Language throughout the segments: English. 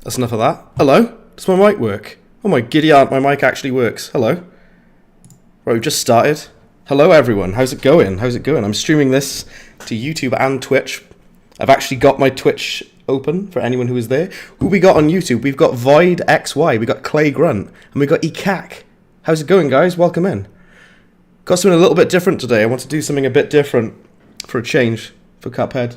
That's enough of that. Hello? Does my mic work? Oh my giddy aunt, my mic actually works. Hello? Right, we've just started. Hello everyone, how's it going? How's it going? I'm streaming this to YouTube and Twitch. I've actually got my Twitch open for anyone who is there. Who we got on YouTube? We've got Void XY, we got Clay Grunt, and we got Ekak. How's it going, guys? Welcome in. Got something a little bit different today. I want to do something a bit different for a change for Cuphead.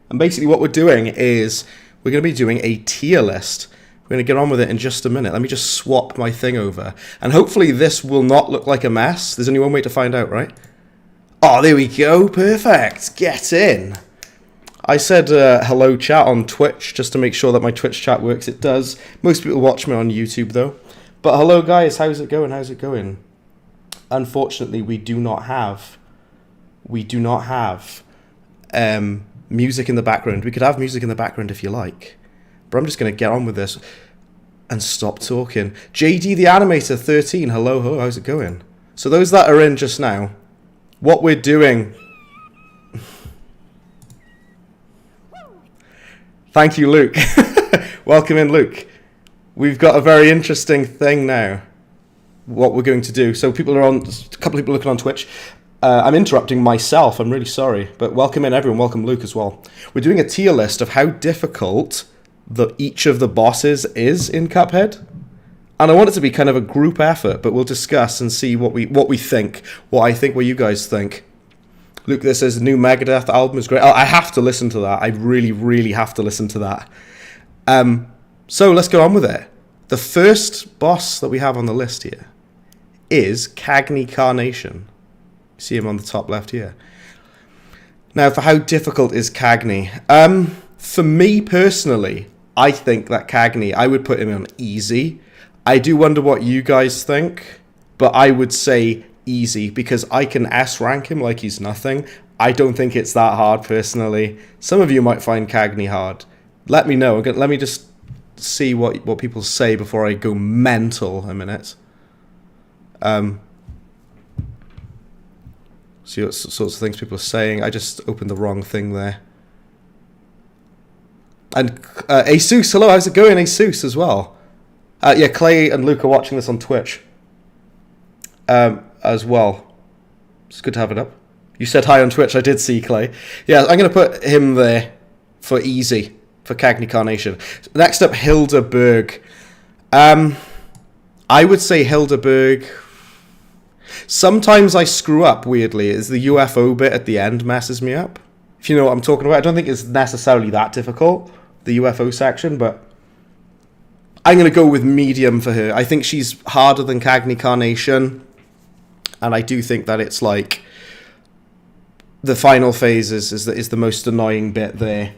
And basically what we're doing is we're going to be doing a tier list. We're going to get on with it in just a minute. Let me just swap my thing over. And hopefully this will not look like a mess. There's only one way to find out, right? Oh, there we go. Perfect. Get in. I said hello chat on Twitch just to make sure that my Twitch chat works. It does. Most people watch me on YouTube though. But hello guys, how's it going? How's it going? Unfortunately, we do not have music in the background. We could have music in the background if you like. But I'm just going to get on with this and stop talking. JD the Animator 13, hello, how's it going? So those that are in just now, what we're doing... Thank you, Luke. Welcome in, Luke. We've got a very interesting thing now, what we're going to do. So people are on, a couple of people looking on Twitch. I'm interrupting myself, I'm really sorry. But welcome in everyone, welcome Luke as well. We're doing a tier list of how difficult each of the bosses is in Cuphead. And I want it to be kind of a group effort, but we'll discuss and see what we think, what I think, what you guys think. Luke, this is the new Megadeth album is great. I have to listen to that. I really, really have to listen to that. So let's go on with it. The first boss that we have on the list here is Cagney Carnation. See him on the top left here. Now, for how difficult is Cagney? For me personally, I think that Cagney, I would put him on easy. I do wonder what you guys think, but I would say easy because I can S rank him like he's nothing. I don't think it's that hard personally. Some of you might find Cagney hard. Let me know. Let me just see what people say before I go mental a minute. See what sorts of things people are saying. I just opened the wrong thing there. And Asus, hello, how's it going, Asus, as well? Yeah, Clay and Luke are watching this on Twitch as well. It's good to have it up. You said hi on Twitch, I did see Clay. Yeah, I'm going to put him there for easy, for Cagney Carnation. Next up, Hildeberg. I would say Hildeberg. Sometimes I screw up, weirdly. It's the UFO bit at the end messes me up. If you know what I'm talking about. I don't think it's necessarily that difficult, the UFO section, but I'm going to go with medium for her. I think she's harder than Cagney Carnation, and I do think that it's like the final phase is the most annoying bit there.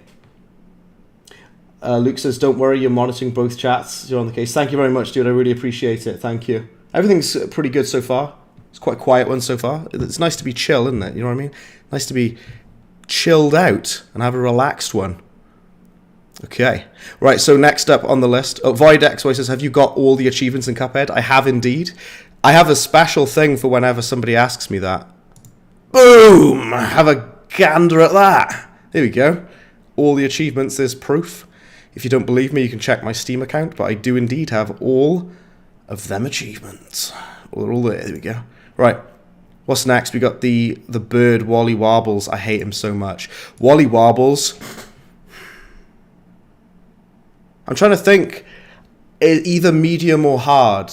Luke says, don't worry, you're monitoring both chats. You're on the case. Thank you very much, dude. I really appreciate it. Thank you. Everything's pretty good so far. It's quite a quiet one so far. It's nice to be chill, isn't it? You know what I mean? Nice to be chilled out and have a relaxed one. Okay. Right, so next up on the list. Oh, VoidXY says, have you got all the achievements in Cuphead? I have indeed. I have a special thing for whenever somebody asks me that. Boom! Have a gander at that. There we go. All the achievements, there's proof. If you don't believe me, you can check my Steam account, but I do indeed have all of them achievements. They're all there. There we go. Right. What's next? We got the bird, Wally Warbles. I hate him so much. Wally Warbles. I'm trying to think. Either medium or hard.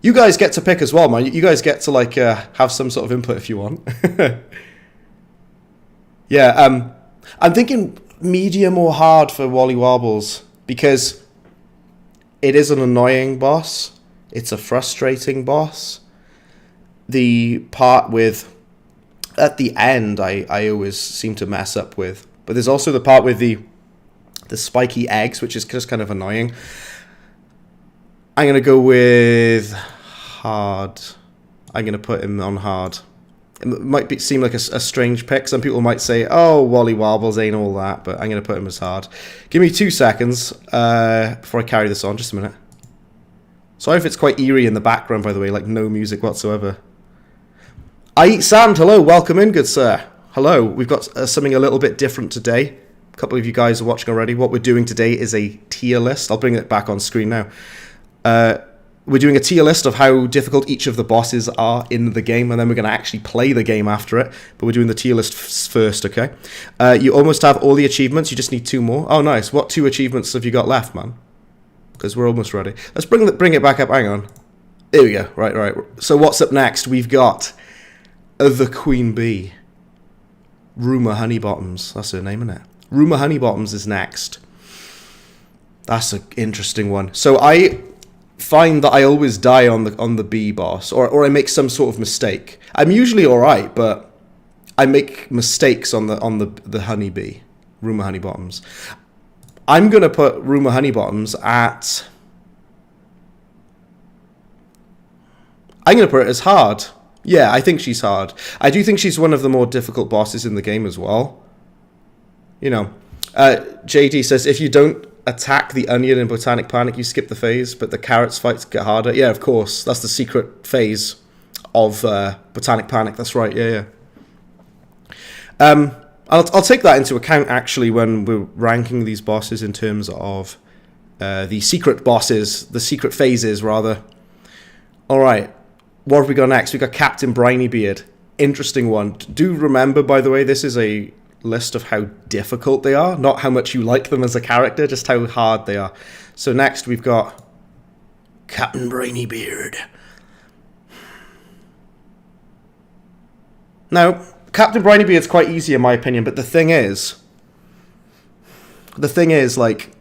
You guys get to pick as well, man. You guys get to, like, have some sort of input if you want. Yeah, I'm thinking medium or hard for Wally Warbles, because it is an annoying boss. It's a frustrating boss. The part with, at the end, I always seem to mess up with. But there's also the part with the spiky eggs, which is just kind of annoying. I'm going to go with hard. I'm going to put him on hard. It might seem like a strange pick. Some people might say, oh, Wally Warbles ain't all that, but I'm going to put him as hard. Give me 2 seconds before I carry this on. Just a minute. Sorry if it's quite eerie in the background, by the way, like no music whatsoever. I Eat Sand, hello, welcome in, good sir. Hello, we've got something a little bit different today. A couple of you guys are watching already. What we're doing today is a tier list. I'll bring it back on screen now. We're doing a tier list of how difficult each of the bosses are in the game, and then we're going to actually play the game after it. But we're doing the tier list first, okay? You almost have all the achievements. You just need 2 more. Oh, nice. What 2 achievements have you got left, man? Because we're almost ready. Let's bring it back up. Hang on. There we go. Right. So what's up next? We've got the Queen Bee. Rumour Honeybottoms. That's her name, isn't it? Rumour Honeybottoms is next. That's an interesting one. So I find that I always die on the bee boss, or I make some sort of mistake. I'm usually alright, but I make mistakes on the honeybee, Rumour Honeybottoms. I'm gonna put Rumour Honeybottoms at. I'm gonna put it as hard. Yeah, I think she's hard. I do think she's one of the more difficult bosses in the game as well. You know, JD says if you don't attack the onion in Botanic Panic, you skip the phase, but the carrots fights get harder. Yeah, of course. That's the secret phase of Botanic Panic. That's right. Yeah. I'll take that into account, actually, when we're ranking these bosses in terms of the secret bosses, the secret phases, rather. All right. What have we got next? We got Captain Brinybeard. Interesting one. Do remember, by the way, this is a list of how difficult they are, not how much you like them as a character, just how hard they are. So next we've got Captain Brinybeard. Now, Captain Brinybeard's quite easy in my opinion, but the thing is, like,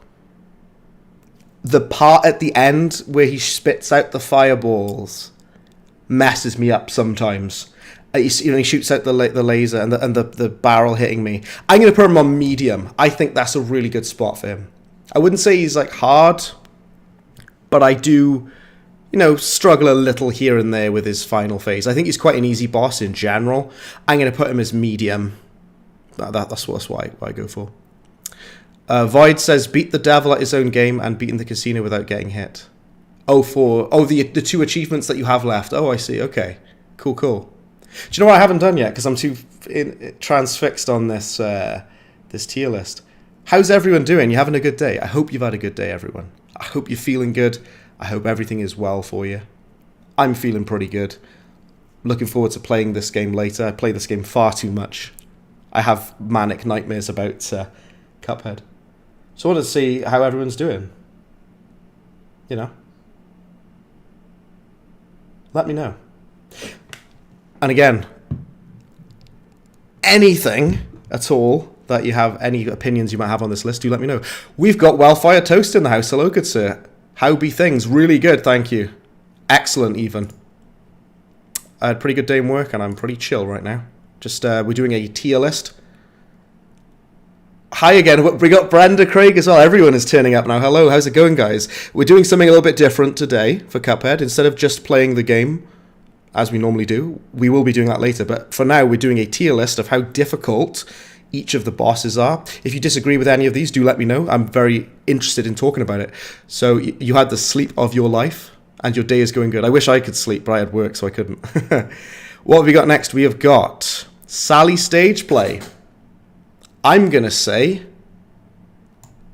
the part at the end where he spits out the fireballs messes me up sometimes. He shoots out the laser and the barrel hitting me. I'm going to put him on medium. I think that's a really good spot for him. I wouldn't say he's like hard, but I do, struggle a little here and there with his final phase. I think he's quite an easy boss in general. I'm going to put him as medium. That's what I go for. Void says, beat the devil at his own game and beat in the casino without getting hit. The 2 achievements that you have left. Oh, I see. Okay. Cool. Do you know what I haven't done yet? Because I'm too transfixed on this tier list. How's everyone doing? You having a good day? I hope you've had a good day, everyone. I hope you're feeling good. I hope everything is well for you. I'm feeling pretty good. Looking forward to playing this game later. I play this game far too much. I have manic nightmares about Cuphead. So I want to see how everyone's doing. You know. Let me know. And again, anything at all that you have, any opinions you might have on this list, do let me know. We've got Well-Fired Toast in the house. Hello, good sir. How be things? Really good, thank you. Excellent, even. I had a pretty good day in work, and I'm pretty chill right now. Just, we're doing a tier list. Hi again, we got Brenda Craig as well. Everyone is turning up now. Hello, how's it going, guys? We're doing something a little bit different today for Cuphead. Instead of just playing the game, as we normally do, we will be doing that later. But for now, we're doing a tier list of how difficult each of the bosses are. If you disagree with any of these, do let me know. I'm very interested in talking about it. So you had the sleep of your life, and your day is going good. I wish I could sleep, but I had work, so I couldn't. What have we got next? We have got Sally Stage Play. I'm going to say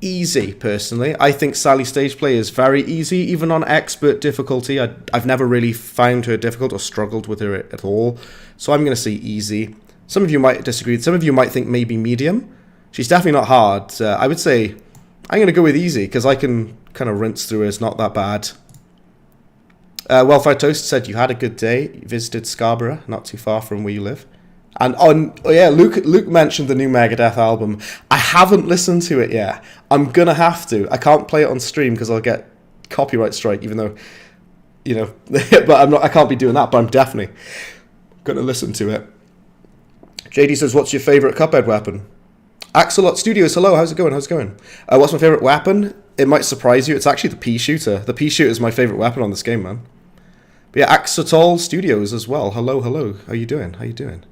easy, personally. I think Sally Stage Play is very easy, even on expert difficulty. I've never really found her difficult or struggled with her at all. So I'm going to say easy. Some of you might disagree. Some of you might think maybe medium. She's definitely not hard. I would say I'm going to go with easy, because I can kind of rinse through her. It's not that bad. Well-Fired Toast said you had a good day. You visited Scarborough, not too far from where you live. And Luke mentioned the new Megadeth album. I haven't listened to it yet. I'm going to have to. I can't play it on stream because I'll get copyright strike, even though, you know, but I can't be doing that, but I'm definitely going to listen to it. JD says, what's your favourite Cuphead weapon? Axolot Studios, hello, how's it going? What's my favourite weapon? It might surprise you, it's actually the pea shooter. The pea shooter is my favourite weapon on this game, man. But yeah, Axolot Studios as well. Hello. How you doing?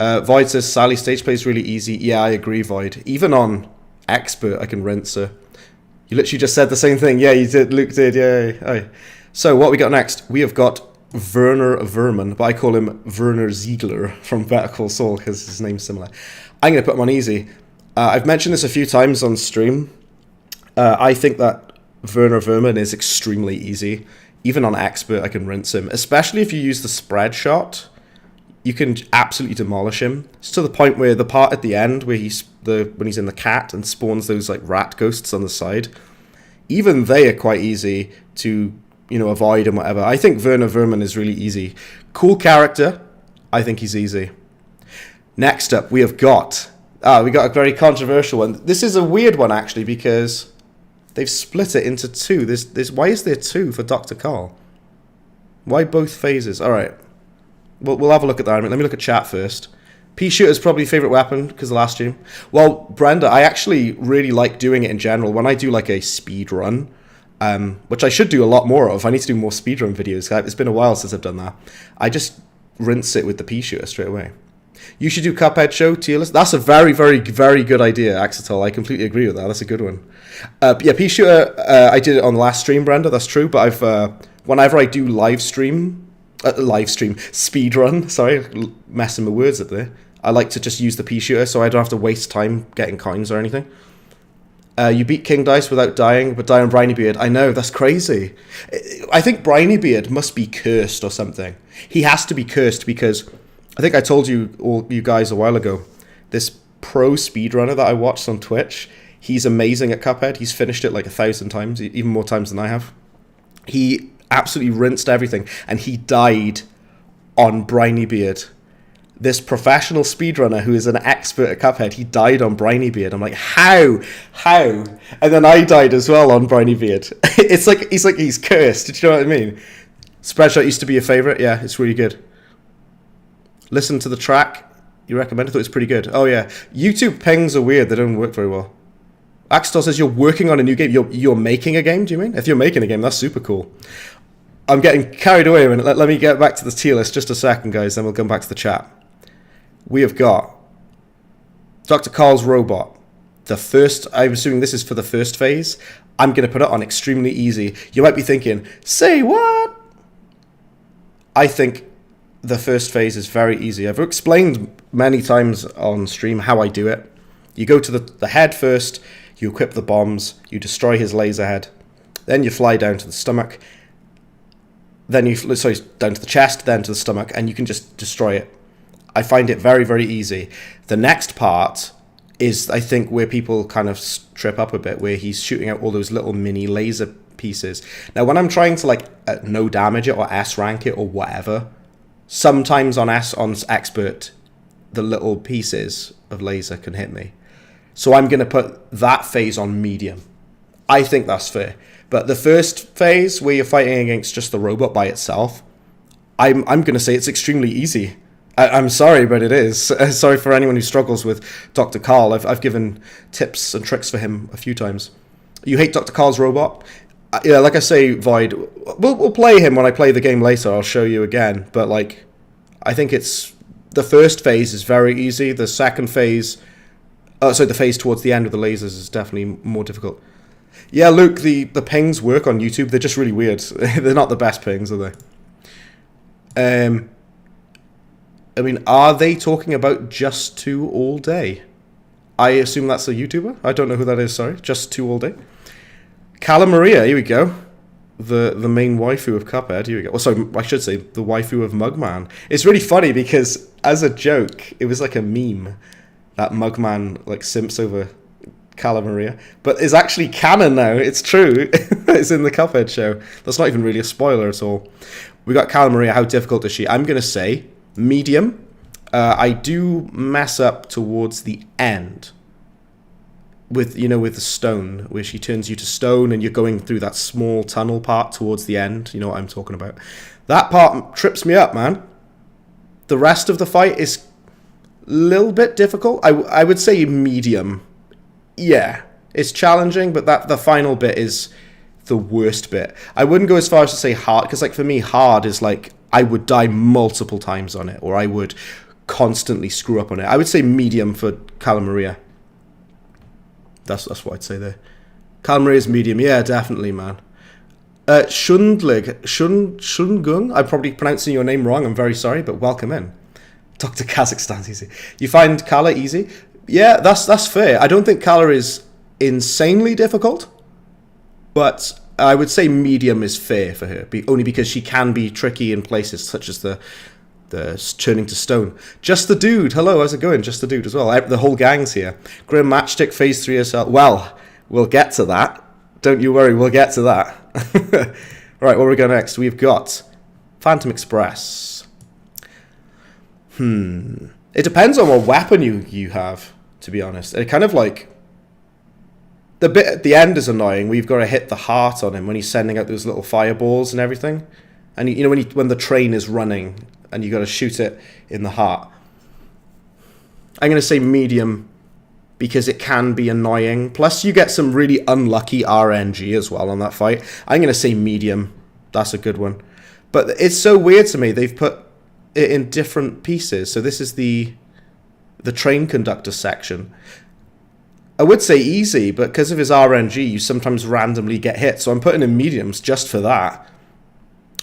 Void says, Sally Stage Play is really easy. Yeah, I agree, Void. Even on expert, I can rinse her. You literally just said the same thing. Yeah, you did. Luke did, yeah. So what we got next? We have got Werner Verman, but I call him Werner Ziegler from Better Call Saul because his name's similar. I'm going to put him on easy. I've mentioned this a few times on stream. I think that Werner Verman is extremely easy. Even on expert, I can rinse him. Especially if you use the spread shot, you can absolutely demolish him. It's to the point where the part at the end where when he's in the cat and spawns those like rat ghosts on the side, even they are quite easy to, you know, avoid and whatever. I think Werner Verman is really easy. Cool character. I think he's easy. Next up, we got a very controversial one. This is a weird one, actually, because they've split it into two. Why is there two for Dr. Carl? Why both phases? All right. We'll have a look at that. Let me look at chat first. Pea shooter is probably favorite weapon because the last stream. Well, Brenda, I actually really like doing it in general. When I do like a speed run, which I should do a lot more of. I need to do more speedrun videos. It's been a while since I've done that. I just rinse it with the pea shooter straight away. You should do Cuphead show tier list. That's a very, very, very good idea, Axetol. I completely agree with that. That's a good one. Yeah, pea shooter. I did it on the last stream, Brenda. That's true. But whenever I do speedrun. Sorry, messing my words up there. I like to just use the pea shooter, so I don't have to waste time getting coins or anything. You beat King Dice without dying, but die on Briny Beard. I know, that's crazy. I think Briny Beard must be cursed or something. He has to be cursed because I think I told you guys a while ago, this pro speedrunner that I watched on Twitch, he's amazing at Cuphead. He's finished it like 1,000 times, even more times than I have. He absolutely rinsed everything, and he died on Briny Beard. This professional speedrunner who is an expert at Cuphead, he died on Briny Beard. I'm like, how? And then I died as well on Briny Beard. It's like he's cursed. Did you know what I mean? Spreadshot used to be your favorite. Yeah, it's really good. Listen to the track. You recommend? I thought it was pretty good. Oh yeah, YouTube pings are weird. They don't work very well. Axtor says you're working on a new game. You're making a game, do you mean? If you're making a game, that's super cool. I'm getting carried away a minute. Let me get back to the tier list just a second, guys, then we'll come back to the chat. We have got Dr. Carl's robot. I'm assuming this is for the first phase. I'm going to put it on extremely easy. You might be thinking, say what? I think the first phase is very easy. I've explained many times on stream how I do it. You go to the head first, you equip the bombs, you destroy his laser head, then you fly down to the stomach, then down to the chest, then to the stomach, and you can just destroy it. I find it very, very easy. The next part is, I think, where people kind of trip up a bit, where he's shooting out all those little mini laser pieces. Now, when I'm trying to, like, no damage it or S rank it or whatever, sometimes on expert, the little pieces of laser can hit me. So I'm going to put that phase on medium. I think that's fair. But the first phase, where you're fighting against just the robot by itself, I'm going to say it's extremely easy. I'm sorry, but it is. Sorry for anyone who struggles with Dr. Carl. I've given tips and tricks for him a few times. You hate Dr. Carl's robot? Yeah, like I say, Void, we'll play him when I play the game later. I'll show you again. But, like, I think the first phase is very easy. The second phase, the phase towards the end of the lasers is definitely more difficult. Yeah, Luke, the pings work on YouTube. They're just really weird. They're not the best pings, are they? I mean, are they talking about Just 2 all day? I assume that's a YouTuber. I don't know who that is, sorry. Just 2 all day. Cala Maria, here we go. The main waifu of Cuphead, here we go. Oh, sorry, I should say the waifu of Mugman. It's really funny because, as a joke, it was like a meme that Mugman, like, simps over Cala Maria. But it's actually canon now. It's true. It's in the Cuphead show. That's not even really a spoiler at all. We got Cala Maria. How difficult is she? I'm going to say medium. I do mess up towards the end with the stone, where she turns you to stone and you're going through that small tunnel part towards the end. You know what I'm talking about. That part trips me up, man. The rest of the fight is a little bit difficult. I would say medium. Yeah, it's challenging, but the final bit is the worst bit. I wouldn't go as far as to say hard, because, like, for me, hard is like I would die multiple times on it, or I would constantly screw up on it. I would say medium for Cala Maria. That's what I'd say there. Cala Maria's medium, yeah, definitely, man. Shungung, I'm probably pronouncing your name wrong, I'm very sorry, but welcome in. Dr. Kazakhstan's easy. You find Cala easy? Yeah, that's fair. I don't think Cala is insanely difficult, but I would say medium is fair for her, only because she can be tricky in places such as the turning to stone. Just the Dude, hello, how's it going? Just the Dude as well. The whole gang's here. Grim Matchstick, Phase 3 SL. Well, we'll get to that. Don't you worry, we'll get to that. Right, where we go next? We've got Phantom Express. It depends on what weapon you have, to be honest. It kind of like... The bit at the end is annoying. We've got to hit the heart on him when he's sending out those little fireballs and everything. And you know when the train is running and you got to shoot it in the heart. I'm going to say medium because it can be annoying. Plus you get some really unlucky RNG as well on that fight. I'm going to say medium. That's a good one. But it's so weird to me. They've put it in different pieces. So this is the train conductor section. I would say easy, but because of his RNG, you sometimes randomly get hit. So I'm putting in mediums just for that.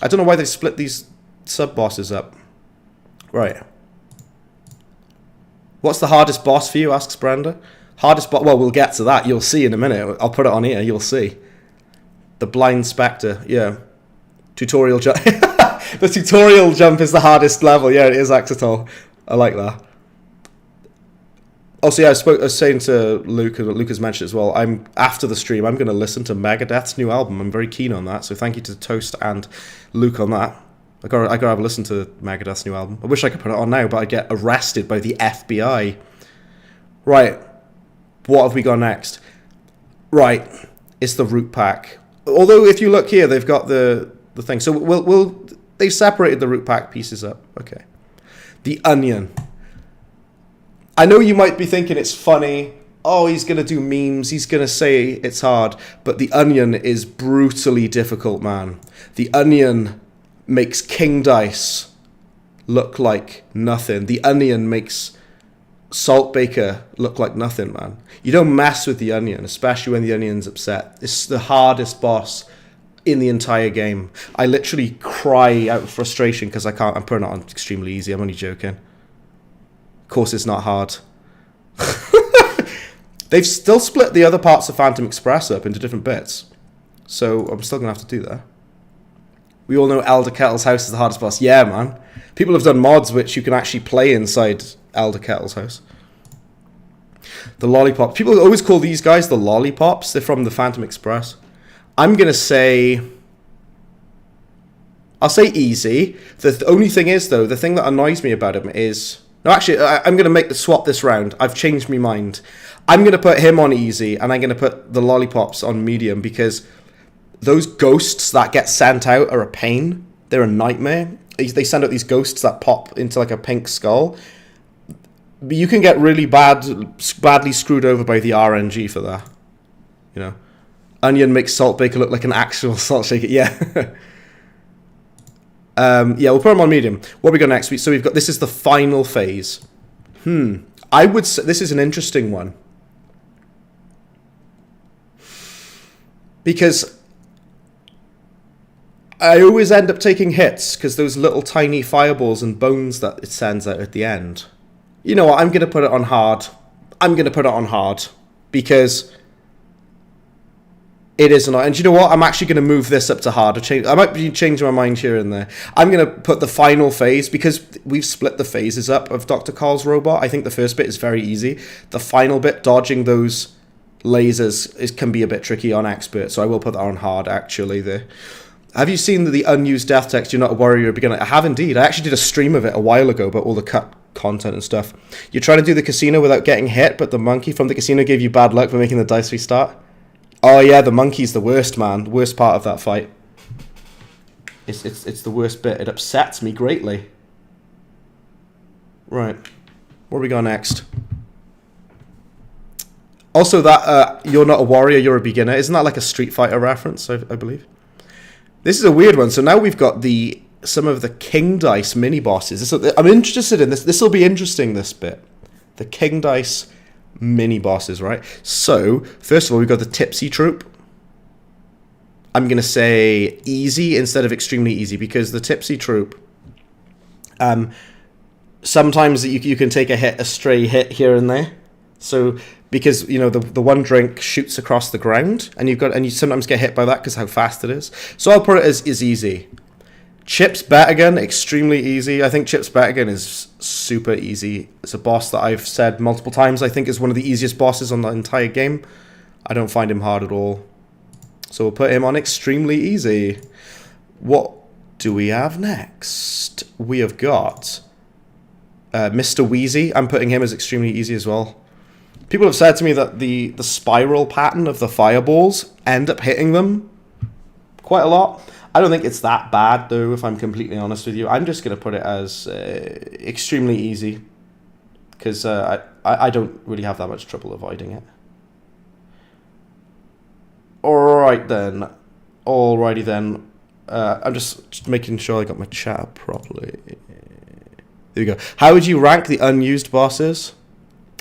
I don't know why they split these sub-bosses up. Right. What's the hardest boss for you, asks Brenda. Hardest boss... Well, we'll get to that. You'll see in a minute. I'll put it on here. You'll see. The Blind Spectre. Yeah. Tutorial jump. The tutorial jump is the hardest level. Yeah, it is, Axatol. I like that. Also, yeah, I was saying to Luke, and Luke has mentioned as well, after the stream, I'm going to listen to Megadeth's new album. I'm very keen on that, so thank you to Toast and Luke on that. I got to have a listen to Megadeth's new album. I wish I could put it on now, but I'd get arrested by the FBI. Right, what have we got next? Right, it's the root pack. Although, if you look here, they've got the thing. So they've separated the root pack pieces up. Okay. The onion. I know you might be thinking it's funny. Oh, he's going to do memes. He's going to say it's hard. But the onion is brutally difficult, man. The onion makes King Dice look like nothing. The onion makes Saltbaker look like nothing, man. You don't mess with the onion, especially when the onion's upset. It's the hardest boss in the entire game. I literally cry out of frustration because I can't. I'm putting it on extremely easy. I'm only joking. Of course it's not hard. They've still split the other parts of Phantom Express up into different bits. So I'm still going to have to do that. We all know Elder Kettle's house is the hardest boss. Yeah, man. People have done mods which you can actually play inside Elder Kettle's house. The Lollipop. People always call these guys the Lollipops. They're from the Phantom Express. I'm going to say... I'll say easy. The only thing is, though, the thing that annoys me about him is... No, actually, I'm going to make the swap this round. I've changed my mind. I'm going to put him on easy, and I'm going to put the Lollipops on medium, because those ghosts that get sent out are a pain. They're a nightmare. They send out these ghosts that pop into like a pink skull. You can get really badly screwed over by the RNG for that. You know, Onion makes Salt Baker look like an actual salt shaker. Yeah. Yeah, we'll put them on medium. What we got next week? So we've got, this is the final phase. I would say this is an interesting one, because I always end up taking hits because those little tiny fireballs and bones that it sends out at the end. You know what? I'm going to put it on hard. I'm going to put it on hard because it is not. And you know what? I'm actually going to move this up to hard. I might be changing my mind here and there. I'm going to put the final phase, because we've split the phases up of Dr. Carl's robot. I think the first bit is very easy. The final bit, dodging those lasers, can be a bit tricky on expert. So I will put that on hard, actually, there. Have you seen the unused death text? You're not a warrior, a beginner. I have indeed. I actually did a stream of it a while ago about all the cut content and stuff. You're trying to do the casino without getting hit, but the monkey from the casino gave you bad luck for making the dice restart. Oh yeah, the monkey's the worst, man. The worst part of that fight. It's the worst bit. It upsets me greatly. Right. Where we go next? Also, that you're not a warrior, you're a beginner. Isn't that like a Street Fighter reference, I believe? This is a weird one. So now we've got some of the King Dice mini bosses. I'm interested in this. This will be interesting, this bit. The King Dice mini bosses, right? So, first of all, we've got the Tipsy Troop. I'm going to say easy instead of extremely easy, because the Tipsy Troop, sometimes you can take a stray hit here and there. So, because, you know, the one drink shoots across the ground, and you sometimes get hit by that because how fast it is. So I'll put it as easy. Chips Bettigan, extremely easy. I think Chips Bettigan is super easy. It's a boss that I've said multiple times I think is one of the easiest bosses on the entire game. I don't find him hard at all. So we'll put him on extremely easy. What do we have next? We have got Mr. Wheezy. I'm putting him as extremely easy as well. People have said to me that the spiral pattern of the fireballs end up hitting them quite a lot. I don't think it's that bad, though, if I'm completely honest with you. I'm just going to put it as extremely easy, because I don't really have that much trouble avoiding it. Alright then. Alrighty then. I'm just making sure I got my chat up properly. There we go. How would you rank the unused bosses?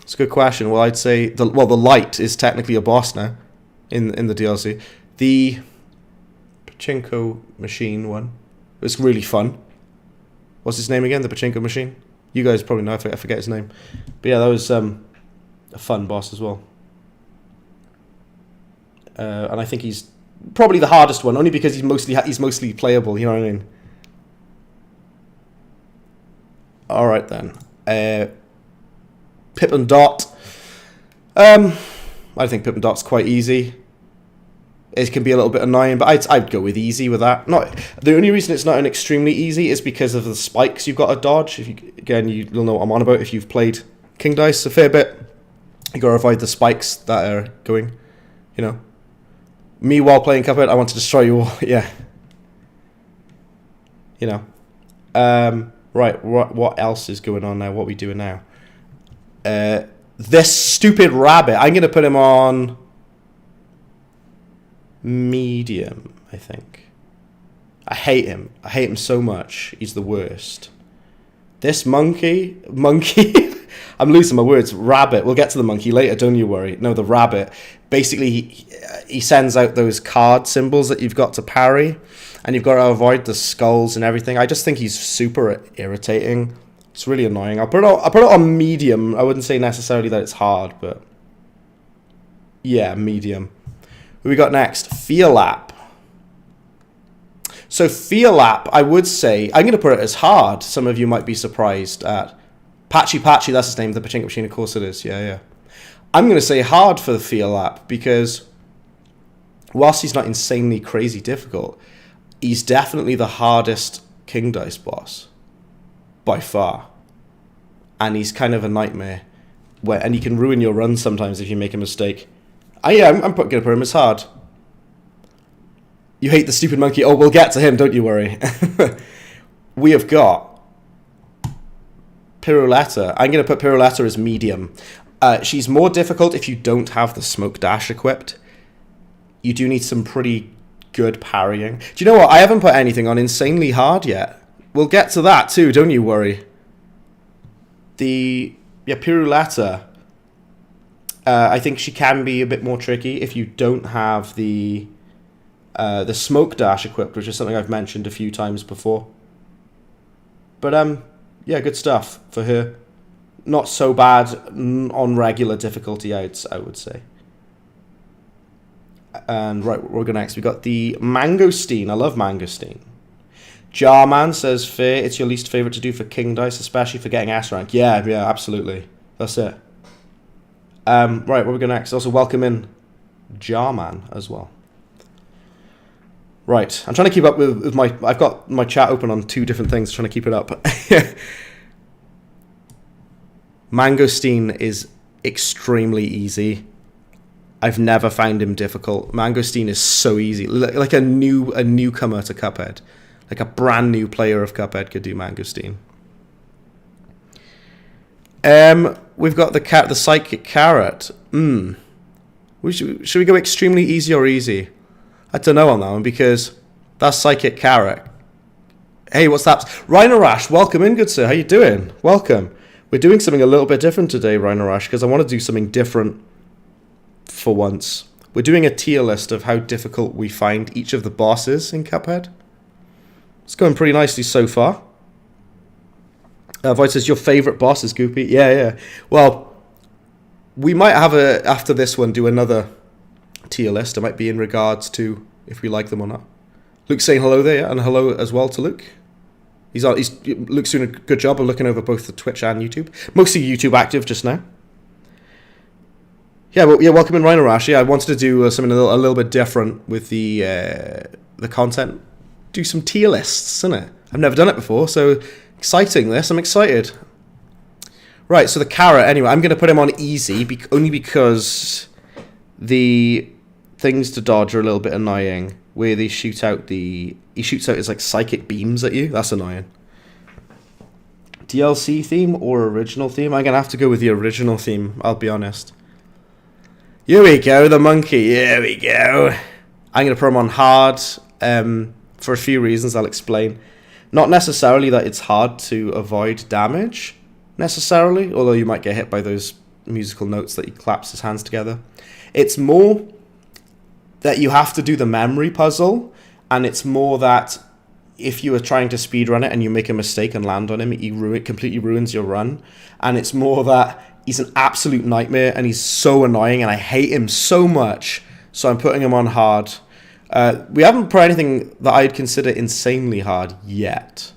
It's a good question. Well, I'd say the light is technically a boss now in the DLC. The pachinko machine one was really fun. What's his name again? The pachinko machine. You guys probably know. I forget his name. But yeah, that was a fun boss as well. And I think he's probably the hardest one, only because he's mostly playable. You know what I mean? All right then. Pip and Dot. I think Pip and Dot's quite easy. It can be a little bit annoying, but I'd go with easy with that. The only reason it's not an extremely easy is because of the spikes you've got to dodge. You'll know what I'm on about if you've played King Dice a fair bit. You got to avoid the spikes that are going. You know, me while playing Cuphead, I want to destroy you all. Yeah. You know. Right. What else is going on now? What are we doing now? This stupid rabbit. I'm going to put him on medium, I think. I hate him. I hate him so much. He's the worst. This monkey, I'm losing my words. Rabbit. We'll get to the monkey later, don't you worry. No, the rabbit. Basically, he sends out those card symbols that you've got to parry, and you've got to avoid the skulls and everything. I just think he's super irritating. It's really annoying. I'll put it on medium. I wouldn't say necessarily that it's hard, but Yeah, medium. Who we got next? Fearlap. So Fearlap, I would say, I'm going to put it as hard. Some of you might be surprised at. Patchy, that's his name, the Pachinko Machine, of course it is. Yeah. I'm going to say hard for the Fearlap because whilst he's not insanely crazy difficult, he's definitely the hardest King Dice boss by far. And he's kind of a nightmare. And he can ruin your run sometimes if you make a mistake. I'm going to put him as hard. You hate the stupid monkey. Oh, we'll get to him, don't you worry. We have got Piruletta. I'm going to put Piruletta as medium. She's more difficult if you don't have the smoke dash equipped. You do need some pretty good parrying. Do you know what? I haven't put anything on insanely hard yet. We'll get to that too, don't you worry. Piruletta. I think she can be a bit more tricky if you don't have the smoke dash equipped, which is something I've mentioned a few times before. But good stuff for her. Not so bad on regular difficulty, I would say. And right, we're going next. We got the Mangosteen. I love Mangosteen. Jarman says, fair, it's your least favourite to do for King Dice, especially for getting S rank. Yeah, absolutely. That's it. Right, where we go next? Also, welcome in Jarman as well. Right, I'm trying to keep up with my... I've got my chat open on 2 different things, trying to keep it up. Mangosteen is extremely easy. I've never found him difficult. Mangosteen is so easy. Like a newcomer to Cuphead. Like a brand new player of Cuphead could do Mangosteen. We've got the Psychic Carrot. Should we go extremely easy or easy? I don't know on that one because that's Psychic Carrot. Hey, what's that? Rhinorash, welcome in, good sir. How you doing? Welcome. We're doing something a little bit different today, Rhinorash, because I want to do something different for once. We're doing a tier list of how difficult we find each of the bosses in Cuphead. It's going pretty nicely so far. Void says, your favourite boss is Goopy? Yeah. Well, we might have after this one, do another tier list. It might be in regards to if we like them or not. Luke's saying hello there, and hello as well to Luke. Luke's doing a good job of looking over both the Twitch and YouTube. Mostly YouTube active just now. Welcome in Rhinorash. Yeah, I wanted to do something a little bit different with the content. Do some tier lists, isn't it? I've never done it before, so exciting this. I'm excited. Right, so the carrot, anyway, I'm going to put him on easy, only because the things to dodge are a little bit annoying, where they shoot out he shoots out his like psychic beams at you. That's annoying. DLC theme or original theme? I'm going to have to go with the original theme, I'll be honest. Here we go, the monkey. Here we go. I'm going to put him on hard for a few reasons I'll explain. Not necessarily that it's hard to avoid damage, necessarily, although you might get hit by those musical notes that he claps his hands together. It's more that you have to do the memory puzzle, and it's more that if you are trying to speedrun it and you make a mistake and land on him, he completely ruins your run. And it's more that he's an absolute nightmare and he's so annoying and I hate him so much, so I'm putting him on hard. We haven't put anything that I'd consider insanely hard yet,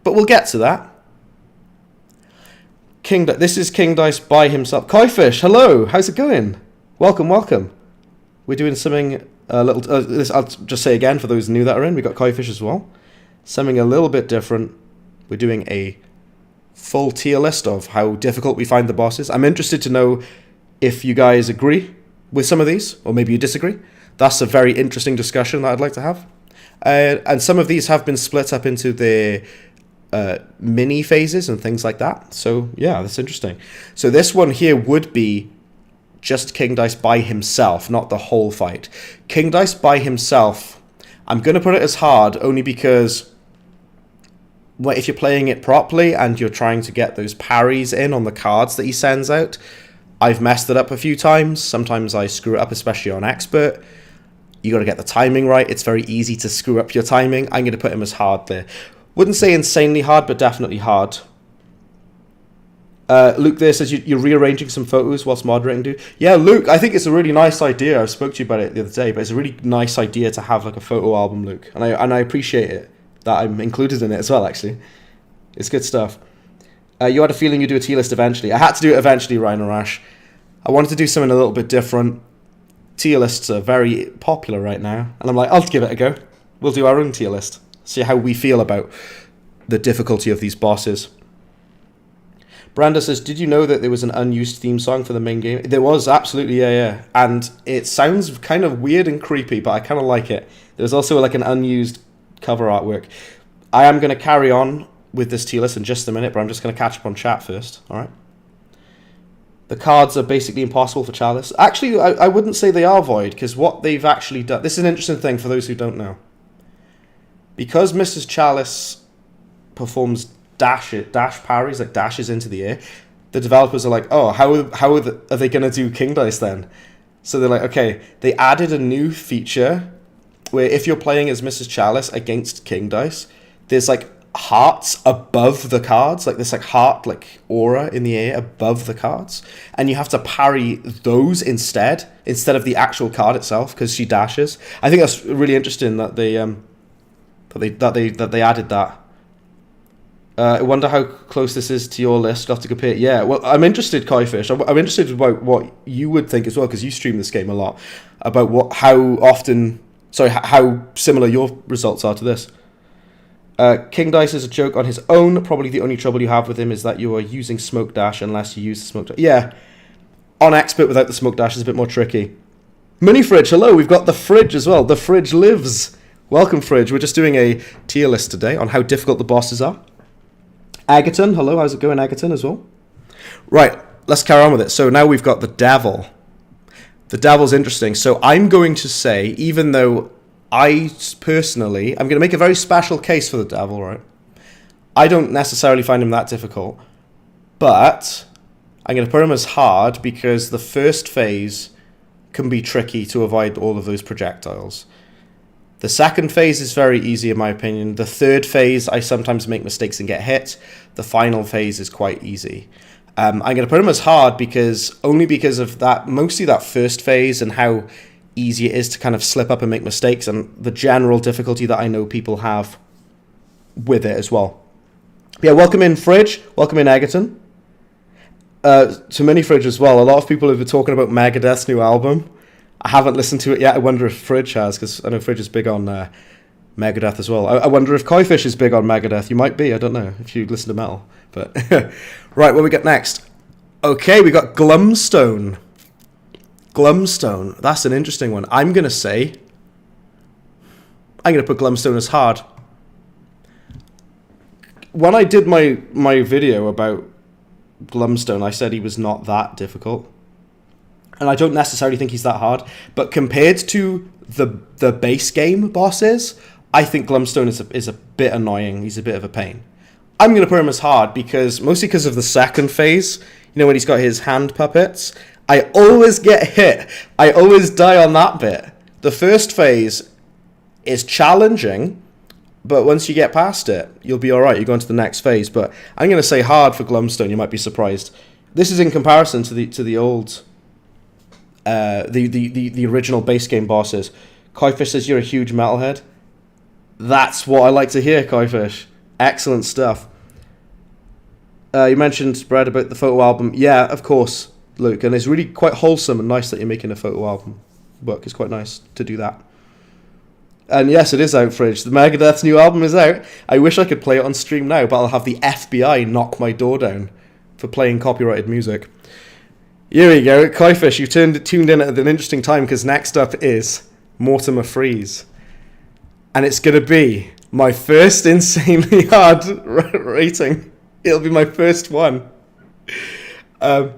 but we'll get to that. This is King Dice by himself. Koifish, hello, how's it going? Welcome. We're doing something a little... I'll just say again for those new that are in, we got Koifish as well. Something a little bit different. We're doing a full tier list of how difficult we find the bosses. I'm interested to know if you guys agree with some of these, or maybe you disagree. That's a very interesting discussion that I'd like to have. And some of these have been split up into the mini phases and things like that. So, yeah, that's interesting. So this one here would be just King Dice by himself, not the whole fight. King Dice by himself, I'm going to put it as hard only because if you're playing it properly and you're trying to get those parries in on the cards that he sends out, I've messed it up a few times. Sometimes I screw it up, especially on Expert. You got to get the timing right. It's very easy to screw up your timing. I'm going to put him as hard there. Wouldn't say insanely hard, but definitely hard. Luke there says you're rearranging some photos whilst moderating, dude. Yeah, Luke, I think it's a really nice idea. I spoke to you about it the other day, but it's a really nice idea to have like a photo album, Luke. And I appreciate it that I'm included in it as well, actually. It's good stuff. You had a feeling you'd do a tier list eventually. I had to do it eventually, Ryan Arash. I wanted to do something a little bit different. Tier lists are very popular right now. And I'm like, I'll give it a go. We'll do our own tier list. See how we feel about the difficulty of these bosses. Branda says, did you know that there was an unused theme song for the main game? There was, absolutely, yeah. And it sounds kind of weird and creepy, but I kind of like it. There's also like an unused cover artwork. I am going to carry on with this tier list in just a minute, but I'm just going to catch up on chat first, all right? The cards are basically impossible for Chalice. Actually, I wouldn't say they are void, because what they've actually done... This is an interesting thing for those who don't know. Because Mrs. Chalice performs dash parries, like dashes into the air, the developers are like, oh, how are they going to do King Dice then? So they're like, okay, they added a new feature where if you're playing as Mrs. Chalice against King Dice, there's like hearts above the cards, like this like heart like aura in the air above the cards, and you have to parry those instead of the actual card itself because she dashes. I think that's really interesting that they added that. I wonder how close this is to your list. You'll have to compare. Yeah, well, I'm interested, Kaifish. I'm interested about what you would think as well, because you stream this game a lot, about how similar your results are to this. King Dice is a joke on his own. Probably the only trouble you have with him is that you are using Smoke Dash unless you use the Smoke Dash. Yeah, on Expert without the Smoke Dash is a bit more tricky. Mini Fridge, hello. We've got the Fridge as well. The Fridge lives. Welcome, Fridge. We're just doing a tier list today on how difficult the bosses are. Agaton, hello, how's it going, Agaton, as well? Right, let's carry on with it. So now we've got the Devil. The Devil's interesting. So I'm going to say, even though I'm going to make a very special case for the Devil, right? I don't necessarily find him that difficult, but I'm going to put him as hard because the first phase can be tricky to avoid all of those projectiles. The second phase is very easy in my opinion. The third phase, I sometimes make mistakes and get hit. The final phase is quite easy. I'm going to put him as hard because of that, mostly that first phase and how easy it is to kind of slip up and make mistakes and the general difficulty that I know people have with it as well. Yeah, welcome in Fridge. Welcome in Agaton. To Mini Fridge as well. A lot of people have been talking about Megadeth's new album. I haven't listened to it yet. I wonder if Fridge has, because I know Fridge is big on Megadeth as well. I wonder if Kaifish is big on Megadeth. You might be, I don't know, if you listen to metal. But right, what we got next? Okay, we got Glumstone. Glumstone, that's an interesting one. I'm going to put Glumstone as hard. When I did my video about Glumstone, I said he was not that difficult. And I don't necessarily think he's that hard. But compared to the base game bosses, I think Glumstone is a bit annoying. He's a bit of a pain. I'm going to put him as hard mostly because of the second phase. You know, when he's got his hand puppets. I always get hit. I always die on that bit. The first phase is challenging, but once you get past it, you'll be alright. You go into the next phase. But I'm going to say hard for Glumstone. You might be surprised. This is in comparison to the old... the original base game bosses. Kaifish says you're a huge metalhead. That's what I like to hear, Kaifish. Excellent stuff. You mentioned, Brad, about the photo album. Yeah, of course, Luke. And it's really quite wholesome and nice that you're making a photo album book. It's quite nice to do that. And yes, it is out, Fridge. The Megadeth's new album is out. I wish I could play it on stream now, but I'll have the FBI knock my door down for playing copyrighted music. Here we go, Kaifish, you've tuned in at an interesting time because next up is Mortimer Freeze. And it's going to be my first insanely hard rating. It'll be my first one. And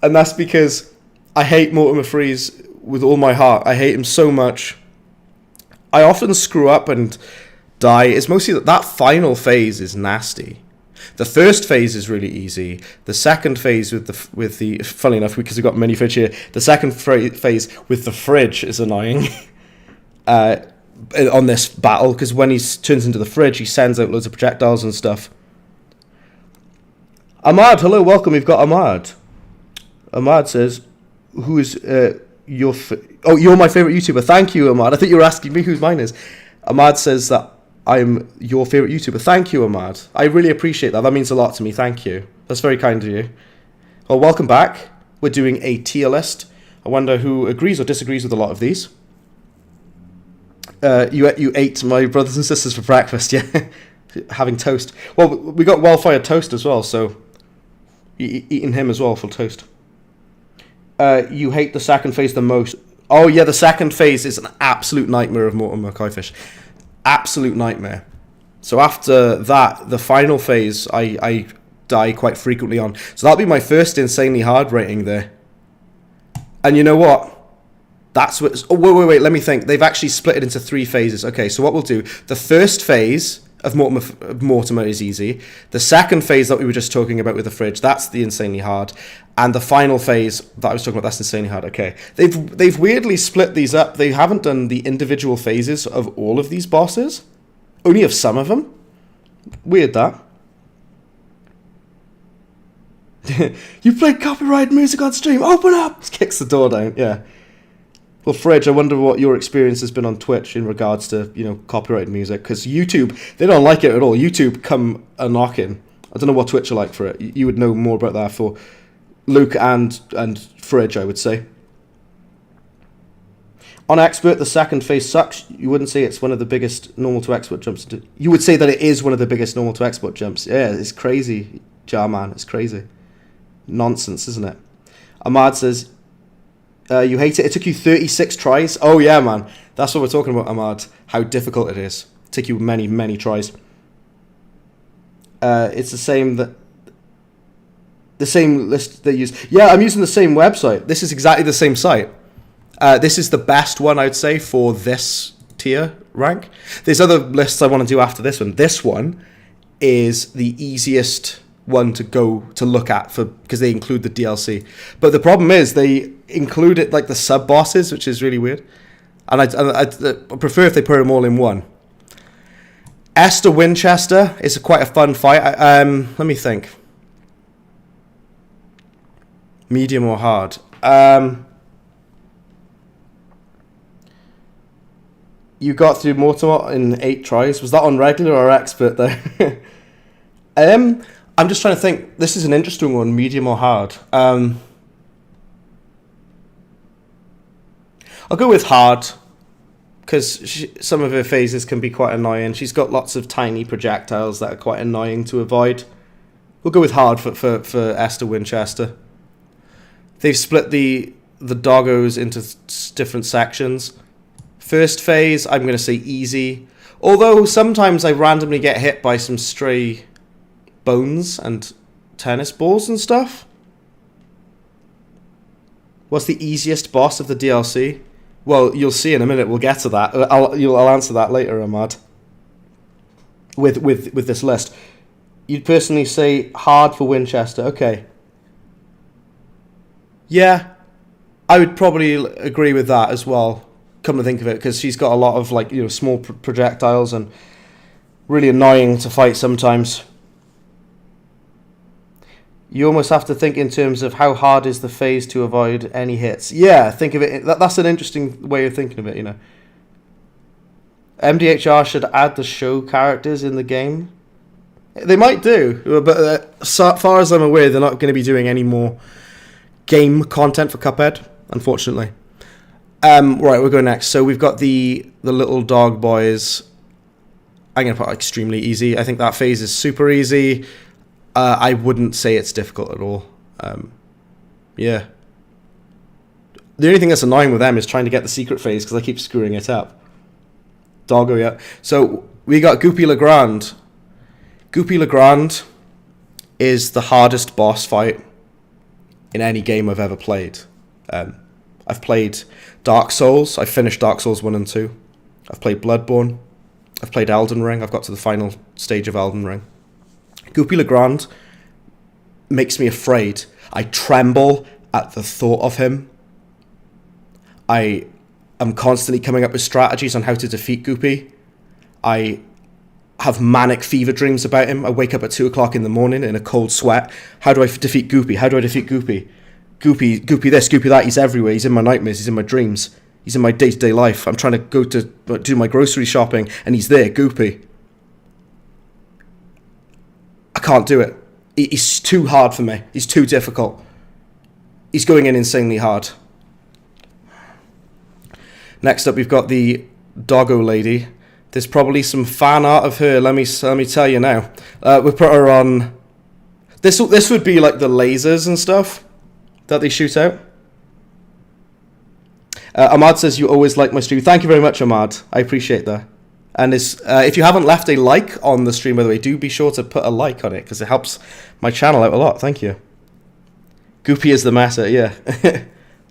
that's because I hate Mortimer Freeze with all my heart. I hate him so much. I often screw up and die. It's mostly that final phase is nasty. The first phase is really easy. The second phase with the funny enough, because we've got Mini Fridge here, the second phase with the Fridge is annoying on this battle, because when he turns into the Fridge, he sends out loads of projectiles and stuff. Ahmad, hello, welcome. We've got Ahmad. Ahmad says, "Who is your? Oh, you're my favorite YouTuber. Thank you, Ahmad. I think you were asking me who mine is." Ahmad says that I'm your favorite YouTuber. Thank you, Ahmad. I really appreciate that. That means a lot to me. Thank you. That's very kind of you. Well, welcome back. We're doing a tier list. I wonder who agrees or disagrees with a lot of these. You ate my brothers and sisters for breakfast, yeah. Having toast. Well, we got well-fired toast as well, so eating him as well for toast. You hate the second phase the most. Oh yeah, the second phase is an absolute nightmare of Mortimer Kaifish. Absolute nightmare. So after that, the final phase, I die quite frequently on. So that'll be my first insanely hard rating there. And you know what? That's what... Oh, wait, let me think. They've actually split it into 3 phases. Okay, so what we'll do... The first phase of Mortimer is easy. The second phase that we were just talking about with the fridge, that's the insanely hard. And the final phase that I was talking about, that's insanely hard. Okay. They've weirdly split these up. They haven't done the individual phases of all of these bosses. Only of some of them. Weird, that. You played copyrighted music on stream. Open up! Kicks the door down. Yeah. Well, Fridge, I wonder what your experience has been on Twitch in regards to, copyrighted music. Because YouTube, they don't like it at all. YouTube come a knocking. I don't know what Twitch are like for it. You would know more about that for Luke and Fridge, I would say. On Expert, the second phase sucks. You wouldn't say it's one of the biggest normal to expert jumps. You would say that it is one of the biggest normal to expert jumps. Yeah, it's crazy, Jarman. It's crazy. Nonsense, isn't it? Ahmad says... you hate it. It took you 36 tries. Oh yeah, man. That's what we're talking about, Ahmad. How difficult it is. It took you many, many tries. It's the same list they use. Yeah, I'm using the same website. This is exactly the same site. This is the best one, I'd say, for this tier rank. There's other lists I want to do after this one. This one is the easiest one to look at because they include the DLC. But the problem is they include it like the sub bosses, which is really weird. And I prefer if they put them all in one. Esther Winchester is quite a fun fight. Let me think. Medium or hard? You got through Mortimer in 8 tries. Was that on regular or expert though? I'm just trying to think. This is an interesting one. Medium or hard? I'll go with hard because some of her phases can be quite annoying. She's got lots of tiny projectiles that are quite annoying to avoid. We'll go with hard for Esther Winchester. They've split the doggos into different sections. First phase, I'm going to say easy. Although sometimes I randomly get hit by some stray bones and tennis balls and stuff. What's the easiest boss of the DLC? Well, you'll see in a minute. We'll get to that. I'll answer that later, Ahmad. With this list, you'd personally say hard for Winchester. Okay. Yeah, I would probably agree with that as well. Come to think of it, because she's got a lot of small projectiles and really annoying to fight sometimes. You almost have to think in terms of how hard is the phase to avoid any hits. Yeah, think of it. That's an interesting way of thinking of it, MDHR should add the show characters in the game. They might do, but as far as I'm aware, they're not going to be doing any more game content for Cuphead, unfortunately. Right, we'll go next. So we've got the little dog boys. I'm going to put extremely easy. I think that phase is super easy. I wouldn't say it's difficult at all. Yeah. The only thing that's annoying with them is trying to get the secret phase because I keep screwing it up. Doggo, yeah. So we got Goopy Legrand. Goopy Legrand is the hardest boss fight in any game I've ever played. I've played Dark Souls. I finished Dark Souls 1 and 2. I've played Bloodborne. I've played Elden Ring. I've got to the final stage of Elden Ring. Goopy Legrand makes me afraid. I tremble at the thought of him. I am constantly coming up with strategies on how to defeat Goopy. I have manic fever dreams about him. I wake up at 2 o'clock in the morning in a cold sweat. How do I defeat Goopy? How do I defeat Goopy? Goopy this, Goopy that. He's everywhere. He's in my nightmares. He's in my dreams. He's in my day-to-day life. I'm trying to go to do my grocery shopping, and he's there, Goopy. I can't do it. He's too hard for me. He's too difficult. He's going in insanely hard. Next up, we've got the Doggo Lady. There's probably some fan art of her. Let me tell you now. We put her on. This would be like the lasers and stuff that they shoot out. Ahmad says you always like my stream. Thank you very much, Ahmad. I appreciate that. And if you haven't left a like on the stream, by the way, do be sure to put a like on it because it helps my channel out a lot. Thank you. Goopy is the meta, yeah.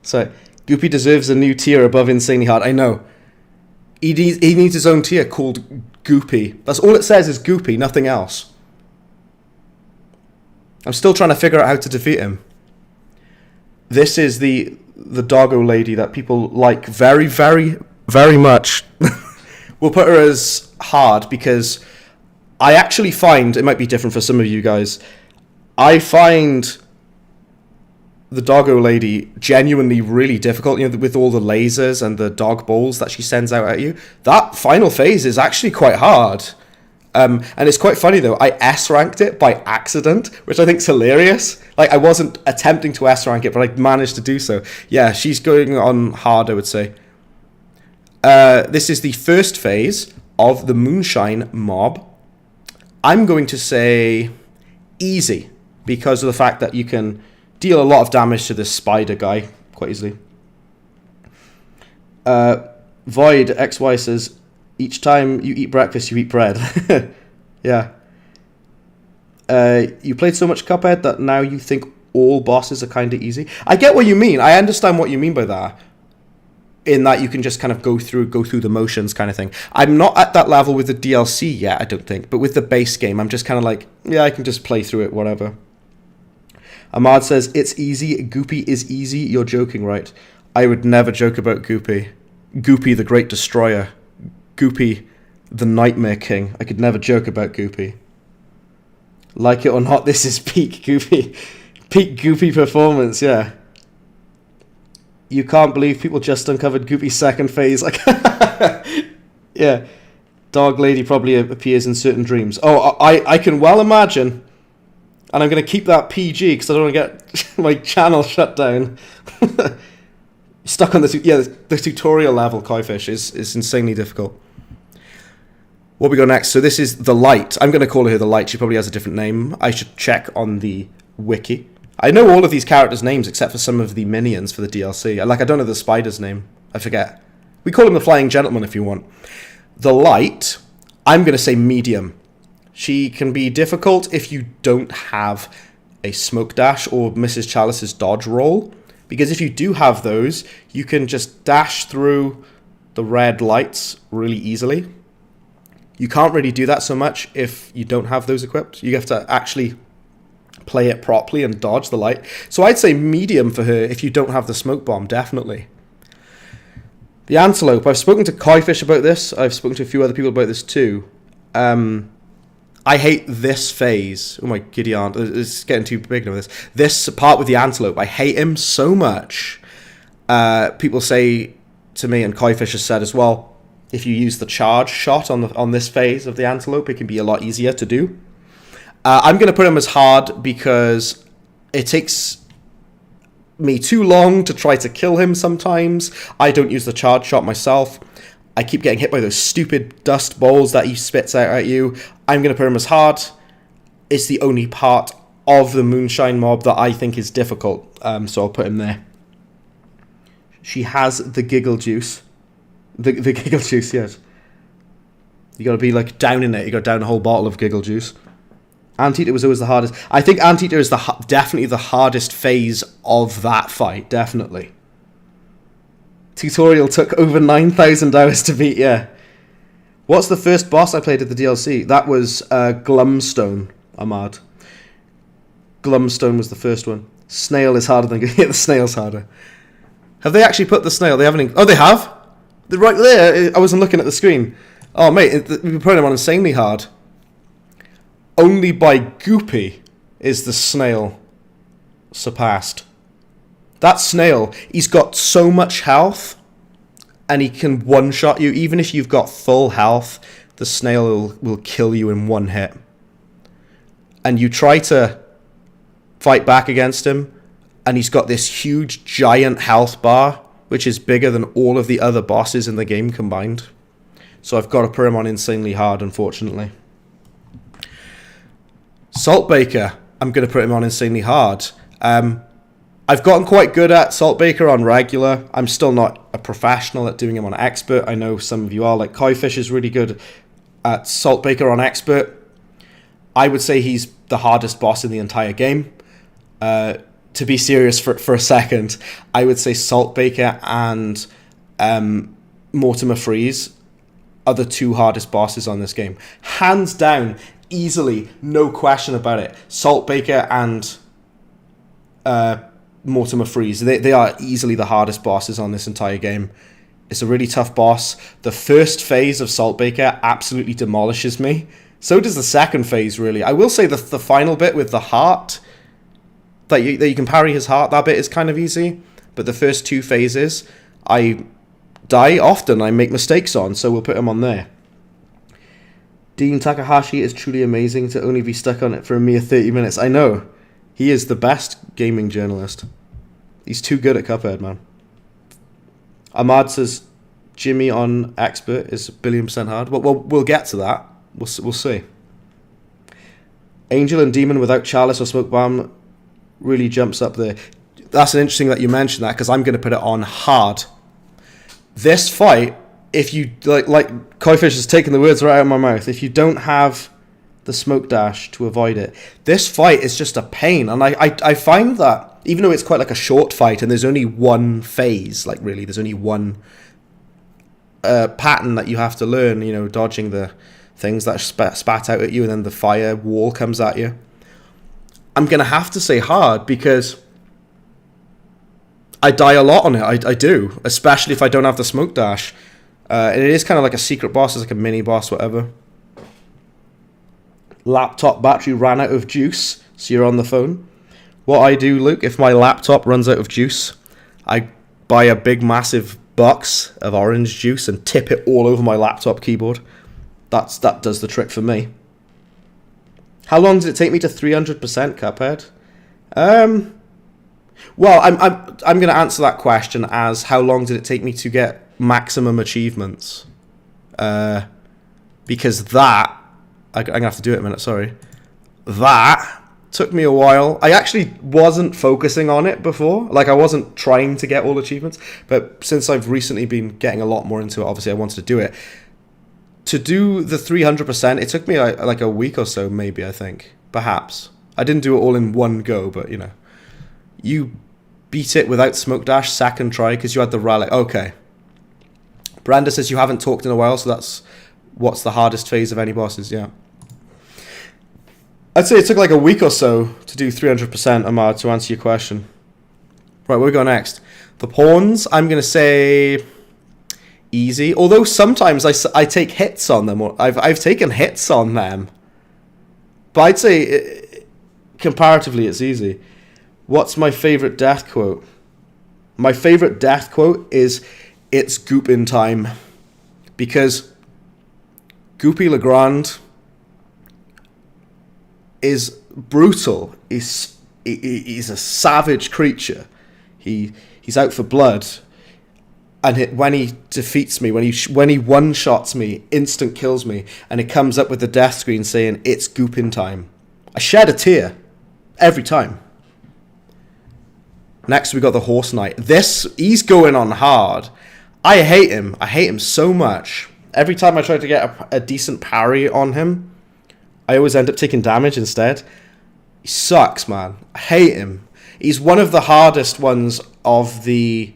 So Goopy deserves a new tier above insanely hard. I know. He needs his own tier called Goopy. That's all it says is Goopy, nothing else. I'm still trying to figure out how to defeat him. This is the Doggo Lady that people like very, very, very much. We'll put her as hard because I actually find, it might be different for some of you guys, I find the Doggo Lady genuinely really difficult, with all the lasers and the dog balls that she sends out at you. That final phase is actually quite hard. And it's quite funny though, I S-ranked it by accident, which I think is hilarious. Like, I wasn't attempting to S-rank it, but I managed to do so. Yeah, she's going on hard, I would say. This is the first phase of the Moonshine mob. I'm going to say easy, because of the fact that you can deal a lot of damage to this spider guy quite easily. Void XY says, each time you eat breakfast, you eat bread. Yeah. You played so much Cuphead that now you think all bosses are kind of easy. I get what you mean. I understand what you mean by that. In that you can just kind of go through the motions kind of thing. I'm not at that level with the DLC yet, I don't think. But with the base game, I'm just kind of like, yeah, I can just play through it, whatever. Ahmad says, it's easy. Goopy is easy. You're joking, right? I would never joke about Goopy. Goopy, the Great Destroyer. Goopy, the Nightmare King. I could never joke about Goopy. Like it or not, this is peak Goopy. Peak Goopy performance, yeah. You can't believe people just uncovered Goopy's second phase. Like, yeah. Dog Lady probably appears in certain dreams. Oh, I can well imagine. And I'm going to keep that PG because I don't want to get my channel shut down. Stuck on the tutorial level, Kaifish, is insanely difficult. What we got next? So this is the Light. I'm going to call her the Light. She probably has a different name. I should check on the wiki. I know all of these characters' names except for some of the minions for the DLC. I don't know the spider's name. I forget. We call him the Flying Gentleman if you want. The Light, I'm going to say medium. She can be difficult if you don't have a smoke dash or Mrs. Chalice's dodge roll. Because if you do have those, you can just dash through the red lights really easily. You can't really do that so much if you don't have those equipped. You have to actually play it properly and dodge the light. So I'd say medium for her if you don't have the smoke bomb, definitely. The Antelope. I've spoken to Kaifish about this. I've spoken to a few other people about this too. I hate this phase. Oh my giddy aunt. It's getting too big now. This part with the Antelope. I hate him so much. People say to me, and Kaifish has said as well, if you use the charge shot on this phase of the Antelope, it can be a lot easier to do. I'm going to put him as hard because it takes me too long to try to kill him sometimes. I don't use the charge shot myself. I keep getting hit by those stupid dust balls that he spits out at you. I'm going to put him as hard. It's the only part of the Moonshine mob that I think is difficult, so I'll put him there. She has the giggle juice. The giggle juice, yes. You got to be like down in it. You got to down a whole bottle of giggle juice. Anteater was always the hardest. I think Anteater is definitely the hardest phase of that fight, definitely. Tutorial took over 9,000 hours to beat, yeah. What's the first boss I played at the DLC? That was Glumstone, Ahmad. Glumstone was the first one. Snail is harder than... Yeah, the snail's harder. Have they actually put the snail? They haven't... Oh, they have? They're right there. I wasn't looking at the screen. Oh, mate, we've been putting him on insanely hard. only by Goopy is the snail surpassed. That snail, he's got so much health, and he can one-shot you. Even if you've got full health, the snail will kill you in one hit. And you try to fight back against him, and he's got this huge, giant health bar, which is bigger than all of the other bosses in the game combined. So I've got to put him on insanely hard, unfortunately. Saltbaker, I'm going to put him on insanely hard. I've gotten quite good at Saltbaker on regular. I'm still not a professional at doing him on expert. I know some of you are, like Kaifish is really good at Saltbaker on expert. I would say he's the hardest boss in the entire game. To be serious for a second, I would say Saltbaker and Mortimer Freeze are the two hardest bosses on this game. Hands down, easily, no question about it. Saltbaker and Mortimer Freeze, they are easily the hardest bosses on this entire game. It's a really tough boss. The first phase of Saltbaker absolutely demolishes me. So does the second phase, really. I will say the final bit with the heart, that you can parry his heart, that bit is kind of easy. But the first two phases, I die often. I make mistakes on, so we'll put him on there. Dean Takahashi is truly amazing to only be stuck on it for a mere 30 minutes. I know. He is the best gaming journalist. He's too good at Cuphead, man. Ahmad says Jimmy on expert is 1,000,000,000% hard. Well, we'll get to that. We'll see. Angel and Demon without Chalice or Smoke Bomb really jumps up there. That's an interesting that you mentioned that, because I'm going to put it on hard. This fight, if you like Kaifish has taken the words right out of my mouth. If you don't have the smoke dash to avoid it, this fight is just a pain. And I find that even though it's quite like a short fight and there's only one phase, like really there's only one pattern that you have to learn, you know, dodging the things that spat out at you and then the fire wall comes at you. I'm going to have to say hard because I die a lot on it. I do, especially if I don't have the smoke dash. And it is kind of like a secret boss, it's like a mini boss, whatever. Laptop battery ran out of juice, so you're on the phone. What I do, Luke, if my laptop runs out of juice, I buy a big massive box of orange juice and tip it all over my laptop keyboard. That does the trick for me. How long did it take me to 300% Cuphead? Well, I'm going to answer that question as how long did it take me to get maximum achievements? Because that, I'm going to have to do it in a minute, sorry. That took me a while. I actually wasn't focusing on it before. Like, I wasn't trying to get all achievements. But since I've recently been getting a lot more into it, obviously I wanted to do it. To do the 300%, it took me like a week or so, maybe, I think. Perhaps. I didn't do it all in one go, but, you know. You beat it without smoke dash, second try, because you had the relic. Okay. Branda says you haven't talked in a while, so that's what's the hardest phase of any bosses, yeah. I'd say it took like a week or so to do 300%, Ahmad, to answer your question. Right, where we go next? The pawns, I'm going to say easy. Although sometimes I take hits on them. Or I've taken hits on them. But I'd say comparatively it's easy. What's my favorite death quote? My favorite death quote is, "It's goop in time." Because Goopy Legrand is brutal. He's a savage creature. He's out for blood. And when he defeats me, when he one-shots me, instant kills me, and it comes up with the death screen saying, "It's goop in time," I shed a tear every time. Next, we got the Horse Knight. He's going on hard. I hate him. I hate him so much. Every time I try to get a decent parry on him, I always end up taking damage instead. He sucks, man. I hate him. He's one of the hardest ones of the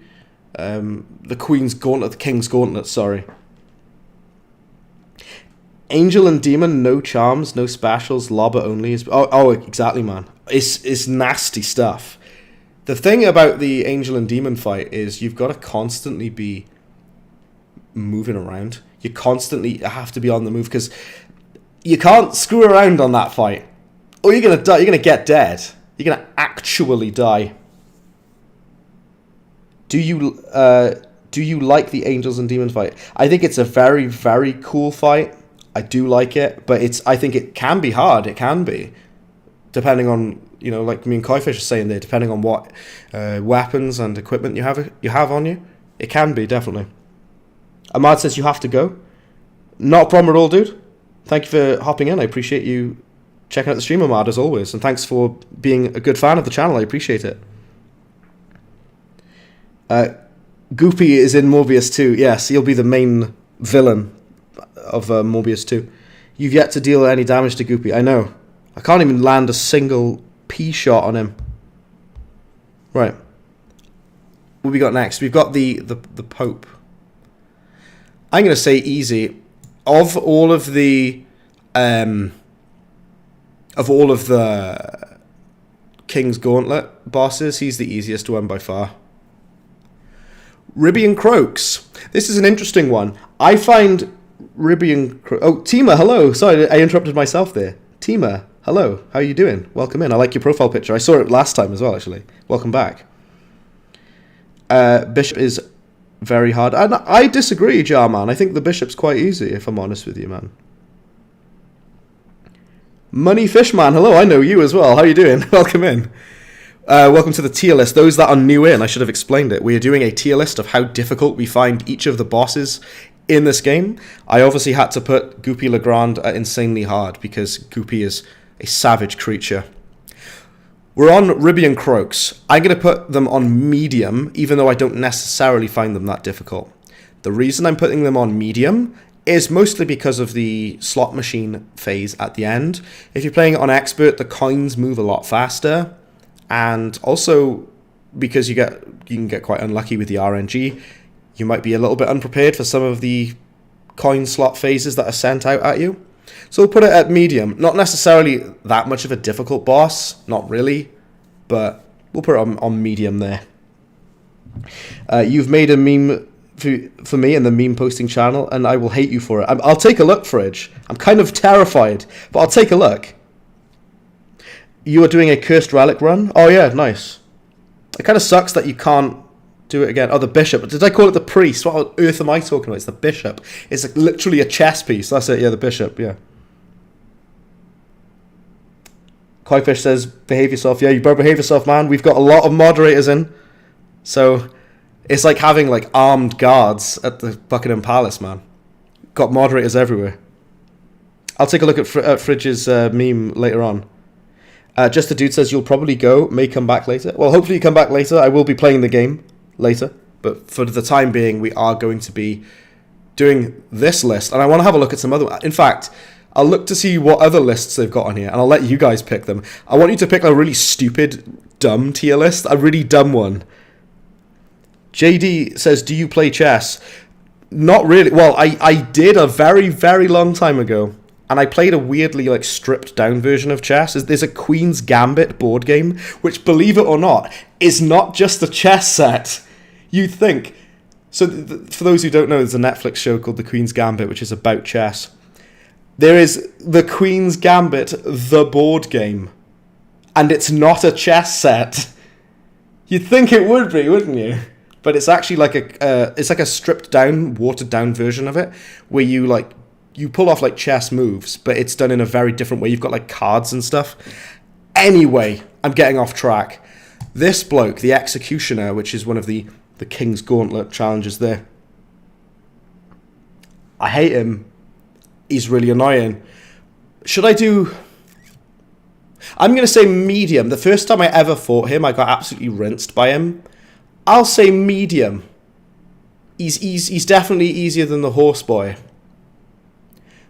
Queen's Gauntlet, the King's Gauntlet, sorry. Angel and Demon, no charms, no specials, lobber only. Oh, exactly, man. It's nasty stuff. The thing about the Angel and Demon fight is you've got to constantly be moving around. You constantly have to be on the move because You can't screw around on that fight. Or you're going to die. You're going to get dead. You're going to actually die. Do you like the Angels and Demons fight? I think it's a very, very cool fight. I do like it, but I think it can be hard. It can be. Depending on, like me and Kaifish are saying there, depending on what weapons and equipment you have on you. It can be, definitely. Ahmad says you have to go. Not a problem at all, dude. Thank you for hopping in. I appreciate you checking out the stream, Ahmad, as always. And thanks for being a good fan of the channel. I appreciate it. Goopy is in Morbius 2. Yes, he'll be the main villain of Morbius 2. You've yet to deal any damage to Goopy. I know. I can't even land a single P shot on him. Right. What we got next? We've got the Pope. I'm going to say easy. Of all of the King's Gauntlet bosses, he's the easiest one by far. Ribby and Croaks. This is an interesting one. I find Ribby and Croaks... Oh, Tima, hello. Sorry, I interrupted myself there. Tima, hello. How are you doing? Welcome in. I like your profile picture. I saw it last time as well, actually. Welcome back. Bishop is very hard. And I disagree, Jarman. I think the Bishop's quite easy, if I'm honest with you, man. Money Fishman, hello. I know you as well. How are you doing? Welcome in. Welcome to the tier list. Those that are new in, I should have explained it. We are doing a tier list of how difficult we find each of the bosses in this game. I obviously had to put Goopy Legrand at insanely hard because Goopy is a savage creature. We're on Ribby and Croaks. I'm going to put them on medium, even though I don't necessarily find them that difficult. The reason I'm putting them on medium is mostly because of the slot machine phase at the end. If you're playing it on expert, the coins move a lot faster. And also, because you can get quite unlucky with the RNG, you might be a little bit unprepared for some of the coin slot phases that are sent out at you. So we'll put it at medium. Not necessarily that much of a difficult boss, not really, but we'll put it on medium there. You've made a meme for me in the meme posting channel, and I will hate you for it. I'll take a look, Fridge. I'm kind of terrified, but I'll take a look. You are doing a Cursed Relic run? Oh yeah, nice. It kind of sucks that you can't do it again. Oh, the Bishop. Did I call it the Priest? What on earth am I talking about? It's the Bishop. It's like literally a chess piece. That's it, yeah, the Bishop, yeah. Kaifish says, behave yourself. Yeah, you better behave yourself, man. We've got a lot of moderators in. So, it's like having like armed guards at the Buckingham Palace, man. Got moderators everywhere. I'll take a look at Fridge's meme later on. Just a Dude says, you'll probably go, may come back later. Well, hopefully you come back later. I will be playing the game later. But for the time being, we are going to be doing this list. And I want to have a look at some other... In fact, I'll look to see what other lists they've got on here. And I'll let you guys pick them. I want you to pick a really stupid, dumb tier list. A really dumb one. JD says, do you play chess? Not really. Well, I did a very, very long time ago. And I played a weirdly like stripped down version of chess. There's a Queen's Gambit board game, which, believe it or not, is not just a chess set. You'd think. So for those who don't know, there's a Netflix show called The Queen's Gambit, which is about chess. There is The Queen's Gambit, the board game. And it's not a chess set. You'd think it would be, wouldn't you? But it's actually like a stripped down, watered down version of it, where you pull off like chess moves, but it's done in a very different way. You've got like cards and stuff. Anyway, I'm getting off track. This bloke, the Executioner, which is one of the King's Gauntlet challenges there. I hate him. He's really annoying. Should I do... I'm going to say medium. The first time I ever fought him, I got absolutely rinsed by him. I'll say medium. He's definitely easier than the Horseboy.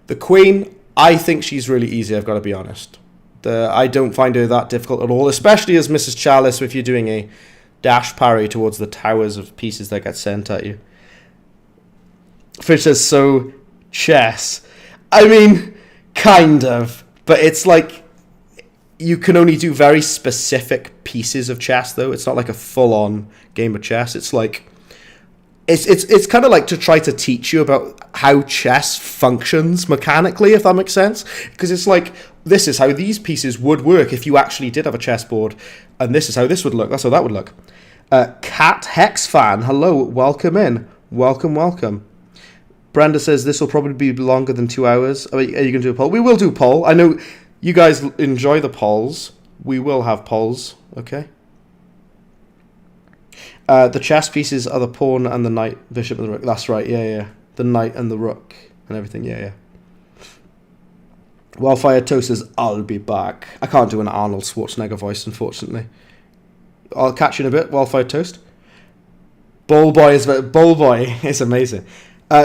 The Queen, I think she's really easy, I've got to be honest. I don't find her that difficult at all, especially as Mrs. Chalice if you're doing a dash parry towards the towers of pieces that get sent at you. Fish says, so, chess. I mean, kind of. But it's like, you can only do very specific pieces of chess, though. It's not like a full-on game of chess. It's like It's kind of like to try to teach you about how chess functions mechanically, if that makes sense. Because it's like, this is how these pieces would work if you actually did have a chessboard, and this is how this would look. That's how that would look. Cat Hex fan, hello, welcome in. Welcome. Brenda says this will probably be longer than 2 hours. Are you going to do a poll? We will do a poll. I know you guys enjoy the polls. We will have polls, okay? The chess pieces are the pawn and the knight, bishop and the rook. That's right, yeah. The knight and the rook and everything, yeah. Wildfire Toast says, I'll be back. I can't do an Arnold Schwarzenegger voice, unfortunately. I'll catch you in a bit, Wildfire Toast. Bullboy is amazing.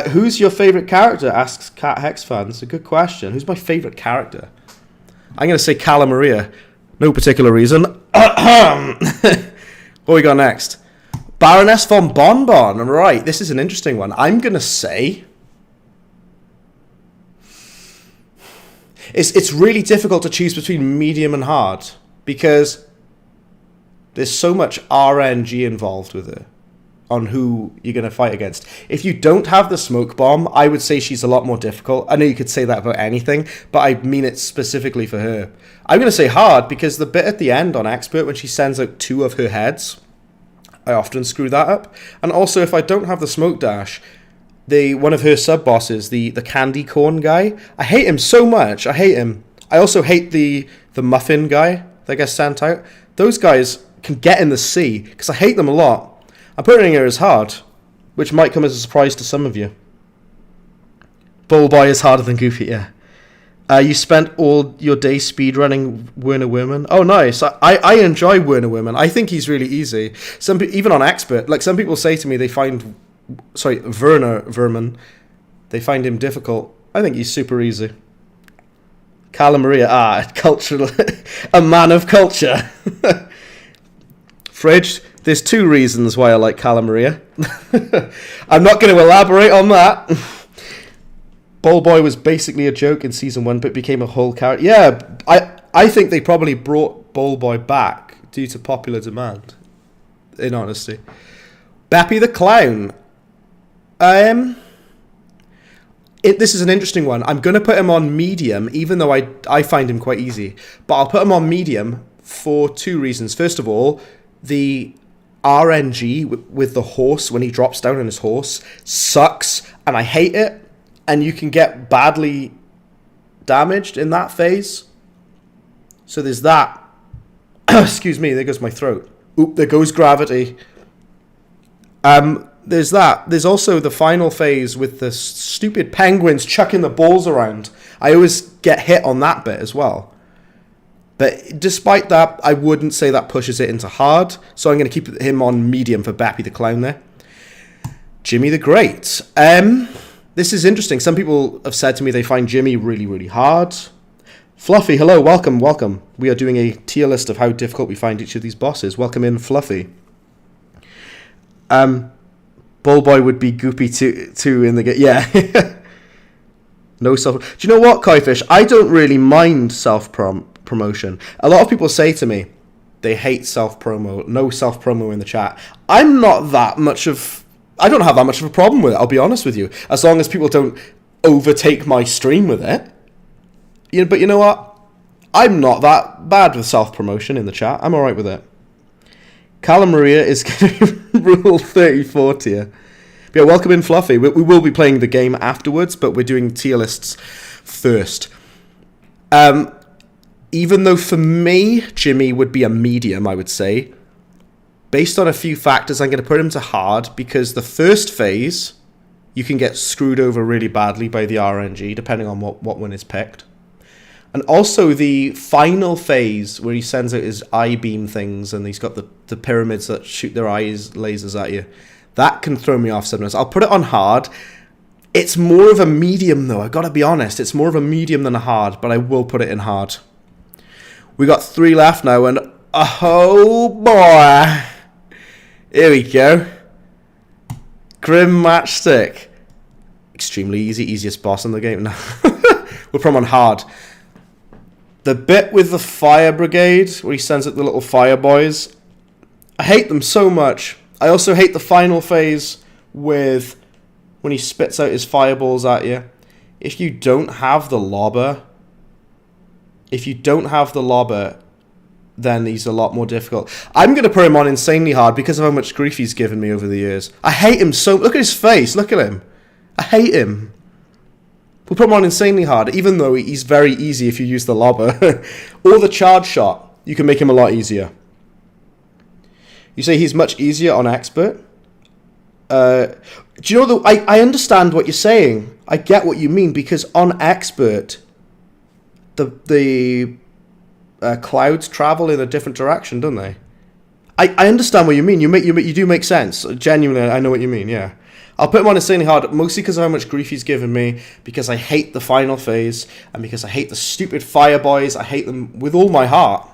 Who's your favourite character? Asks Cat Hex fan. It's a good question. Who's my favourite character? I'm going to say Cala Maria. No particular reason. What we got next? Baroness von Bonbon. Right, this is an interesting one. I'm going to say... It's really difficult to choose between medium and hard, because there's so much RNG involved with it on who you're going to fight against. If you don't have the smoke bomb, I would say she's a lot more difficult. I know you could say that about anything, but I mean it specifically for her. I'm going to say hard, because the bit at the end on Expert when she sends out 2 of her heads, I often screw that up. And also, if I don't have the smoke dash, one of her sub-bosses, the candy corn guy, I hate him so much. I hate him. I also hate the muffin guy that gets sent out. Those guys can get in the sea, because I hate them a lot. I'm putting her as hard, which might come as a surprise to some of you. Bullboy is harder than Goofy, yeah. You spent all your day speedrunning Werner Werman. Oh, nice. I enjoy Werner Werman. I think he's really easy. Even on Expert, like some people say to me, they find... Werner Verman, they find him difficult. I think he's super easy. Cala Maria, cultural, a man of culture. Fridge, there's 2 reasons why I like Cala Maria. I'm not going to elaborate on that. Bullboy was basically a joke in season 1, but became a whole character. Yeah, I think they probably brought Bullboy back due to popular demand, in honesty. Bappy the Clown. This is an interesting one. I'm going to put him on medium, even though I find him quite easy. But I'll put him on medium for 2 reasons. First of all, the RNG with the horse, when he drops down on his horse, sucks, and I hate it. And you can get badly damaged in that phase. So there's that. Excuse me, there goes my throat. Oop, there goes gravity. There's that. There's also the final phase with the stupid penguins chucking the balls around. I always get hit on that bit as well. But despite that, I wouldn't say that pushes it into hard. So I'm going to keep him on medium for Bappy the Clown there. Jimmy the Great. This is interesting. Some people have said to me they find Jimmy really, really hard. Fluffy, hello, welcome. We are doing a tier list of how difficult we find each of these bosses. Welcome in, Fluffy. Bullboy would be Goopy too in the game. Yeah. No self... Do you know what, Kaifish? I don't really mind self-promotion. A lot of people say to me they hate self-promo. No self-promo in the chat. I don't have that much of a problem with it, I'll be honest with you. As long as people don't overtake my stream with it. But you know what? I'm not that bad with self-promotion in the chat. I'm alright with it. Cala Maria is going to rule 34 tier. But yeah, welcome in, Fluffy. We will be playing the game afterwards, but we're doing tier lists first. Even though for me, Jimmy would be a medium, I would say. Based on a few factors, I'm going to put him to hard, because the first phase, you can get screwed over really badly by the RNG, depending on what one is picked. And also the final phase, where he sends out his eye beam things, and he's got the pyramids that shoot their eyes lasers at you. That can throw me off sometimes. I'll put it on hard. It's more of a medium, though. I've got to be honest. It's more of a medium than a hard, but I will put it in hard. We got 3 left now, and oh boy. Here we go. Grim Matchstick. Extremely easy, easiest boss in the game. No. We'll put him on hard. The bit with the fire brigade, where he sends out the little fire boys, I hate them so much. I also hate the final phase with when he spits out his fireballs at you. If you don't have the lobber, then he's a lot more difficult. I'm going to put him on insanely hard because of how much grief he's given me over the years. I hate him so... Look at his face. Look at him. I hate him. We'll put him on insanely hard, even though he's very easy if you use the lobber. Or the charge shot. You can make him a lot easier. You say he's much easier on expert? Do you know... I understand what you're saying. I get what you mean, because on expert, the clouds travel in a different direction, don't they? I understand what you mean. You do make sense. Genuinely, I know what you mean, yeah. I'll put him on insanely hard, mostly because of how much grief he's given me, because I hate the final phase, and because I hate the stupid fire boys. I hate them with all my heart.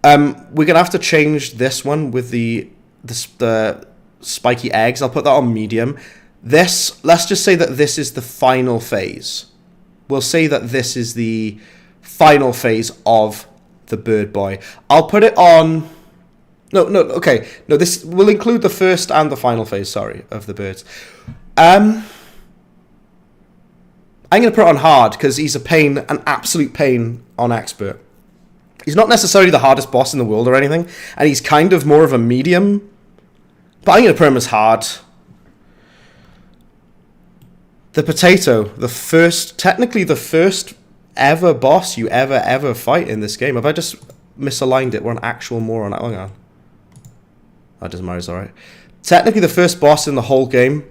We're going to have to change this one with the spiky eggs. I'll put that on medium. Let's just say that this is the final phase. We'll say that this is the final phase of the bird boy. I'll put it on... Okay. No, this will include the first and the final phase, sorry, of the birds. I'm going to put it on hard, because he's an absolute pain on expert. He's not necessarily the hardest boss in the world or anything, and he's kind of more of a medium, but I'm going to put him as hard. The potato, technically the first ever boss you ever fight in this game. Have I just misaligned it? We're an actual moron. Hang on. That doesn't matter, it's alright. Technically the first boss in the whole game.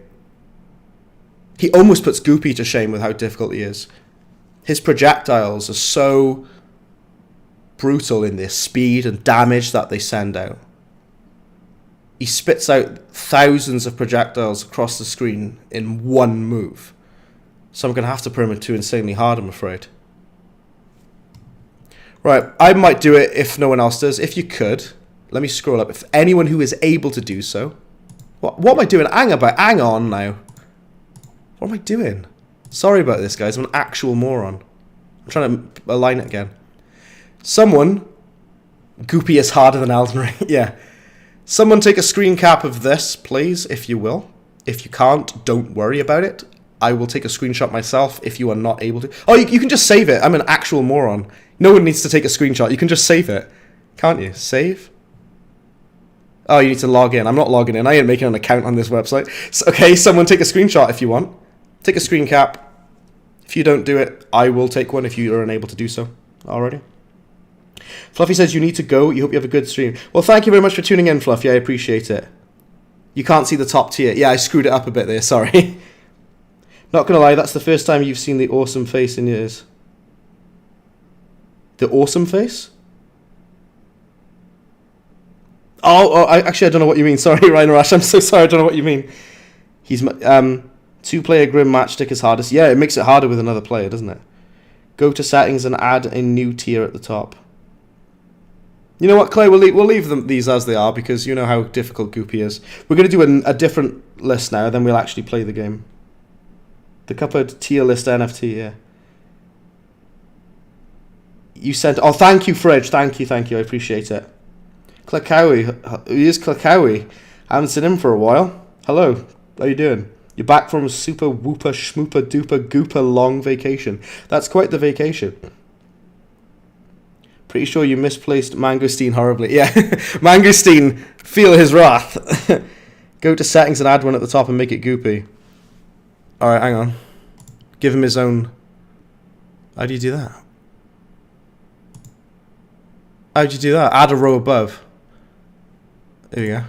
He almost puts Goopy to shame with how difficult he is. His projectiles are so brutal in their speed and damage that they send out. He spits out thousands of projectiles across the screen in one move. So I'm going to have to put him into insanely hard, I'm afraid. Right, I might do it if no one else does. If you could, let me scroll up. If anyone who is able to do so. What am I doing? Hang on now. What am I doing? Sorry about this, guys. I'm an actual moron. I'm trying to align it again. Someone... Goopy is harder than Elden Ring. Yeah. Someone take a screen cap of this, please, if you will. If you can't, don't worry about it. I will take a screenshot myself if you are not able to. Oh, you can just save it. I'm an actual moron. No one needs to take a screenshot. You can just save it. Can't you? Save? Oh, you need to log in. I'm not logging in. I ain't making an account on this website. So, okay, someone take a screenshot if you want. Take a screen cap. If you don't do it, I will take one if you are unable to do so already. Fluffy says you need to go. You hope you have a good stream. Well, thank you very much for tuning in, Fluffy. I appreciate it. You can't see the top tier. Yeah, I screwed it up a bit there. Sorry. Not going to lie, that's the first time you've seen the awesome face in years. The awesome face? Actually, I don't know what you mean. Sorry, Rhino Rash. I'm so sorry. I don't know what you mean. He's two-player Grim Matchstick is hardest. Yeah, it makes it harder with another player, doesn't it? Go to settings and add a new tier at the top. You know what, Clay? We'll leave these as they are because you know how difficult Goopy is. We're going to do a different list now, then we'll actually play the game. The Cuphead tier list NFT, yeah. You sent... Oh, thank you, Fridge. Thank you. I appreciate it. Klakawi. Who is Klakawi? I haven't seen him for a while. Hello. How you doing? You're back from a super whooper schmooper duper gooper long vacation. That's quite the vacation. Pretty sure you misplaced Mangosteen horribly. Yeah. Mangosteen, feel his wrath. Go to settings and add one at the top and make it Goopy. Alright, hang on. Give him his own... How do you do that? How do you do that? Add a row above. There you go.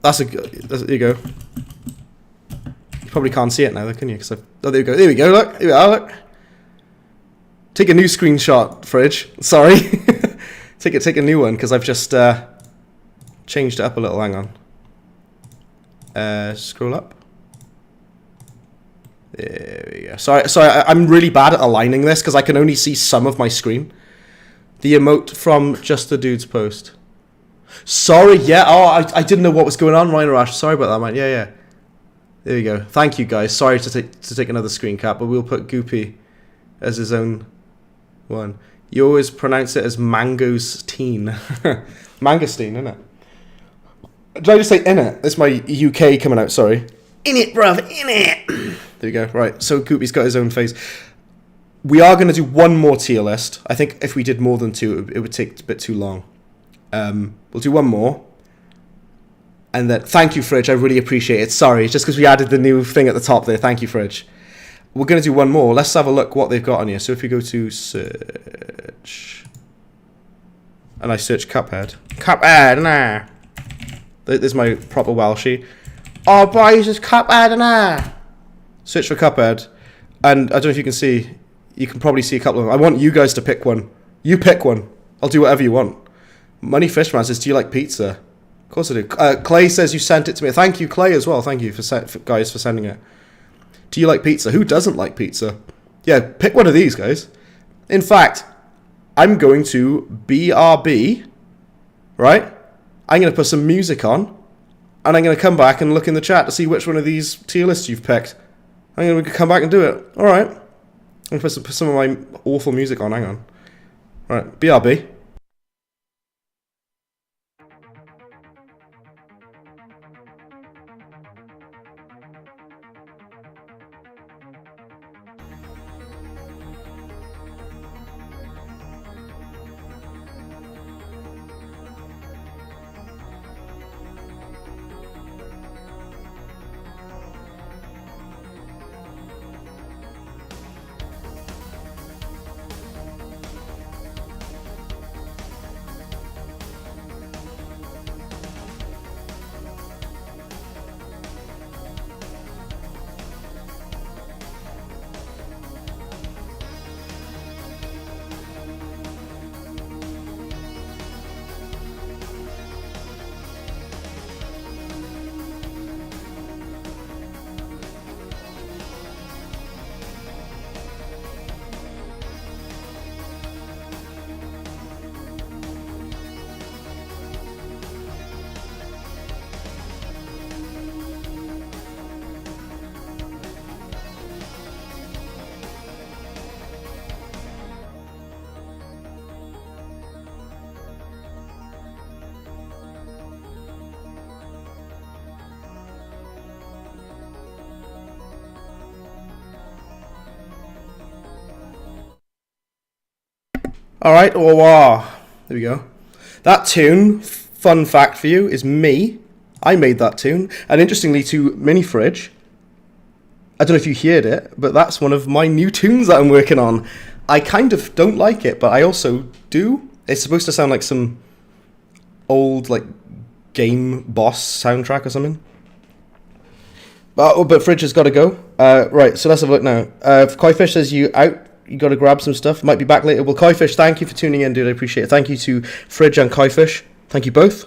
That's a good... There you go. You probably can't see it now, though, can you? Oh, there we go. There we go. Look. Here we are. Look. Take a new screenshot, Fridge. Sorry. Take a new one because I've just changed it up a little. Hang on. Scroll up. There we go. Sorry. I'm really bad at aligning this because I can only see some of my screen. The emote from Just the Dude's post. Sorry. Yeah. Oh, I didn't know what was going on, Rhino Rash. Sorry about that, man. Yeah. There we go. Thank you, guys. Sorry to take another screen cap, but we'll put Goopy as his own one. You always pronounce it as Mangosteen. Mangosteen, isn't it? Did I just say in it? That's my UK coming out, sorry. In it, bruv, in it! There you go, right. So Goopy's got his own face. We are going to do one more tier list. I think if we did more than two, it would take a bit too long. We'll do one more. And then, thank you, Fridge, I really appreciate it. Sorry, it's just because we added the new thing at the top there. Thank you, Fridge. We're going to do one more. Let's have a look what they've got on here. So if we go to search... And I search Cuphead. Cuphead, nah. There's my proper Welshie. Oh, boys, it's Cuphead, nah. Search for Cuphead. And I don't know if you can see. You can probably see a couple of them. I want you guys to pick one. You pick one. I'll do whatever you want. Money Fishman says, do you like pizza? Of course I do. Clay says you sent it to me. Thank you, Clay, as well. Thank you, guys, for sending it. Do you like pizza? Who doesn't like pizza? Yeah, pick one of these, guys. In fact, I'm going to BRB, right? I'm going to put some music on, and I'm going to come back and look in the chat to see which one of these tier lists you've picked. I'm going to come back and do it. All right. I'm going to put some of my awful music on. Hang on. All right, BRB. Alright, there we go. That tune, fun fact for you, is me. I made that tune. And interestingly, to Mini Fridge, I don't know if you heard it, but that's one of my new tunes that I'm working on. I kind of don't like it, but I also do. It's supposed to sound like some old, like, game boss soundtrack or something. But Fridge has got to go. Right, so let's have a look now. Kaifish says you out. You got to grab some stuff. Might be back later. Well, Kaifish, thank you for tuning in, dude. I appreciate it. Thank you to Fridge and Kaifish. Thank you both.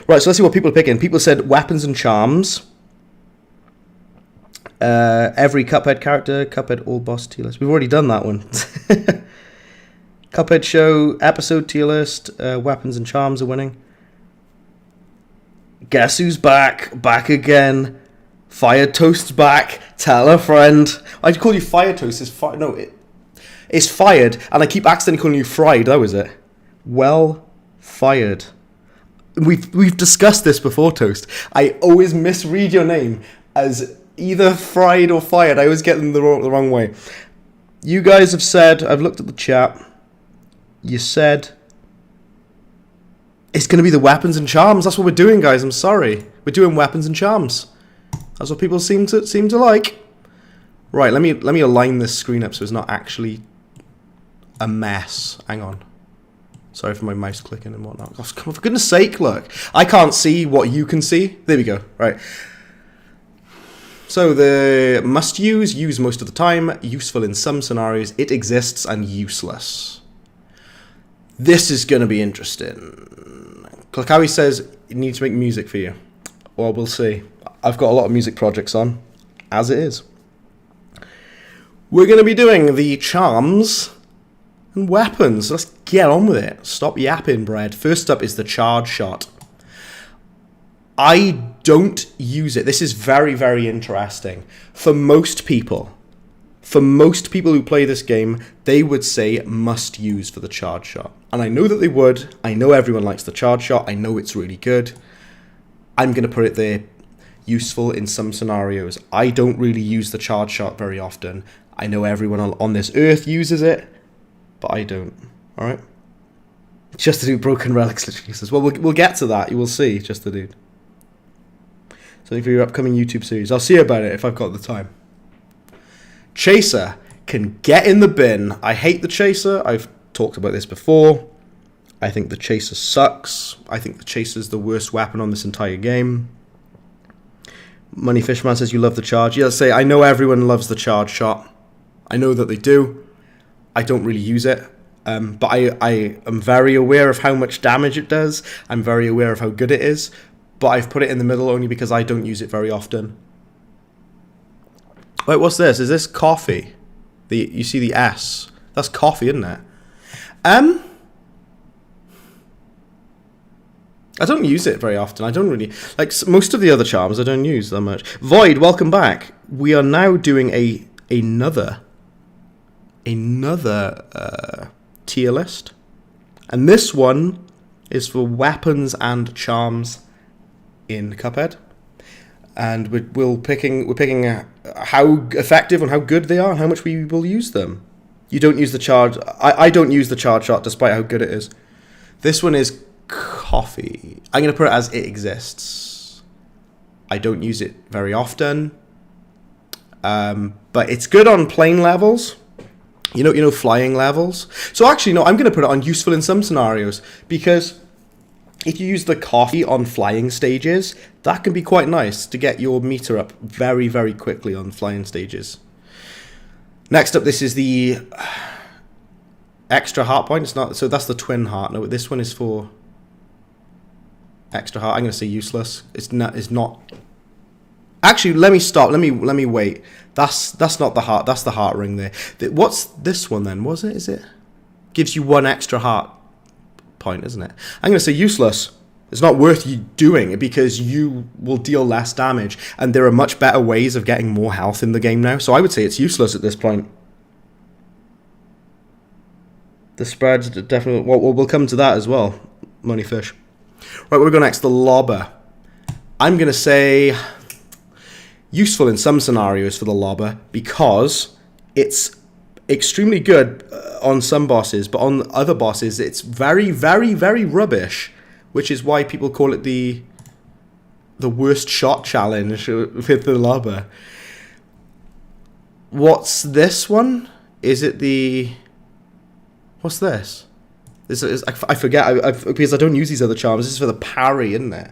Right, so let's see what people are picking. People said weapons and charms. Every Cuphead character. Cuphead all boss tier list. We've already done that one. Cuphead show episode tier list. Weapons and charms are winning. Guess who's back? Back again. Fire Toast's back. Tell a friend. I'd call you Fire Toast. It's fired, and I keep accidentally calling you Fried. That was it. Well, fired. We've discussed this before, Toast. I always misread your name as either Fried or Fired. I always get them the wrong way. You guys have said, I've looked at the chat. You said it's going to be the weapons and charms. That's what we're doing, guys. I'm sorry. We're doing weapons and charms. That's what people seem to like. Right, let me align this screen up so it's not actually a mess. Hang on. Sorry for my mouse clicking and whatnot. Oh, for goodness sake, look. I can't see what you can see. There we go. Right. So the must use most of the time, useful in some scenarios, it exists, and useless. This is going to be interesting. Klakawi says you need to make music for you. Well, we'll see. I've got a lot of music projects on, as it is. We're going to be doing the charms and weapons. Let's get on with it. Stop yapping, Bread. First up is the charge shot. I don't use it. This is very, very interesting. For most people who play this game, they would say must use for the charge shot. And I know that they would. I know everyone likes the charge shot. I know it's really good. I'm going to put it there. Useful in some scenarios. I don't really use the charge shot very often. I know everyone on this earth uses it, but I don't. All right. Just to do broken relics uses. Well, we'll get to that. You will see. Just to do. Something for your upcoming YouTube series. I'll see about it if I've got the time. Chaser can get in the bin. I hate the Chaser. I've talked about this before. I think the Chaser sucks. I think the Chaser is the worst weapon on this entire game. Money Fishman says you love the charge. Yeah, say I know everyone loves the charge shot. I know that they do. I don't really use it. But I am very aware of how much damage it does. I'm very aware of how good it is. But I've put it in the middle only because I don't use it very often. Wait, what's this? Is this coffee? You see the S? That's coffee, isn't it? I don't use it very often. I don't really... Like, most of the other charms I don't use that much. Void, welcome back. We are now doing another tier list. And this one is for weapons and charms in Cuphead. And we're picking how effective and how good they are and how much we will use them. You don't use the charge... I don't use the charge shot despite how good it is. This one is... coffee. I'm going to put it as it exists. I don't use it very often. But it's good on plane levels. You know, flying levels. So actually, no, I'm going to put it on useful in some scenarios. Because if you use the coffee on flying stages, that can be quite nice to get your meter up very, very quickly on flying stages. Next up, this is the extra heart point. It's not, so that's the twin heart. No, this one is for... extra heart. I'm going to say useless. It's not. Actually, let me stop. Let me wait. That's not the heart. That's the heart ring there. What's this one then? Was it? Is it? Gives you 1 extra heart point, isn't it? I'm going to say useless. It's not worth you doing it because you will deal less damage, and there are much better ways of getting more health in the game now. So I would say it's useless at this point. The spreads definitely. Well, we'll come to that as well. Moneyfish. Right, we'll go next. The lobber. I'm going to say useful in some scenarios for the lobber because it's extremely good on some bosses, but on other bosses it's very, very, very rubbish, which is why people call it the worst shot challenge with the lobber. What's this one? Is it the... What's this? I forget because I don't use these other charms. This is for the parry, isn't it?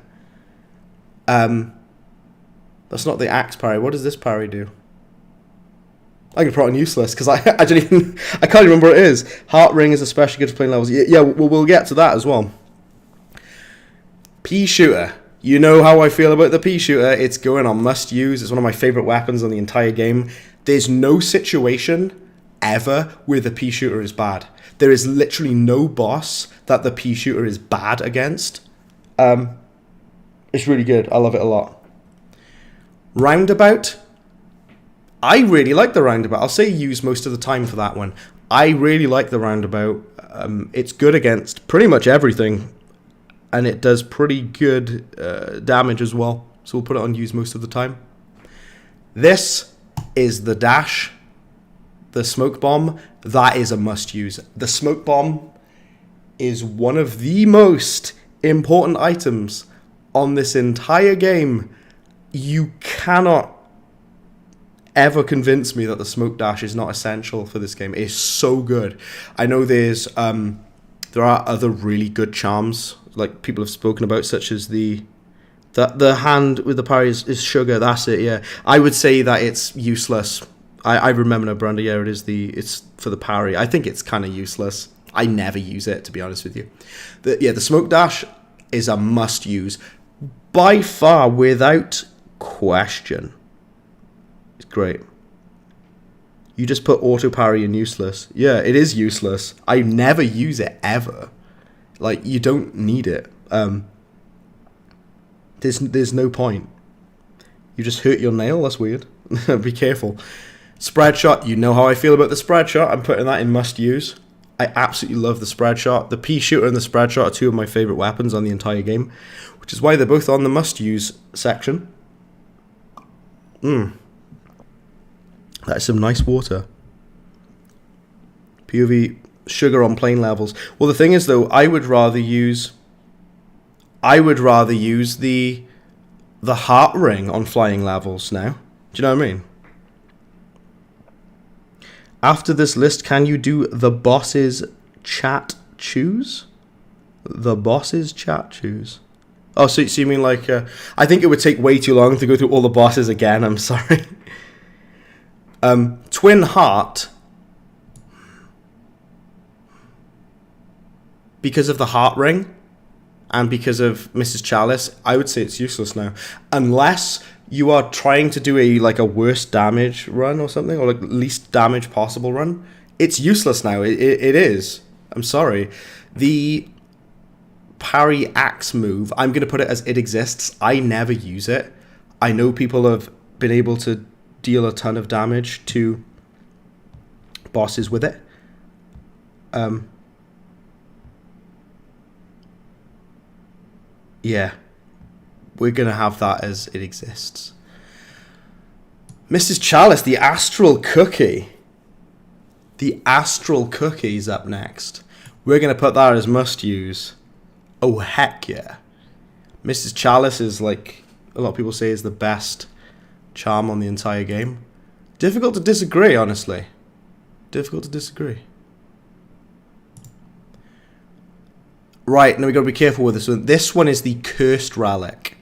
That's not the axe parry. What does this parry do? I'm gonna put it on useless because I can't even remember what it is. Heart ring is especially good for playing levels. Yeah, we'll get to that as well. Pea shooter. You know how I feel about the pea shooter. It's going on must use. It's one of my favorite weapons on the entire game. There's no situation ever where the pea shooter is bad. There is literally no boss that the pea shooter is bad against. It's really good. I love it a lot. Roundabout. I really like the roundabout. I'll say use most of the time for that one. I really like the roundabout. It's good against pretty much everything. And it does pretty good damage as well. So we'll put it on use most of the time. This is the dash. The smoke bomb. That is a must use. The smoke bomb is one of the most important items on this entire game. You cannot ever convince me that the smoke dash is not essential for this game. It is so good. I know there are other really good charms like people have spoken about, such as the hand with the parry is sugar. That's it. Yeah, I would say that it's useless. I remember no Branda. Yeah, it's for the parry. I think it's kind of useless. I never use it, to be honest with you. The smoke dash is a must use by far, without question. It's great. You just put auto parry in useless. Yeah, it is useless. I never use it ever. Like, you don't need it. There's no point. You just hurt your nail. That's weird. Be careful. Spread shot. You know how I feel about the spread shot. I'm putting that in must use. I absolutely love the spread shot. The pea shooter and the spread shot are two of my favorite weapons on the entire game, which is why they're both on the must-use section. That is some nice water. POV sugar on plane levels. Well, the thing is, though, I would rather use the heart ring on flying levels now. Do you know what I mean? After this list, can you do the boss's chat choose? The boss's chat choose. Oh, so you mean like... I think it would take way too long to go through all the bosses again. I'm sorry. Twin Heart. Because of the heart ring and because of Mrs. Chalice, I would say it's useless now. Unless you are trying to do a worst damage run or something, or like least damage possible run, it's useless now. It is. I'm sorry. The parry axe move, I'm going to put it as it exists. I never use it. I know people have been able to deal a ton of damage to bosses with it. Yeah. We're going to have that as it exists. Mrs. Chalice, the Astral Cookie. The Astral Cookie is up next. We're going to put that as must-use. Oh, heck yeah. Mrs. Chalice is, like, a lot of people say is the best charm on the entire game. Difficult to disagree, honestly. Difficult to disagree. Right, now we've got to be careful with this one. This one is the Cursed Relic.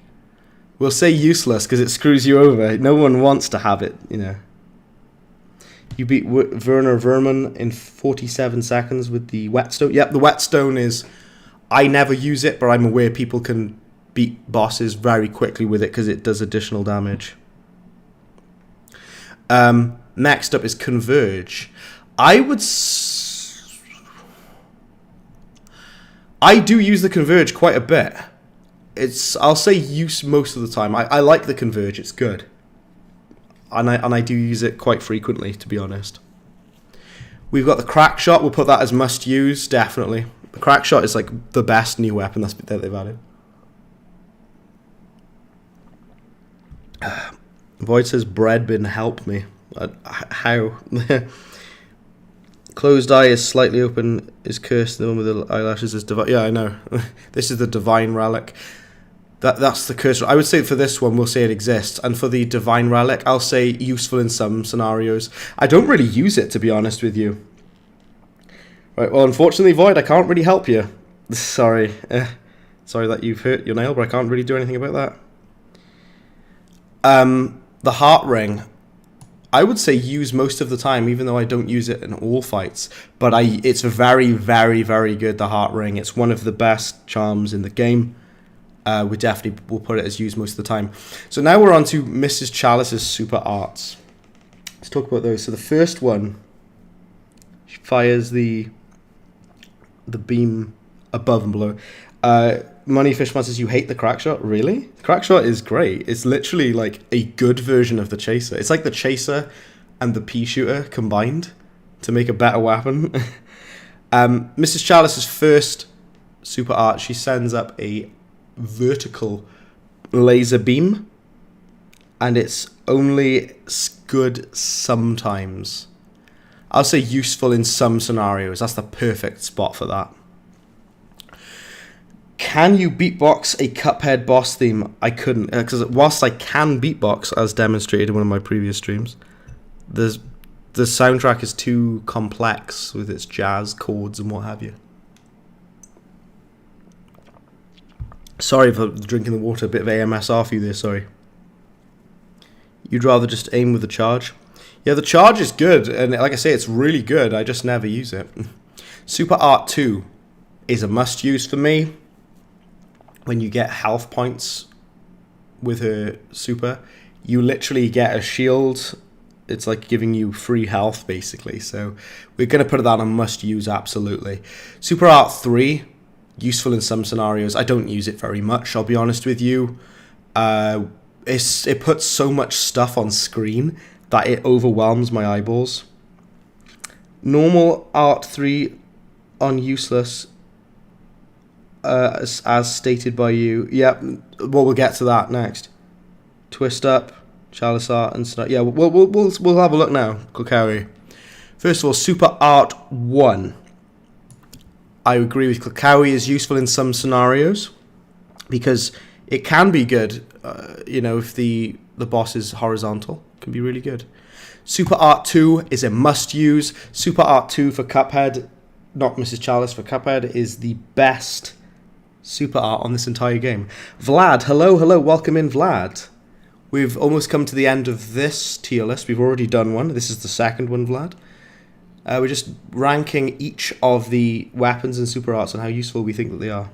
We'll say useless because it screws you over. No one wants to have it, you know. You beat Werner Verman in 47 seconds with the Whetstone. Yep, the Whetstone is... I never use it, but I'm aware people can beat bosses very quickly with it because it does additional damage. Next up is Converge. I do use the Converge quite a bit. I'll say use most of the time. I like the Converge, it's good. And I do use it quite frequently, to be honest. We've got the Crackshot, we'll put that as must use, definitely. The Crackshot is like the best new weapon that they've added. Void says, Breadbin, help me. How? Closed eye is slightly open, is cursed. The one with the eyelashes is divine. Yeah, I know. This is the Divine Relic. That's the curse. I would say for this one, we'll say it exists. And for the Divine Relic, I'll say useful in some scenarios. I don't really use it, to be honest with you. Right, well, unfortunately, Void, I can't really help you. Sorry. Sorry that you've hurt your nail, but I can't really do anything about that. The Heart Ring. I would say use most of the time, even though I don't use it in all fights. But it's very, very, very good, the Heart Ring. It's one of the best charms in the game. We definitely will put it as used most of the time. So now we're on to Mrs. Chalice's super arts. Let's talk about those. So the first one, she fires the beam above and below. Moneyfishman says, you hate the Crackshot? Really? The Crackshot is great. It's literally like a good version of the Chaser. It's like the Chaser and the Pea Shooter combined to make a better weapon. Mrs. Chalice's first super art, she sends up a vertical laser beam, and it's only good sometimes. I'll say useful in some scenarios. That's the perfect spot for that. Can you beatbox a Cuphead boss theme? I couldn't, because whilst I can beatbox, as demonstrated in one of my previous streams, the soundtrack is too complex with its jazz chords and what have you. Sorry for drinking the water, a bit of AMSR for you there, sorry. You'd rather just aim with the charge? Yeah, the charge is good, and like I say, it's really good, I just never use it. Super Art 2 is a must-use for me. When you get health points with her super, you literally get a shield. It's like giving you free health, basically. So we're going to put that on must-use, absolutely. Super Art 3, useful in some scenarios. I don't use it very much, I'll be honest with you. It puts so much stuff on screen that it overwhelms my eyeballs. Normal Art 3 on useless as stated by you. Yep, well, we'll get to that next. Twist up, Chalice Art and stuff. Yeah, we'll have a look now, Klakawi. First of all, Super Art 1. I agree with Klakawi is useful in some scenarios because it can be good, you know, if the boss is horizontal. It can be really good. Super Art 2 is a must-use. Super Art 2 for Cuphead, not Mrs. Chalice, for Cuphead, is the best super art on this entire game. Vlad, hello, welcome in, Vlad. We've almost come to the end of this tier list. We've already done one. This is the second one, Vlad. We're just ranking each of the weapons and super arts and how useful we think that they are.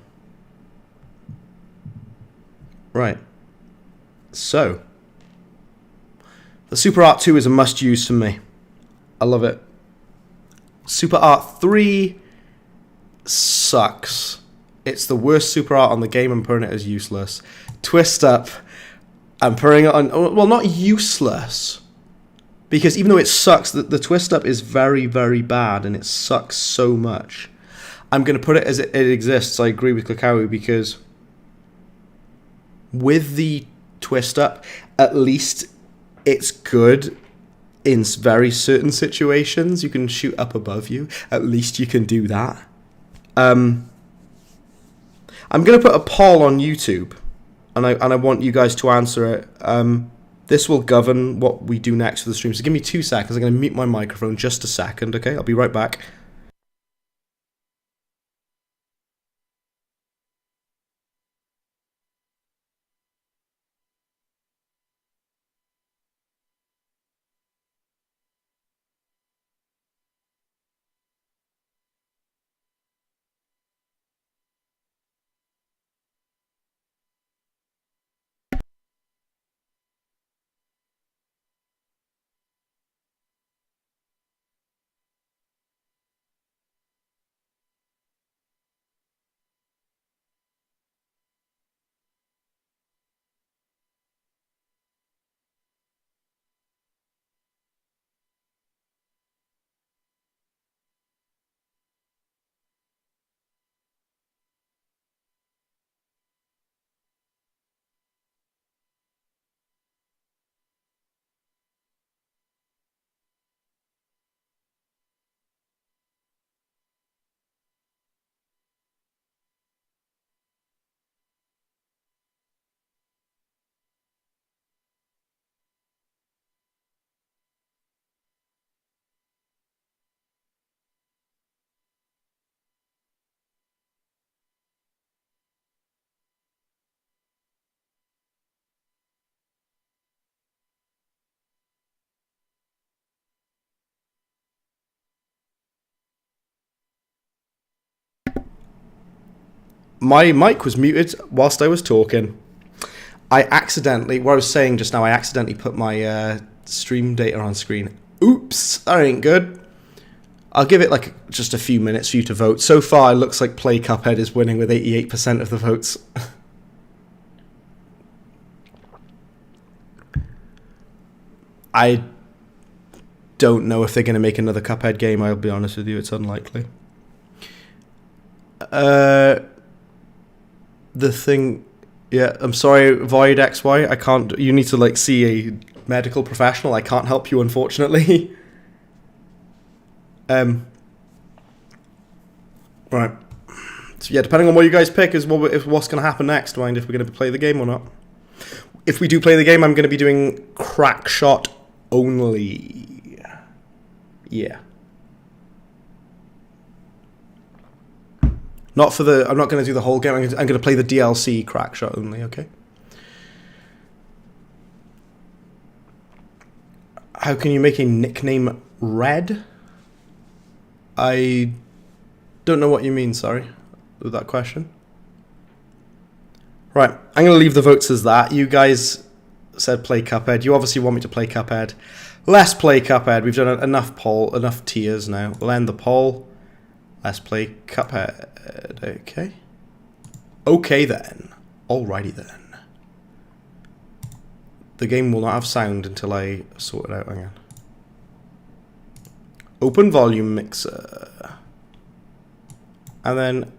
Right. So, the Super Art 2 is a must-use for me. I love it. Super Art 3 sucks. It's the worst super art on the game. I'm putting it as useless. Twist Up, I'm putting it on... Well, not useless. Because even though it sucks, the Twist Up is very, very bad. And it sucks so much. I'm going to put it as it exists. I agree with Klakawi because... with the Twist Up, at least it's good in very certain situations. You can shoot up above you. At least you can do that. I'm going to put a poll on YouTube, and I want you guys to answer it. This will govern what we do next for the stream. So give me 2 seconds. I'm going to mute my microphone just a second, okay? I'll be right back. My mic was muted whilst I was talking. I accidentally, what I was saying just now, I accidentally put my stream data on screen. Oops, that ain't good. I'll give it like just a few minutes for you to vote. So far, it looks like Play Cuphead is winning with 88% of the votes. I don't know if they're going to make another Cuphead game, I'll be honest with you. It's unlikely. The thing... Yeah, I'm sorry, Void XY. I can't... You need to, like, see a medical professional. I can't help you, unfortunately. Right. So, yeah, depending on what you guys pick is what's going to happen next. Mind if we're going to play the game or not. If we do play the game, I'm going to be doing Crackshot only. Yeah. Not for the... I'm not going to do the whole game. I'm going to play the DLC Crackshot only, okay? How can you make a nickname Red? I don't know what you mean, sorry, with that question. Right, I'm going to leave the votes as that. You guys said play Cuphead. You obviously want me to play Cuphead. Let's play Cuphead. We've done enough tiers now. We'll end the poll. Let's play Cuphead. Okay. Okay then. Alrighty then. The game will not have sound until I sort it out again. Open volume mixer. And then,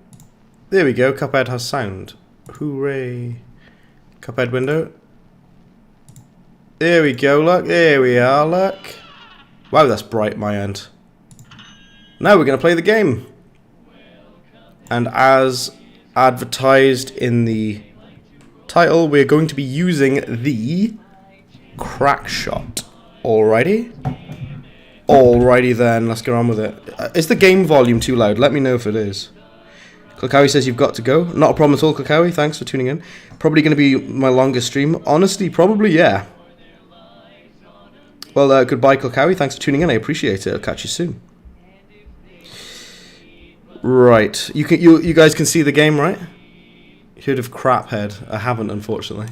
there we go, Cuphead has sound. Hooray. Cuphead window. There we go, look. There we are, look. Wow, that's bright, my end. Now we're going to play the game. And as advertised in the title, we're going to be using the Crackshot. Alrighty. Alrighty then, let's get on with it. Is the game volume too loud? Let me know if it is. Klakawi says you've got to go. Not a problem at all, Klakawi. Thanks for tuning in. Probably going to be my longest stream. Honestly, probably, yeah. Well, goodbye, Klakawi. Thanks for tuning in. I appreciate it. I'll catch you soon. Right. You guys can see the game, right? You heard of Craphead. I haven't, unfortunately.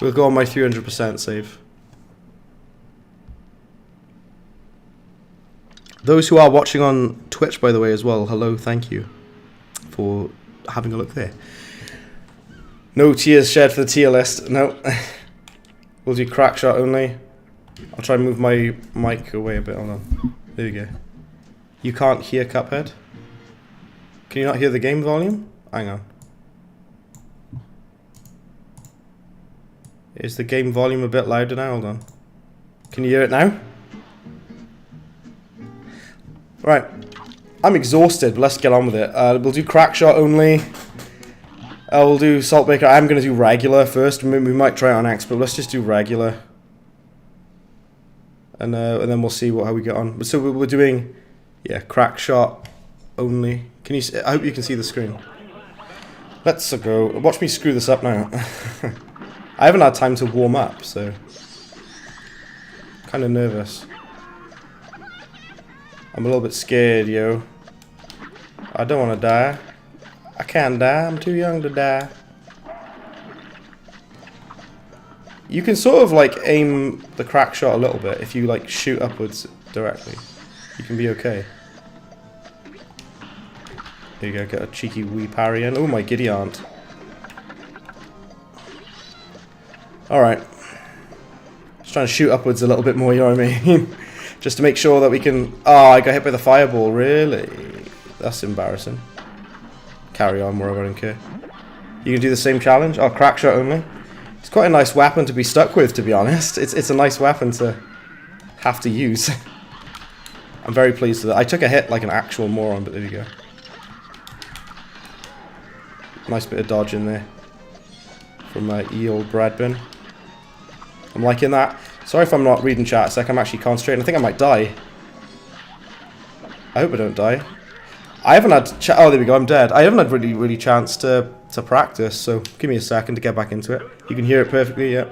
We'll go on my 300% save. Those who are watching on Twitch, by the way, as well, hello, thank you for having a look there. No tears shed for the tier list. No. We'll do Crackshot only. I'll try and move my mic away a bit. Hold on. There we go. You can't hear Cuphead? Can you not hear the game volume? Hang on. Is the game volume a bit louder now? Hold on. Can you hear it now? Right. I'm exhausted, but let's get on with it. We'll do Crackshot only. We'll do Saltbaker. I'm going to do regular first. We might try it on X, but let's just do regular. And then we'll see how we get on. So we're doing, yeah, Crackshot only. Can you? I hope you can see the screen. Let's go. Watch me screw this up now. I haven't had time to warm up, so kind of nervous. I'm a little bit scared, yo. I don't want to die. I can't die. I'm too young to die. You can sort of like aim the Crackshot a little bit if you like shoot upwards directly. You can be okay. There you go, get a cheeky wee parry in. Oh my giddy aunt. Alright. Just trying to shoot upwards a little bit more, you know what I mean? Just to make sure that we can... Oh, I got hit by the fireball, really? That's embarrassing. Carry on, wherever I don't care. You can do the same challenge? Oh, Crackshot only? It's quite a nice weapon to be stuck with, to be honest. It's a nice weapon to have to use. I'm very pleased with it. I took a hit like an actual moron, but there you go. Nice bit of dodge in there. From E old Bradbin. I'm liking that. Sorry if I'm not reading chat a sec, I'm actually concentrating. I think I might die. I hope I don't die. I haven't had... Oh, there we go, I'm dead. I haven't had really chance to practice, so give me a second to get back into it. You can hear it perfectly, yeah.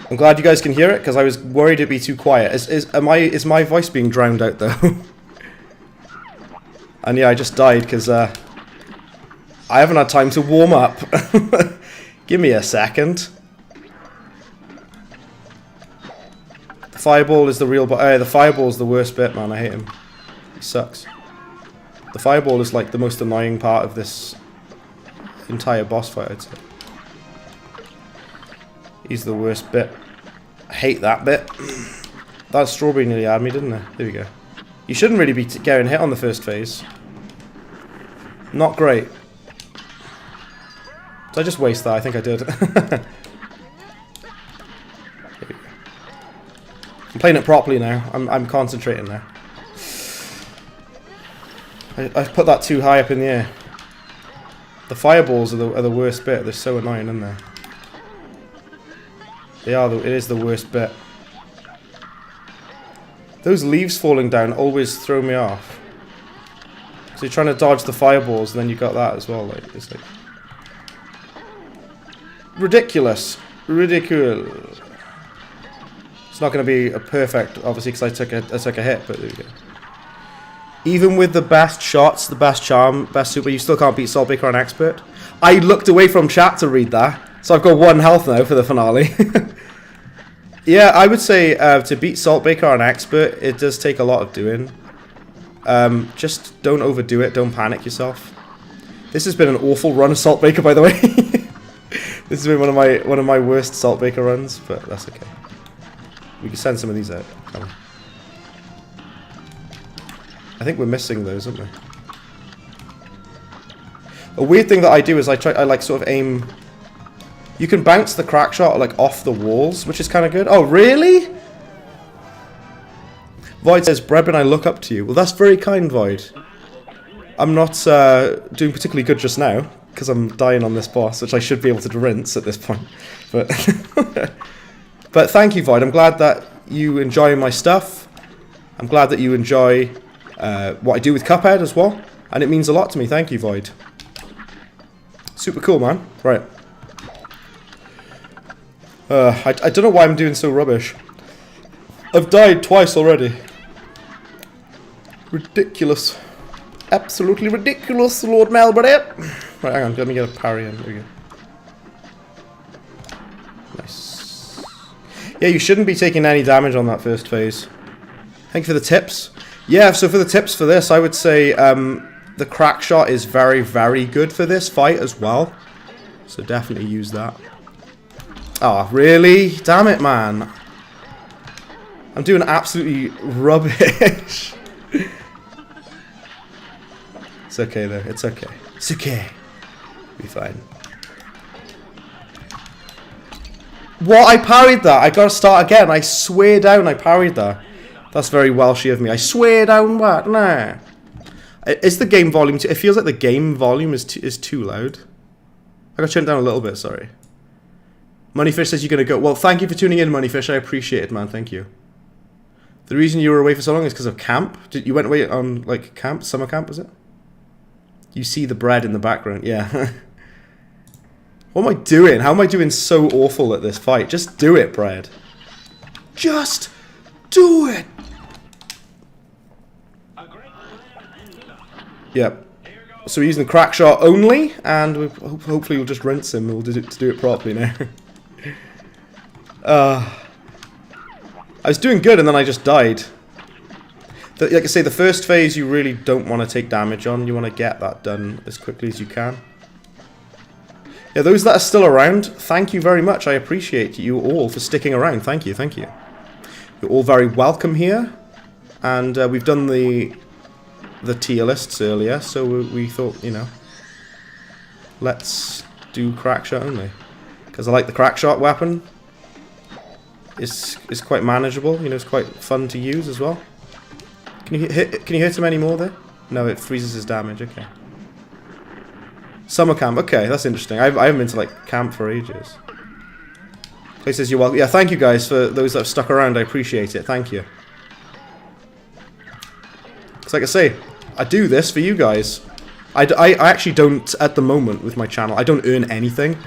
I'm glad you guys can hear it, because I was worried it'd be too quiet. Is my voice being drowned out, though? And yeah, I just died, because I haven't had time to warm up. Give me a second. The fireball is the real... the fireball's the worst bit, man. I hate him. He sucks. The fireball is like the most annoying part of this entire boss fight, I'd say. He's the worst bit. I hate that bit. That strawberry nearly had me, didn't it? There we go. You shouldn't really be getting hit on the first phase. Not great. Did I just waste that? I think I did. I'm playing it properly now. I'm concentrating now. I put that too high up in the air. The fireballs are the worst bit. They're so annoying, aren't they? They are. It is the worst bit. Those leaves falling down always throw me off. So you're trying to dodge the fireballs, and then you got that as well. Like it's like ridiculous, ridiculous. It's not going to be a perfect, obviously, because I took a hit. But there you go. Even with the best shots, the best charm, best super, you still can't beat Saltbaker on Expert. I looked away from chat to read that, so I've got 1 health now for the finale. Yeah, I would say to beat Saltbaker on Expert, it does take a lot of doing. Just don't overdo it, don't panic yourself. This has been an awful run of Saltbaker, by the way. This has been one of my worst Saltbaker runs, but that's okay. We can send some of these out. Come on. I think we're missing those, aren't we? A weird thing that I do is I like sort of aim. You can bounce the crack shot like off the walls, which is kind of good. Oh, really? Void says, Brebin, I look up to you. Well, that's very kind, Void. I'm not doing particularly good just now, because I'm dying on this boss, which I should be able to rinse at this point. But, but thank you, Void. I'm glad that you enjoy my stuff. I'm glad that you enjoy what I do with Cuphead as well. And it means a lot to me. Thank you, Void. Super cool, man. Right. I don't know why I'm doing so rubbish. I've died twice already. Ridiculous. Absolutely ridiculous, Lord Melbury. Right, hang on, let me get a parry in. There we go. Nice. Yeah, you shouldn't be taking any damage on that first phase. Thank you for the tips. Yeah, so for the tips for this, I would say the crack shot is very, very good for this fight as well. So definitely use that. Oh, really? Damn it, man. I'm doing absolutely rubbish. It's okay, though. It's okay. It's okay. Be fine. What? I parried that. I gotta start again. I swear down I parried that. That's very Welshy of me. I swear down what? Nah. Is the game volume... It feels like the game volume is too loud. I gotta turn it down a little bit, sorry. Moneyfish says you're gonna go. Well, thank you for tuning in, Moneyfish. I appreciate it, man. Thank you. The reason you were away for so long is because of camp. You went away on, like, camp? Summer camp, was it? You see the bread in the background. Yeah. What am I doing? How am I doing so awful at this fight? Just do it, bread. Just do it. Yep. So we're using the crack shot only, and hopefully we'll just rinse him. We'll do it properly now. I was doing good, and then I just died. Like I say, the first phase you really don't want to take damage on. You want to get that done as quickly as you can. Yeah, those that are still around, thank you very much. I appreciate you all for sticking around. Thank you, thank you. You're all very welcome here. And we've done the tier lists earlier, so we thought, you know, let's do Crackshot only. Because I like the Crackshot weapon. It's quite manageable, you know, it's quite fun to use as well. Can you hit him anymore there? No, it freezes his damage, okay. Summer camp, okay, that's interesting. I haven't been to, like, camp for ages. Clay says you're welcome. Yeah, thank you guys for those that have stuck around, I appreciate it, thank you. Because like I say, I do this for you guys. I actually don't, at the moment, with my channel, I don't earn anything.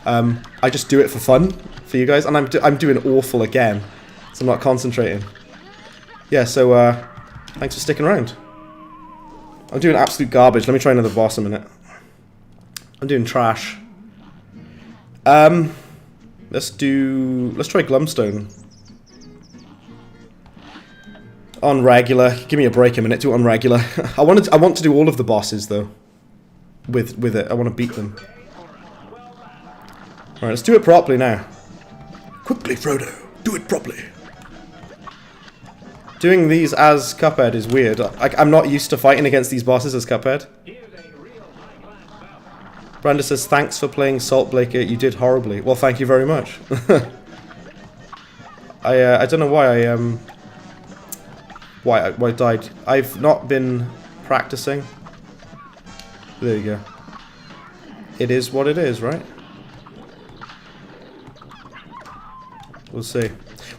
I just do it for fun, for you guys, and I'm doing awful again, so I'm not concentrating. Yeah, so, thanks for sticking around. I'm doing absolute garbage. Let me try another boss a minute. I'm doing trash. Let's try Glumstone. On regular. Give me a break a minute. Do it on regular. I want to do all of the bosses though. With it. I want to beat them. Alright, let's do it properly now. Quickly, Frodo. Do it properly. Doing these as Cuphead is weird. I'm not used to fighting against these bosses as Cuphead. Branda says, thanks for playing Salt Blaker. You did horribly. Well, thank you very much. I don't know why I died. I've not been practicing. There you go. It is what it is, right? We'll see.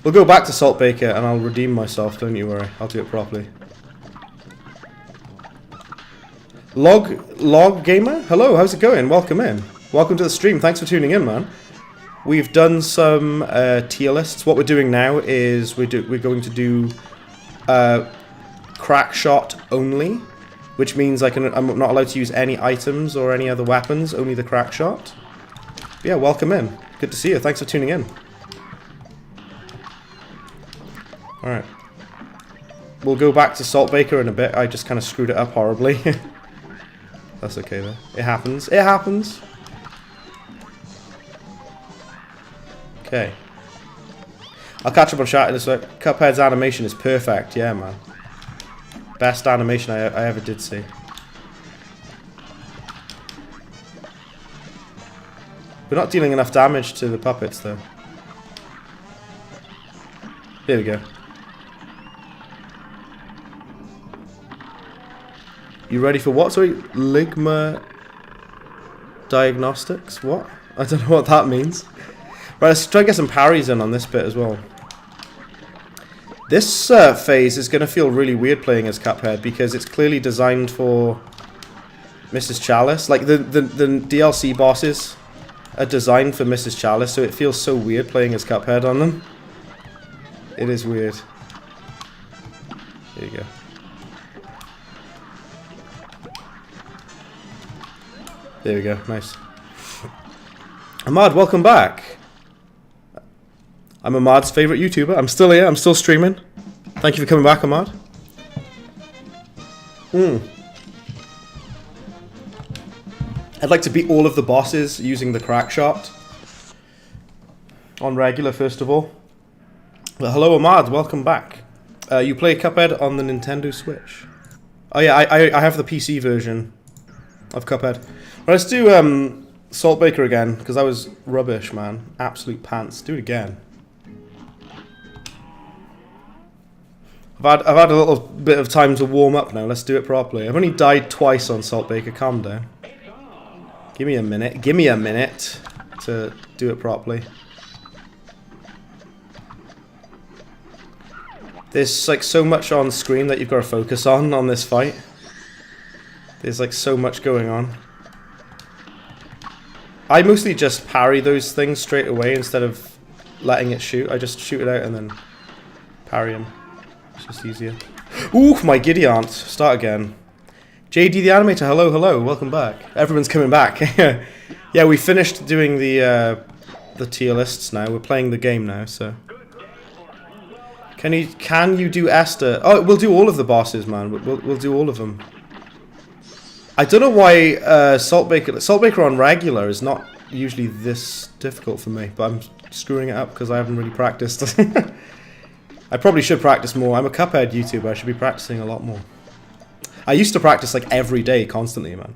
We'll go back to Salt Baker and I'll redeem myself, don't you worry. I'll do it properly. Log Gamer? Hello, how's it going? Welcome in. Welcome to the stream. Thanks for tuning in, man. We've done some tier lists. What we're doing now is we're going to do Crackshot only, which means I'm not allowed to use any items or any other weapons, only the Crackshot. Yeah, welcome in. Good to see you. Thanks for tuning in. Alright. We'll go back to Salt Baker in a bit. I just kind of screwed it up horribly. That's okay though. It happens. It happens. Okay. I'll catch up on chat in a sec. Cuphead's animation is perfect. Yeah, man. best animation I ever did see. We're not dealing enough damage to the puppets, though. Here we go. You ready for what? Sorry? Ligma Diagnostics? What? I don't know what that means. Right, let's try and get some parries in on this bit as well. This phase is going to feel really weird playing as Cuphead because it's clearly designed for Mrs. Chalice. Like, the DLC bosses are designed for Mrs. Chalice, so it feels so weird playing as Cuphead on them. It is weird. There you go. There we go, nice. Ahmad, welcome back. I'm Ahmad's favourite YouTuber. I'm still here, I'm still streaming. Thank you for coming back, Ahmad. I'd like to beat all of the bosses using the Crackshot. On regular, first of all. Well, hello, Ahmad, welcome back. You play Cuphead on the Nintendo Switch. Oh yeah, I have the PC version of Cuphead. Well, let's do Saltbaker again, because that was rubbish, man. Absolute pants. Do it again. I've had a little bit of time to warm up now. Let's do it properly. I've only died twice on Saltbaker. Calm down. Give me a minute. Give me a minute to do it properly. There's like so much on screen that you've got to focus on this fight. There's like so much going on. I mostly just parry those things straight away instead of letting it shoot. I just shoot it out and then parry him. It's just easier. Ooh, my giddy aunt. Start again. JD the Animator, hello, hello. Welcome back. Everyone's coming back. Yeah, we finished doing the tier lists now. We're playing the game now, so... Can you do Esther? Oh, we'll do all of the bosses, man. We'll do all of them. I don't know why Saltbaker on regular is not usually this difficult for me, but I'm screwing it up because I haven't really practiced. I probably should practice more. I'm a Cuphead YouTuber. I should be practicing a lot more. I used to practice like every day, constantly, man.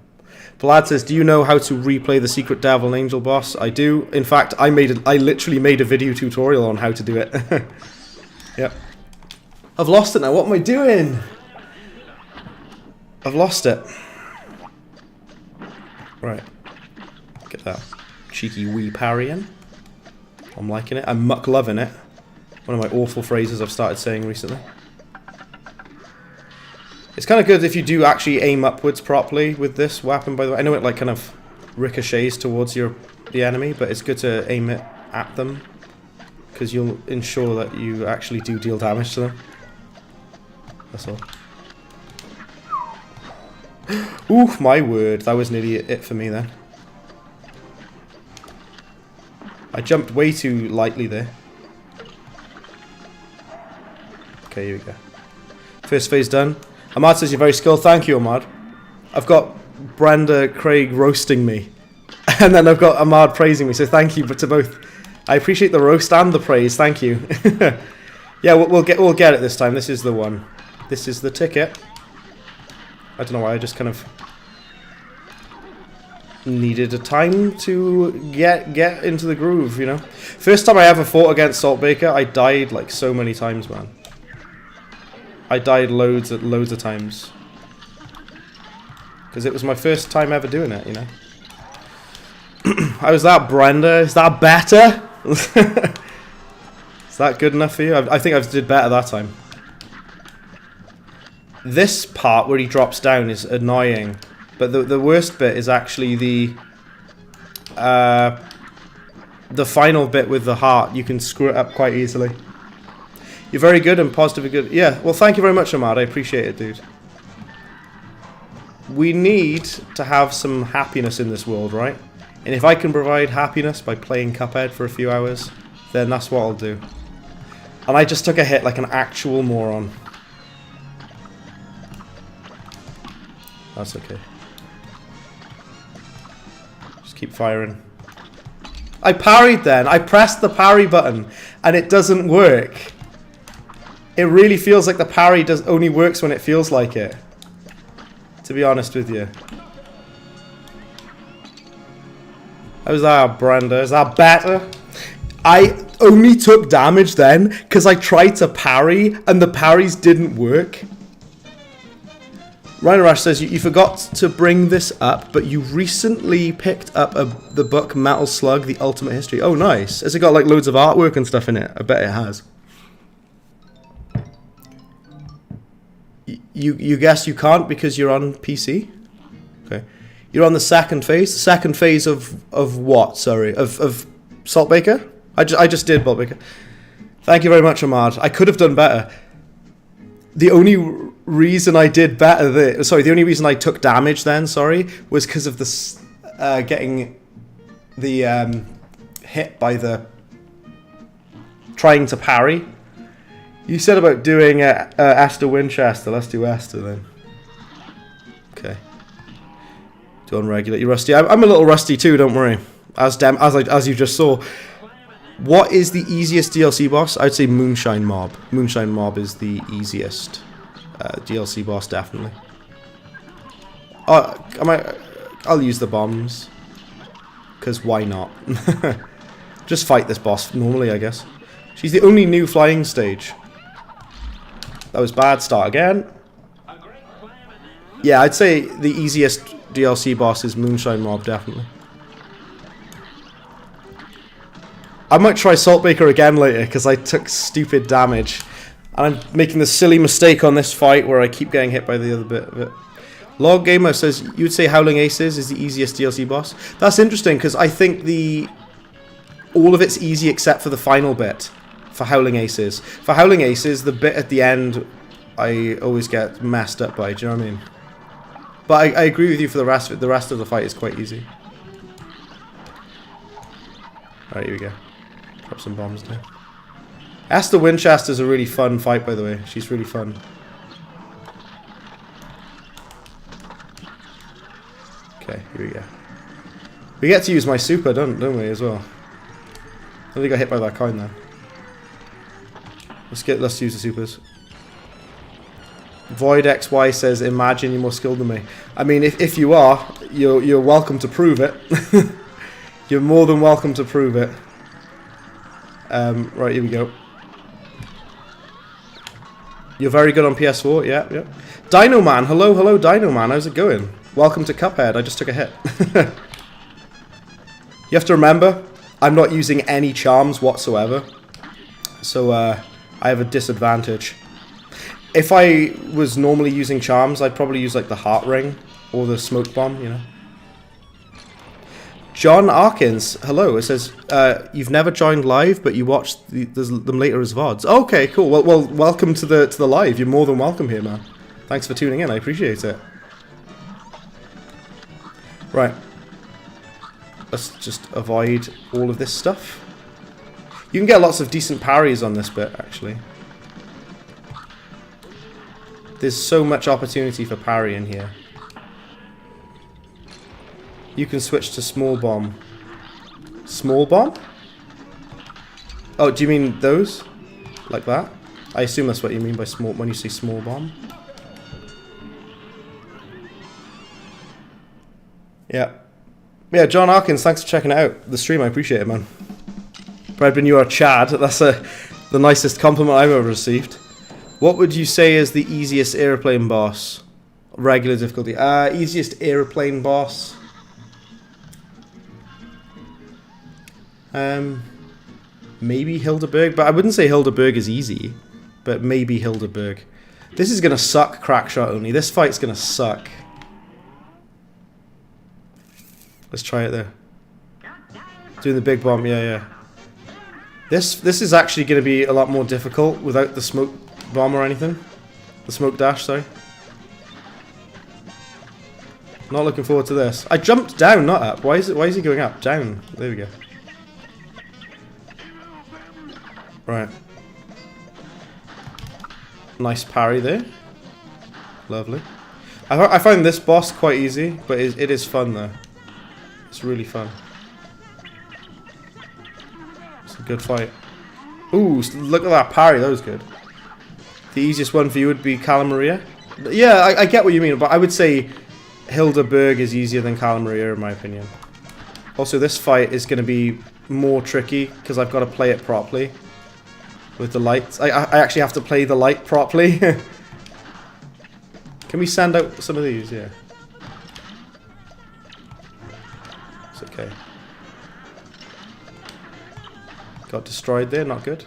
Vlad says, "Do you know how to replay the Secret Devil and Angel boss?" I do. In fact, I literally made a video tutorial on how to do it. Yep. I've lost it now. What am I doing? I've lost it. Right. Get that cheeky wee parry in. I'm liking it. I'm muck loving it. One of my awful phrases I've started saying recently. It's kind of good if you do actually aim upwards properly with this weapon, by the way. I know it like kind of ricochets towards the enemy, but it's good to aim it at them, because you'll ensure that you actually do deal damage to them. That's all. Ooh, my word. That was nearly it for me then. I jumped way too lightly there. Okay, here we go. First phase done. Ahmad says you're very skilled. Thank you, Ahmad. I've got Brenda Craig roasting me. And then I've got Ahmad praising me, so thank you to both. I appreciate the roast and the praise. Thank you. Yeah, we'll get it this time. This is the one. This is the ticket. I don't know why. I just kind of needed a time to get into the groove, you know. First time I ever fought against Saltbaker, I died like so many times, man. I died loads of times because it was my first time ever doing it, you know. How is that, Brenda? Is that better? Is that good enough for you? I think I did better that time. This part where he drops down is annoying, but the worst bit is actually the final bit with the heart. You can screw it up quite easily. You're very good and positively good. Yeah, well, thank you very much, Ahmad. I appreciate it, dude. We need to have some happiness in this world, right? And if I can provide happiness by playing Cuphead for a few hours, then that's what I'll do. And I just took a hit like an actual moron. That's okay. Just keep firing. I parried then. I pressed the parry button and it doesn't work. It really feels like the parry only works when it feels like it. To be honest with you. How's that, Brenda? Is that better? I only took damage then because I tried to parry and the parries didn't work. Rhino Rash says, you forgot to bring this up, but you recently picked up the book Metal Slug, The Ultimate History. Oh, nice. Has it got like loads of artwork and stuff in it? I bet it has. You guess you can't because you're on PC? Okay. You're on the second phase? The second phase of what? Sorry. Of Saltbaker? I just did Saltbaker. Thank you very much, Ahmad. I could have done better. The only reason I did better the only reason I took damage then, was because of this getting the hit by the trying to parry. You said about doing Esther Winchester. Let's do Esther then. Okay. Do unregulate. You're rusty. I'm a little rusty too. Don't worry. As you just saw. What is the easiest DLC boss? I'd say Moonshine Mob. Moonshine Mob is the easiest DLC boss, definitely. I'll use the bombs. Because why not? Just fight this boss normally, I guess. She's the only new flying stage. That was bad. Start again. Yeah, I'd say the easiest DLC boss is Moonshine Mob, definitely. I might try Saltbaker again later, because I took stupid damage. And I'm making the silly mistake on this fight where I keep getting hit by the other bit of it. Log Gamer says, you would say Howling Aces is the easiest DLC boss? That's interesting, because I think all of it's easy except for the final bit. For Howling Aces. For Howling Aces, the bit at the end, I always get messed up by, do you know what I mean? But I agree with you for the rest of it. The rest of the fight is quite easy. Alright, here we go. Drop some bombs down. Esther Winchester's a really fun fight, by the way. She's really fun. Okay, here we go. We get to use my super, don't we, as well? I only got hit by that coin then. Let's use the supers. Void XY says, imagine you're more skilled than me. I mean, if you are, you're welcome to prove it. You're more than welcome to prove it. Right, here we go. You're very good on PS4, yeah. Dino Man, hello Dino Man, how's it going? Welcome to Cuphead, I just took a hit. You have to remember, I'm not using any charms whatsoever. So, I have a disadvantage. If I was normally using charms, I'd probably use like the heart ring or the smoke bomb, you know. John Arkins, hello. It says you've never joined live, but you watched them later as VODs. Okay, cool. Well, welcome to the live. You're more than welcome here, man. Thanks for tuning in. I appreciate it. Right. Let's just avoid all of this stuff. You can get lots of decent parries on this bit, actually. There's so much opportunity for parry in here. You can switch to small bomb. Small bomb? Oh, do you mean those? Like that? I assume that's what you mean by small when you say small bomb. Yeah. Yeah, John Arkins, thanks for checking it out. The stream, I appreciate it, man. Bradbin, you are Chad. That's the nicest compliment I've ever received. What would you say is the easiest airplane boss? Regular difficulty. Easiest airplane boss. Maybe Hildeberg, but I wouldn't say Hildeberg is easy. But maybe Hildeberg. This is gonna suck, Crackshot Only. This fight's gonna suck. Let's try it there. Doing the big bomb, yeah. This is actually gonna be a lot more difficult without the smoke bomb or anything. The smoke dash, sorry. Not looking forward to this. I jumped down, not up. Why is he going up? Down. There we go. Right. Nice parry there. Lovely. I find this boss quite easy, but it is fun though. It's really fun. It's a good fight. Ooh, look at that parry. That was good. The easiest one for you would be Cala Maria. Yeah, I get what you mean, but I would say Hildeberg is easier than Cala Maria in my opinion. Also, this fight is going to be more tricky because I've got to play it properly with the lights. I actually have to play the light properly. Can we send out some of these? Yeah. It's okay. Got destroyed there, not good.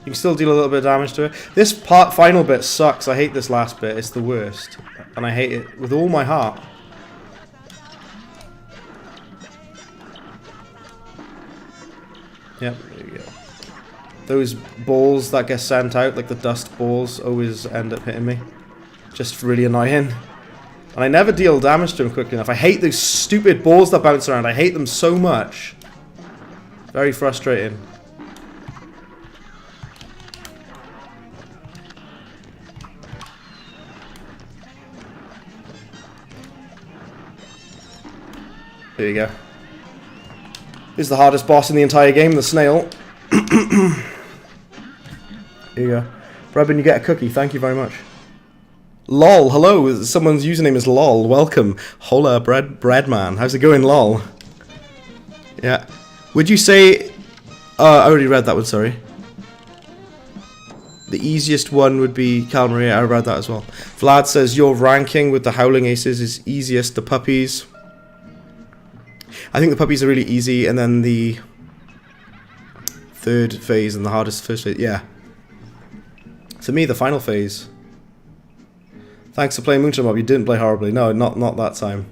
You can still deal a little bit of damage to it. This final bit sucks. I hate this last bit. It's the worst. And I hate it with all my heart. Yep, there you go. Those balls that get sent out, like the dust balls, always end up hitting me. Just really annoying. And I never deal damage to them quickly enough. I hate those stupid balls that bounce around. I hate them so much. Very frustrating. There you go. This is the hardest boss in the entire game, the snail. Here you go. Brabin, you get a cookie. Thank you very much. LOL, hello. Someone's username is LOL. Welcome. Hola, breadman. How's it going, LOL? Yeah. Would you say... I already read that one, sorry. The easiest one would be Cala Maria. I read that as well. Vlad says your ranking with the Howling Aces is easiest. The puppies... I think the puppies are really easy, and then the third phase and the hardest first phase, yeah. To me, the final phase. Thanks for playing Moonshine Mob. You didn't play horribly. No, not that time.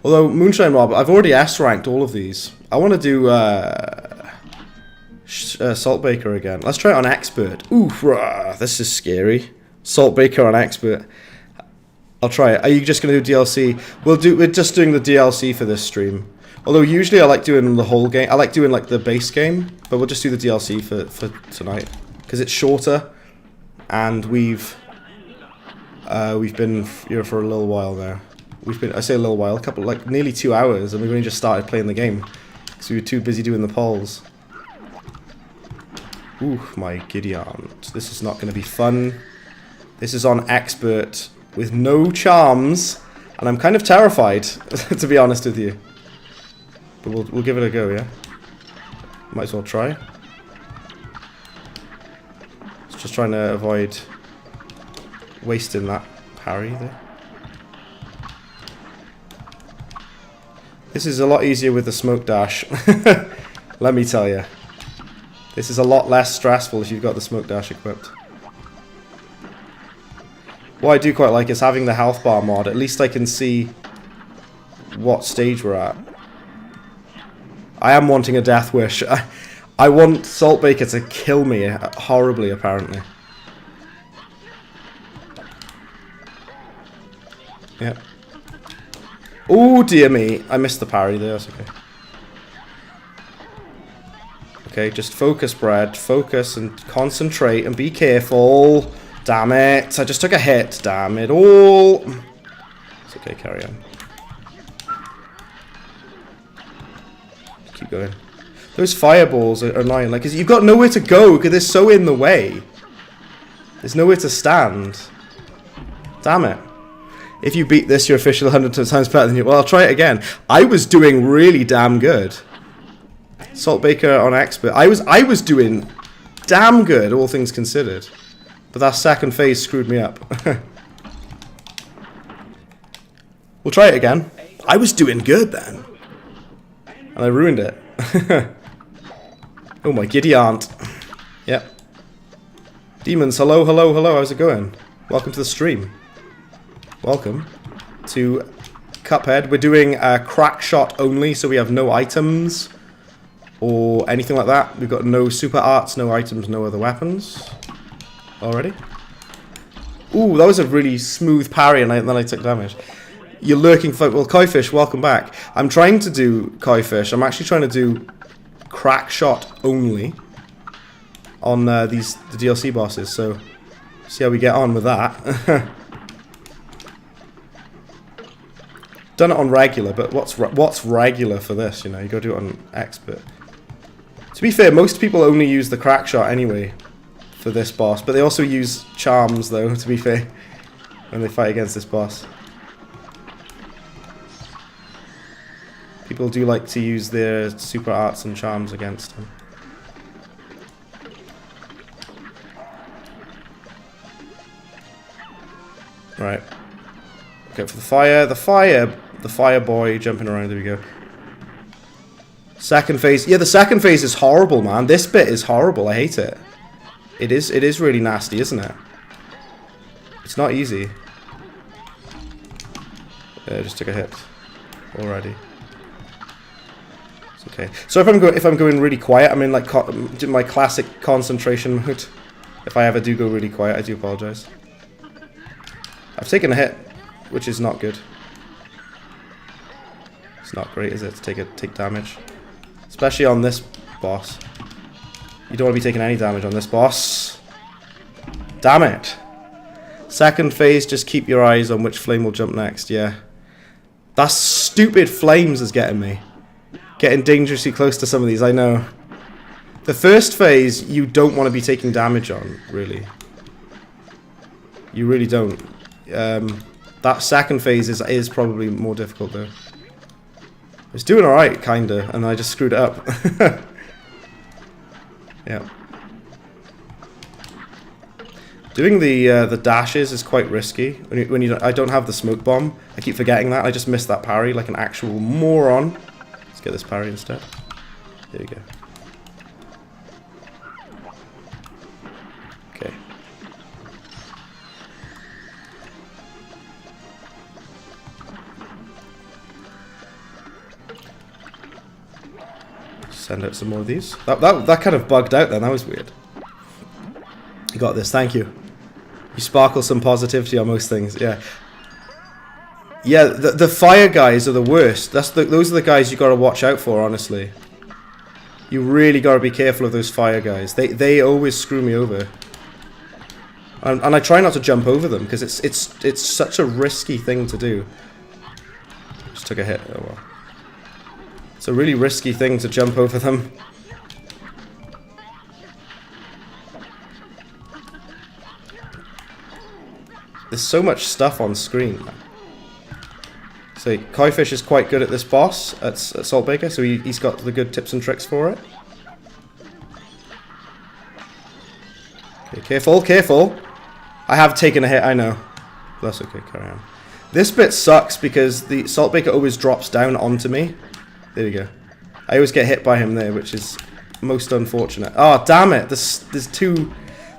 Although, Moonshine Mob, I've already S-ranked all of these. I want to do Saltbaker again. Let's try it on Expert. Oof, this is scary. Saltbaker on Expert. I'll try it. Are you just going to do DLC? We're just doing the DLC for this stream. Although usually I like doing the whole game. I like doing like the base game, but we'll just do the DLC for tonight because it's shorter, and we've been here for a little while now. I say a little while, like nearly 2 hours, and we've only just started playing the game because we were too busy doing the polls. Ooh, my Gideon. This is not going to be fun. This is on Expert with no charms, and I'm kind of terrified to be honest with you. But we'll give it a go, yeah? Might as well try. Just trying to avoid wasting that parry there. This is a lot easier with the smoke dash. Let me tell you. This is a lot less stressful if you've got the smoke dash equipped. What I do quite like is having the health bar mod. At least I can see what stage we're at. I am wanting a death wish. I want Saltbaker to kill me horribly, apparently. Yep. Oh, dear me. I missed the parry there. That's okay. Okay, just focus, Brad. Focus and concentrate and be careful. Damn it. I just took a hit. Damn it all. It's okay, carry on. Keep going. Those fireballs are annoying. Like, you've got nowhere to go because they're so in the way. There's nowhere to stand. Damn it. If you beat this, you're officially 100 times better than you. Well, I'll try it again. I was doing really damn good. Saltbaker on Expert. I was doing damn good, all things considered. But that second phase screwed me up. We'll try it again. I was doing good then. And I ruined it. Oh my giddy aunt. Yep. Demons, hello, hello, hello. How's it going? Welcome to the stream. Welcome to Cuphead. We're doing Crackshot only, so we have no items or anything like that. We've got no super arts, no items, no other weapons. Already. Ooh, that was a really smooth parry, and then I took damage. You're lurking for... Well, Koi-Fish, welcome back. I'm trying to do Koi-Fish. I'm actually trying to do Crackshot only on the DLC bosses, so see how we get on with that. Done it on regular, but what's regular for this, you know? You gotta do it on expert. To be fair, most people only use the Crackshot anyway for this boss, but they also use charms though, to be fair, when they fight against this boss. People do like to use their super arts and charms against him. Right. Okay, for the fire boy jumping around, there we go. Second phase. Yeah, the second phase is horrible, man. This bit is horrible. I hate it. It is really nasty, isn't it? It's not easy. Yeah, just took a hit already. It's okay. So if I'm going really quiet, I'm in like my classic concentration mode. If I ever do go really quiet, I do apologize. I've taken a hit, which is not good. It's not great, is it, to take damage? Especially on this boss. You don't want to be taking any damage on this boss. Damn it. Second phase, just keep your eyes on which flame will jump next, yeah. That stupid flames is getting me. Getting dangerously close to some of these, I know. The first phase, you don't want to be taking damage on, really. You really don't. That second phase is probably more difficult, though. I was doing alright, kinda, and I just screwed it up. Yeah. Doing the dashes is quite risky. I don't have the smoke bomb. I keep forgetting that. I just missed that parry like an actual moron. Let's get this parry instead. There we go. Okay. Send out some more of these. That kind of bugged out then. That was weird. You got this. Thank you. You sparkle some positivity on most things. Yeah. Yeah. The fire guys are the worst. Those are the guys you got to watch out for. Honestly, you really got to be careful of those fire guys. They always screw me over. And I try not to jump over them because it's such a risky thing to do. Just took a hit. Oh well. It's a really risky thing to jump over them. There's so much stuff on screen. So Kaifish is quite good at this boss, at Saltbaker, so he's got the good tips and tricks for it. Okay, careful, careful. I have taken a hit, I know. That's okay, carry on. This bit sucks because the Saltbaker always drops down onto me. There we go. I always get hit by him there, which is most unfortunate. Oh, damn it. There's two...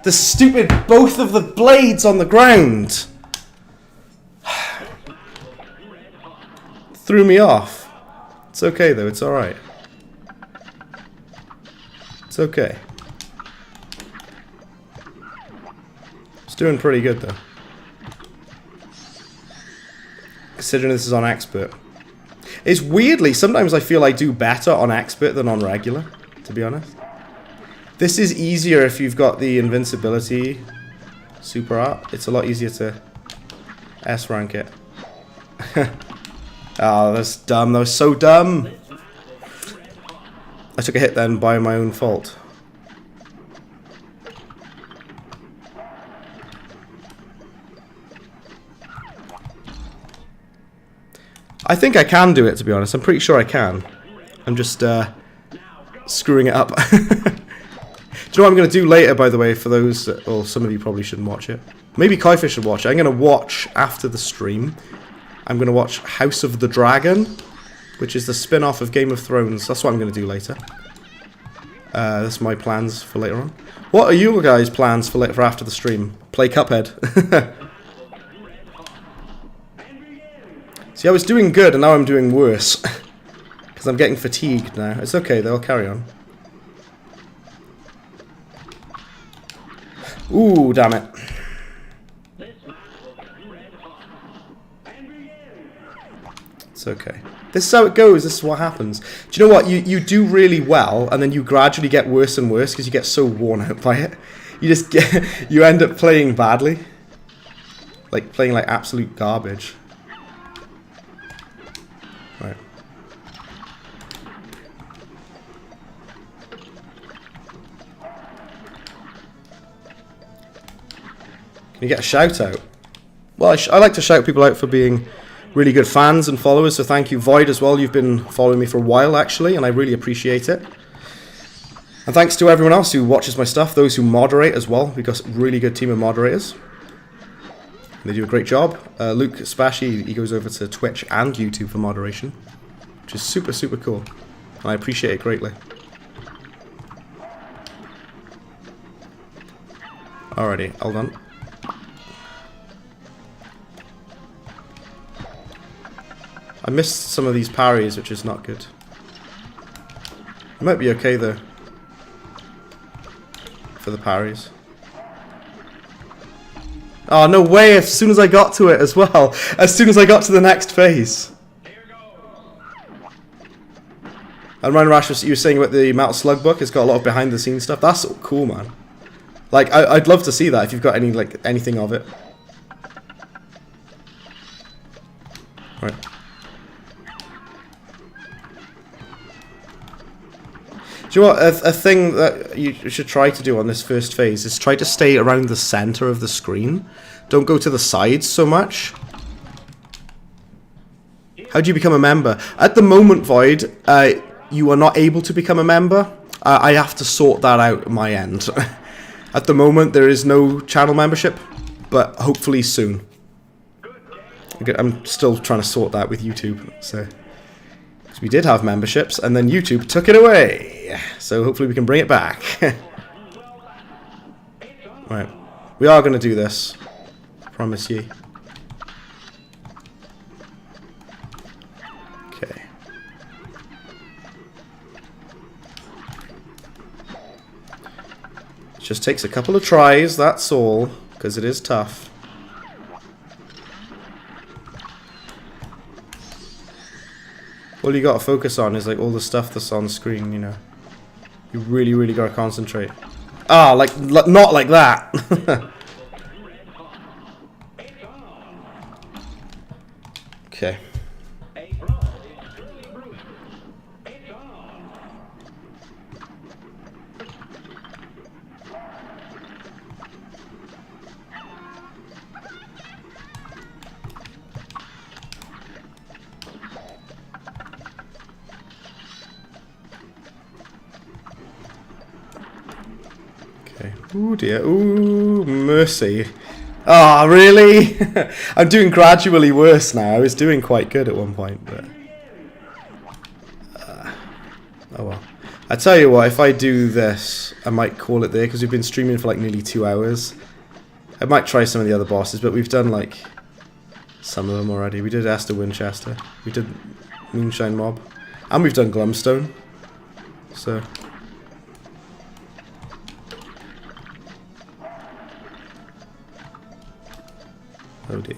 The stupid... Both of the blades on the ground. Threw me off. It's okay, though. It's alright. It's okay. It's doing pretty good, though. Considering this is on expert. It's weirdly, sometimes I feel I do better on expert than on regular, to be honest. This is easier if you've got the invincibility super art. It's a lot easier to S rank it. Oh, that's dumb. That was so dumb. I took a hit then by my own fault. I think I can do it, to be honest. I'm pretty sure I can. I'm just screwing it up. Do you know what I'm going to do later, by the way, for those... Well, some of you probably shouldn't watch it. Maybe Kaifish should watch it. I'm going to watch, after the stream, I'm going to watch House of the Dragon, which is the spin-off of Game of Thrones. That's what I'm going to do later. That's my plans for later on. What are you guys' plans for after the stream? Play Cuphead. See, I was doing good, and now I'm doing worse. Because I'm getting fatigued now. It's okay, though. I'll carry on. Ooh, damn it. It's okay. This is how it goes. This is what happens. Do you know what? You do really well, and then you gradually get worse and worse because you get so worn out by it. You just get... You end up playing badly. Like, playing like absolute garbage. Right. You get a shout out. Well, I like to shout people out for being really good fans and followers, so thank you. Void as well, you've been following me for a while actually, and I really appreciate it. And thanks to everyone else who watches my stuff, those who moderate as well. We've got a really good team of moderators. They do a great job. Luke Spashy, he goes over to Twitch and YouTube for moderation, which is super, super cool. And I appreciate it greatly. Alrighty, hold on. I missed some of these parries, which is not good. It might be okay though, for the parries. Oh, no way, as soon as I got to it as well. As soon as I got to the next phase. And Ryan Rash, you were saying about the Metal Slug book, it's got a lot of behind the scenes stuff. That's so cool, man. Like, I'd love to see that if you've got any, like, anything of it. Right. Do you know what? A thing that you should try to do on this first phase is try to stay around the center of the screen. Don't go to the sides so much. How do you become a member? At the moment, Void, you are not able to become a member. I have to sort that out at my end. At the moment, there is no channel membership, but hopefully soon. I'm still trying to sort that with YouTube, so... We did have memberships, and then YouTube took it away. So hopefully we can bring it back. Right. We are going to do this. Promise ye. Okay. It just takes a couple of tries, that's all, because it is tough. All you got to focus on is like all the stuff that's on screen, you know. You really, really got to concentrate. Ah, like not like that. Okay. Ooh dear, ooh, mercy. Ah, oh, really? I'm doing gradually worse now. I was doing quite good at one point, but... oh well. I tell you what, if I do this, I might call it there, because we've been streaming for like nearly 2 hours. I might try some of the other bosses, but we've done like... some of them already. We did Esther Winchester. We did Moonshine Mob. And we've done Glumstone. So... oh dear.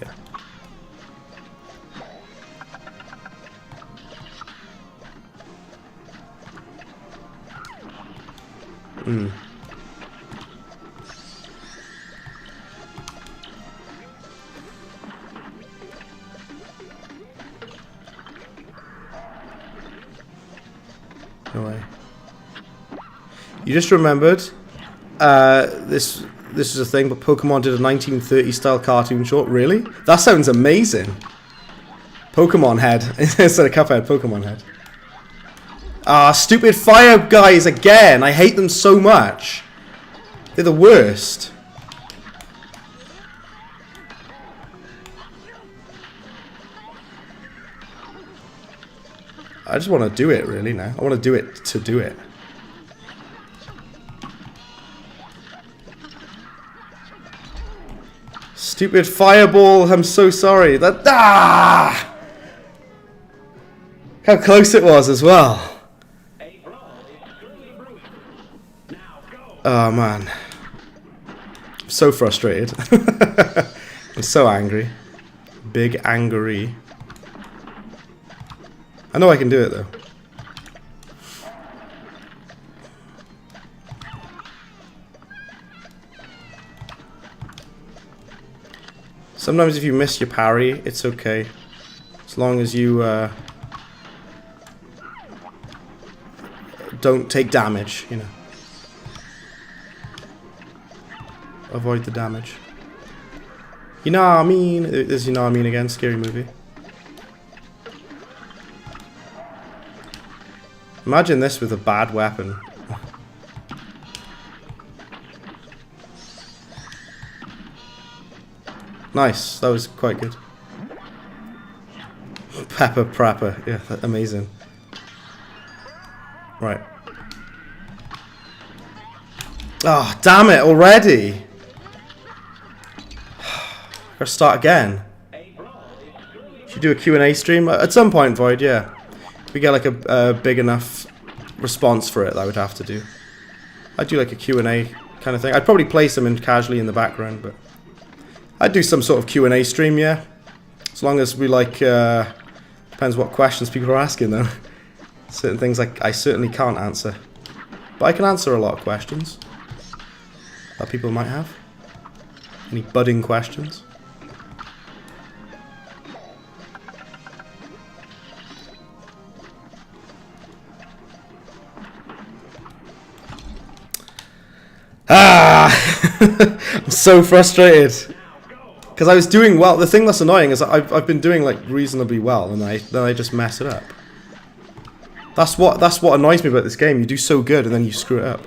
No way. You just remembered this is a thing, but Pokemon did a 1930 style cartoon short. Really? That sounds amazing. Pokemon Head instead of Cuphead. Pokemon Head. Ah, stupid fire guys again. I hate them so much. They're the worst. I just want to do it really now. I want to do it to do it. Stupid fireball, I'm so sorry. That ah! How close it was as well. Oh man. I'm so frustrated. I'm so angry. Big angry. I know I can do it though. Sometimes if you miss your parry, it's okay. As long as you don't take damage, you know. Avoid the damage. You know what I mean? There's You Know What I Mean again, scary movie. Imagine this with a bad weapon. Nice, that was quite good. Pepper Prapper, yeah, amazing. Right. Oh, damn it, already! Gotta start again. Should do a Q&A stream? At some point, Void, yeah. If we get like a big enough response for it, that I would have to do. I'd do like a Q&A kind of thing. I'd probably play some casually in the background, but I'd do some sort of Q&A stream, yeah. As long as we like, depends what questions people are asking though. Certain things I certainly can't answer. But I can answer a lot of questions that people might have. Any budding questions? I'm so frustrated because I was doing well. The thing that's annoying is that I've been doing like reasonably well, and then I just mess it up. That's what annoys me about this game. You do so good, and then you screw it up.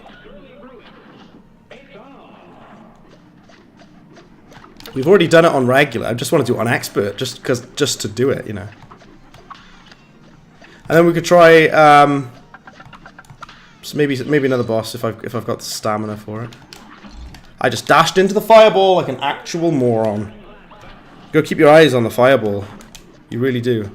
We've already done it on regular. I just want to do it on expert, just to do it, you know. And then we could try so maybe another boss if I've got the stamina for it. I just dashed into the fireball like an actual moron. You gotta keep your eyes on the fireball. You really do.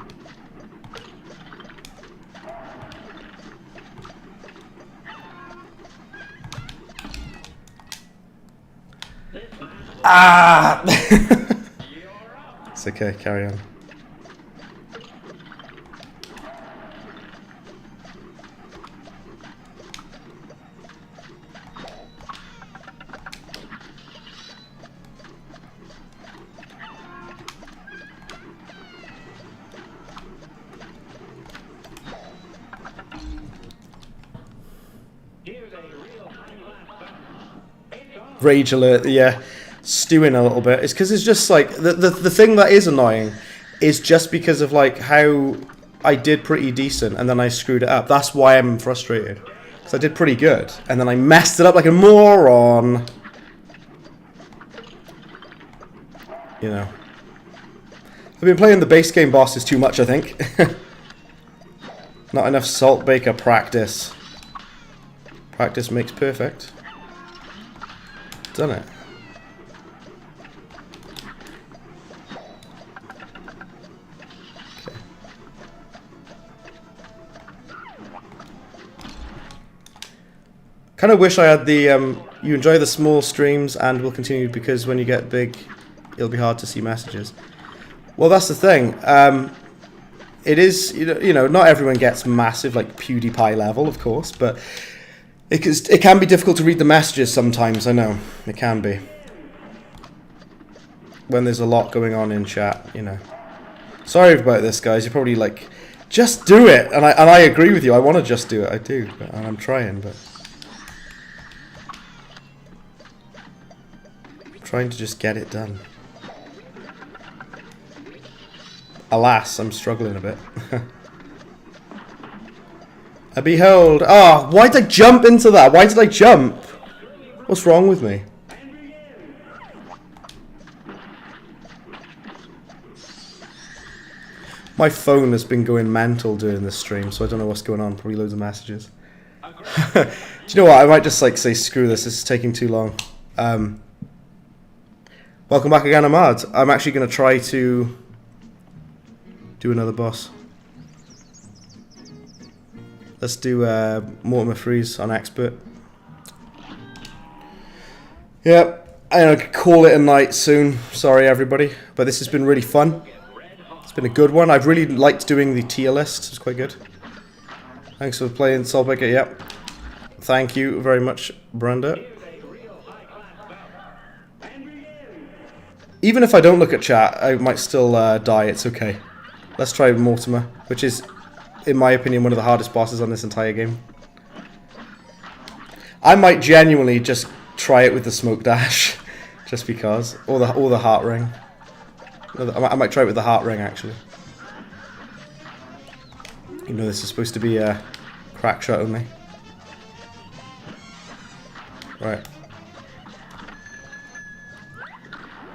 Ah! It's okay, carry on. Rage alert, yeah. Stewing a little bit. It's because it's just like the thing that is annoying is just because of like how I did pretty decent and then I screwed it up. That's why I'm frustrated. Because I did pretty good and then I messed it up like a moron. You know. I've been playing the base game bosses too much, I think. Not enough Saltbaker practice. Practice makes perfect. Done it. Okay. Kind of wish I had the you enjoy the small streams and will continue because when you get big it'll be hard to see messages. Well, that's the thing. It is, you know, not everyone gets massive like PewDiePie level, of course, but it can be difficult to read the messages sometimes. I know it can be when there's a lot going on in chat. You know, sorry about this, guys. You're probably like, just do it, and I agree with you. I want to just do it. I do, and I'm trying, but I'm trying to just get it done. Alas, I'm struggling a bit. Behold. Oh, why did I jump into that? Why did I jump? What's wrong with me? My phone has been going mental during this stream, so I don't know what's going on. Probably loads of messages. Do you know what? I might just like say screw this. This is taking too long. Welcome back again, Ahmad. I'm actually going to try to do another boss. Let's do Mortimer Freeze on expert. Yep, I'm gonna call it a night soon. Sorry everybody, but this has been really fun. It's been a good one. I've really liked doing the tier list. It's quite good. Thanks for playing Soulbreaker. Yep. Thank you very much, Brenda. Even if I don't look at chat, I might still die. It's okay. Let's try Mortimer, which is, in my opinion, one of the hardest bosses on this entire game. I might genuinely just try it with the smoke dash, just because, or the heart ring. I might try it with the heart ring, actually. You know, this is supposed to be a Crackshot only. Right.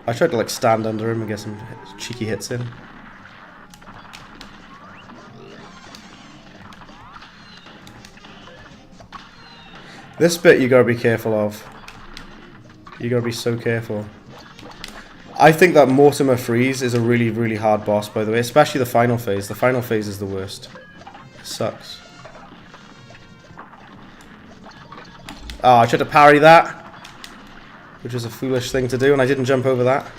I tried to like stand under him and get some cheeky hits in. This bit you gotta be careful of. You gotta be so careful. I think that Mortimer Freeze is a really, really hard boss, by the way, especially the final phase. The final phase is the worst. It sucks. Oh, I tried to parry that, which was a foolish thing to do, and I didn't jump over that.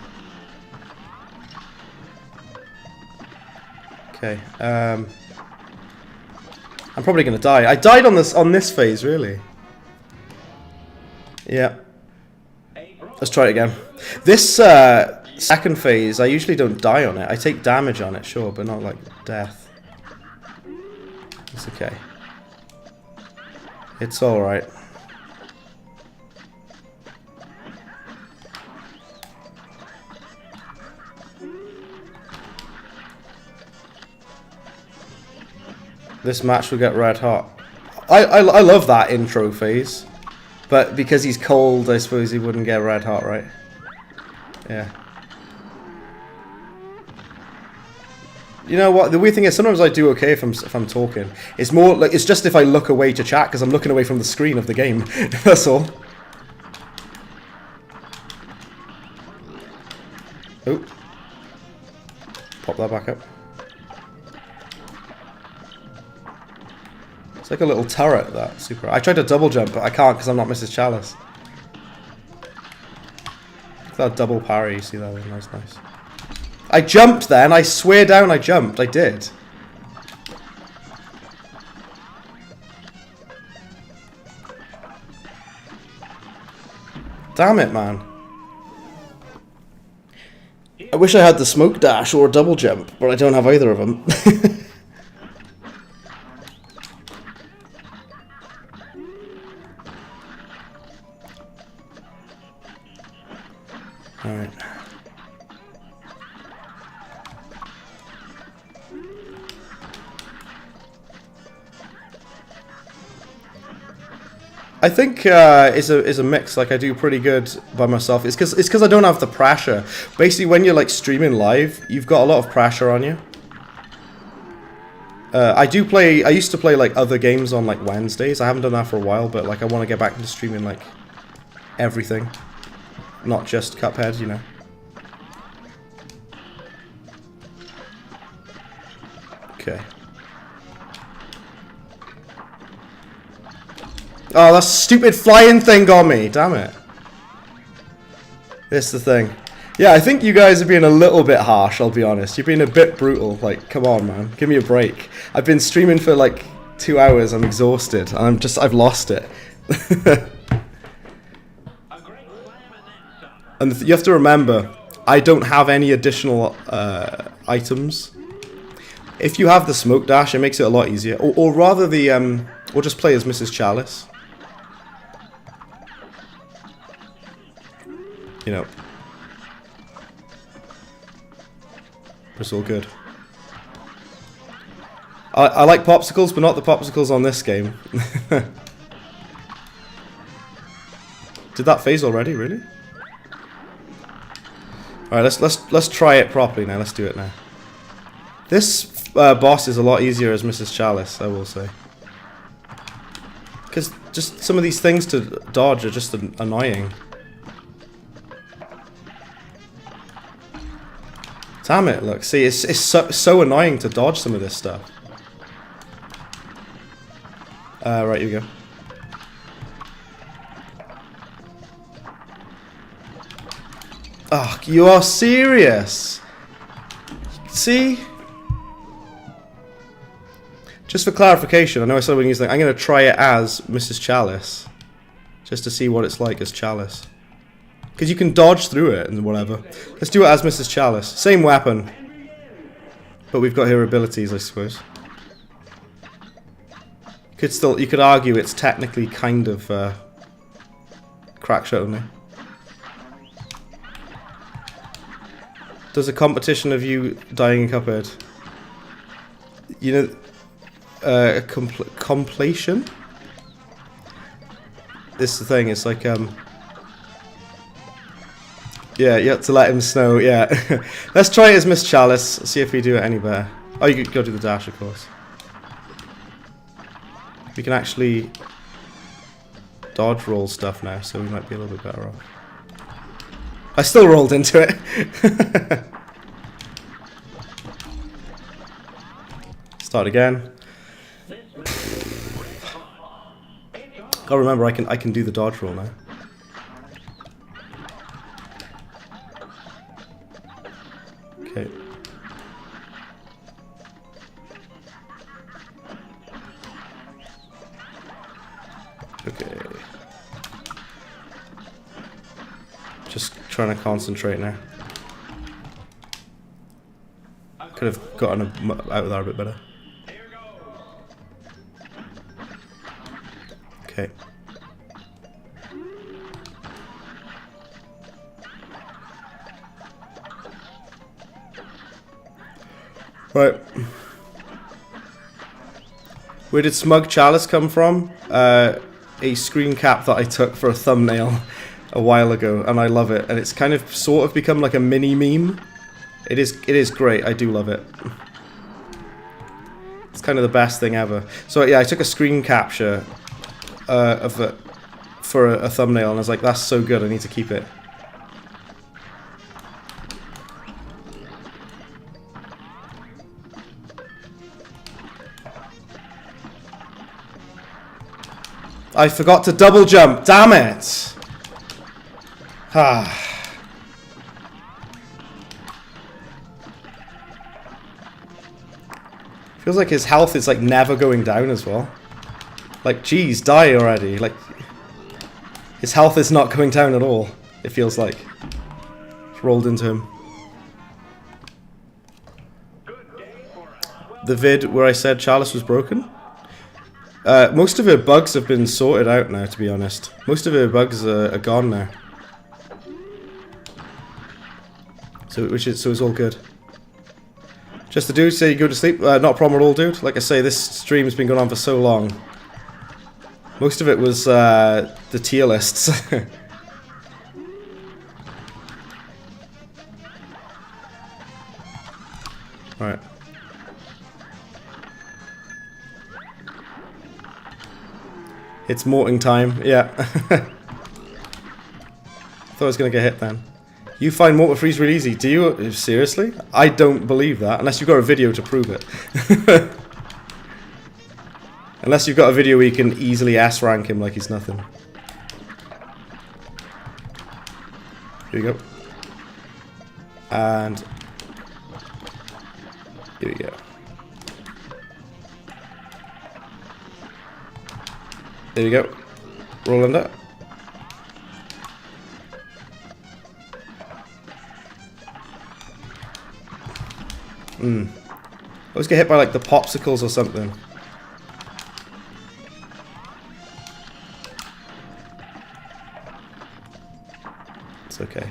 Okay, I'm probably gonna die. I died on this phase, really. Yeah. Let's try it again. This second phase, I usually don't die on it. I take damage on it, sure, but not like death. It's okay. It's alright. This match will get red hot. I love that intro phase. But because he's cold, I suppose he wouldn't get red hot, right? Yeah. You know what? The weird thing is, sometimes I do okay if I'm talking. It's more like it's just if I look away to chat because I'm looking away from the screen of the game. That's all. Oh. Pop that back up. It's like a little turret, that super. I tried to double jump, but I can't because I'm not Mrs. Chalice. That double parry, you see that? Nice, nice. I jumped then, I swear down I jumped. I did. Damn it, man. I wish I had the smoke dash or a double jump, but I don't have either of them. Alright. I think is a mix. Like I do pretty good by myself. It's because I don't have the pressure. Basically, when you're like streaming live, you've got a lot of pressure on you. I used to play like other games on like Wednesdays. I haven't done that for a while, but like I want to get back into streaming like everything. Not just Cuphead, you know. Okay. Oh, that stupid flying thing got me. Damn it. This is the thing. Yeah, I think you guys are being a little bit harsh, I'll be honest. You're being a bit brutal. Like, come on, man. Give me a break. I've been streaming for like 2 hours. I'm exhausted. I've lost it. And you have to remember, I don't have any additional items. If you have the smoke dash, it makes it a lot easier. Or rather the, or just play as Mrs. Chalice. You know. It's all good. I like popsicles, but not the popsicles on this game. Did that phase already, really? Alright, let's try it properly now. Let's do it now. This boss is a lot easier as Mrs. Chalice, I will say. Because just some of these things to dodge are just annoying. Damn it, look. See, it's so annoying to dodge some of this stuff. Right, here we go. Oh, you are serious? See? Just for clarification, I know I said when you use I'm going to try it as Mrs. Chalice. Just to see what it's like as Chalice. Because you can dodge through it and whatever. Let's do it as Mrs. Chalice. Same weapon. But we've got her abilities, I suppose. You could argue it's technically kind of Crackshot only. There's a competition of you dying in Cuphead. You know, completion? This is the thing, it's like, yeah, you have to let him snow, yeah. Let's try it as Miss Chalice, see if we do it any better. Oh, you could go do the dash, of course. We can actually dodge roll stuff now, so we might be a little bit better off. I still rolled into it. Start again. Oh, remember, I can do the dodge roll now. Okay. Okay. Just trying to concentrate now. Could have gotten out of there a bit better. Okay. Right. Where did Smug Chalice come from? A screen cap that I took for a thumbnail a while ago, and I love it. And it's kind of sort of become like a mini meme. It is great. I do love it. It's kind of the best thing ever. So yeah, I took a screen capture of it for a thumbnail, and I was like, that's so good, I need to keep it. I forgot to double jump, damn it! Ah. Feels like his health is like never going down as well. Like, geez, die already. Like, his health is not going down at all, it feels like. It's rolled into him. The vid where I said Chalice was broken? Most of her bugs have been sorted out now, to be honest. Most of her bugs are gone now. So it's all good. Just the dude say you go to sleep? Not a problem at all, dude. Like I say, this stream's been going on for so long. Most of it was the tier lists. Right. It's morting time, yeah. Thought I was gonna get hit then. You find mortar freeze really easy. Do you? Seriously? I don't believe that, unless you've got a video to prove it. Unless you've got a video where you can easily S-rank him like he's nothing. Here we go. And here we go. There you go. Roll under. I always get hit by like the popsicles or something. It's okay.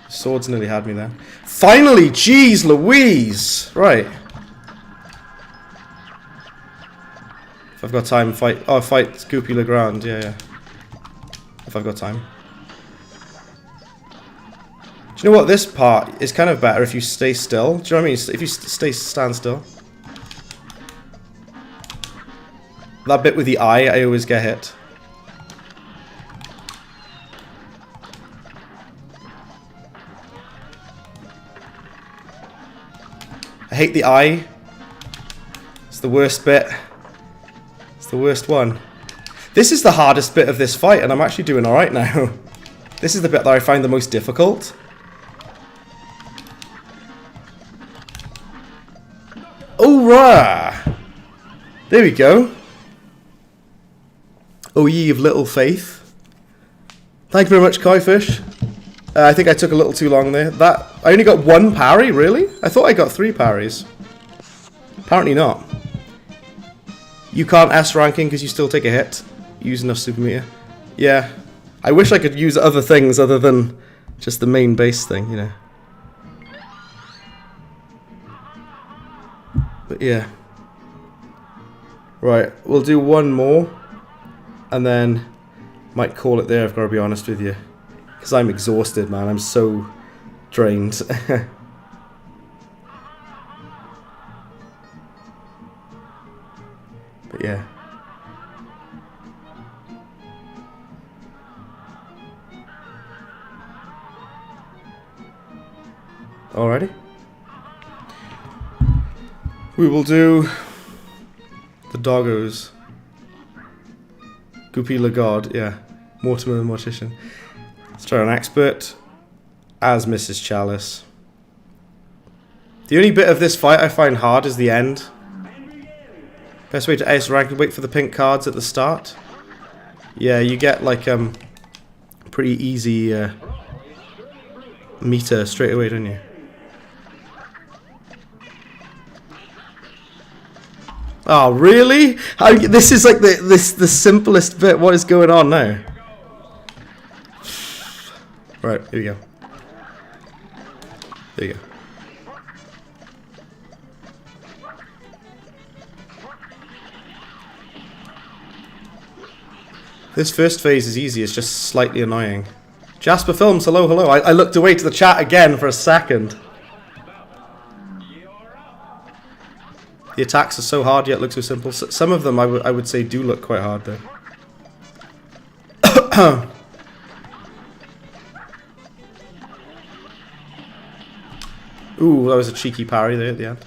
Swords nearly had me there. Finally! Jeez Louise! Right. If I've got time, fight. Oh, fight Scoopy Legrand. Yeah. If I've got time. Do you know what? This part is kind of better if you stay still. Do you know what I mean? If you stand still. That bit with the eye, I always get hit. I hate the eye. It's the worst bit. It's the worst one. This is the hardest bit of this fight, and I'm actually doing alright now. This is the bit that I find the most difficult. Alright! There we go. Oh, ye of little faith. Thank you very much, Kaifish. I think I took a little too long there. I only got one parry, really? I thought I got 3 parries. Apparently not. You can't S-ranking because you still take a hit. Use enough super meter. Yeah. I wish I could use other things other than just the main base thing, you know. But yeah. Right, we'll do one more. And then might call it there, I've got to be honest with you. Because I'm exhausted, man. I'm so drained. But yeah. Alrighty. We will do the doggos. Goopy Lagod, yeah. Mortimer the Mortician. Let's try an expert as Mrs. Chalice. The only bit of this fight I find hard is the end. Best way to ace rank, wait for the pink cards at the start. Yeah, you get like pretty easy meter straight away, don't you? Oh, really? This is like the simplest bit. What is going on now? Right, here we go. There you go. This first phase is easy, it's just slightly annoying. Jasper Films, hello, hello. I looked away to the chat again for a second. The attacks are so hard yet look so simple. Some of them I would say do look quite hard though. Ooh, that was a cheeky parry there at the end.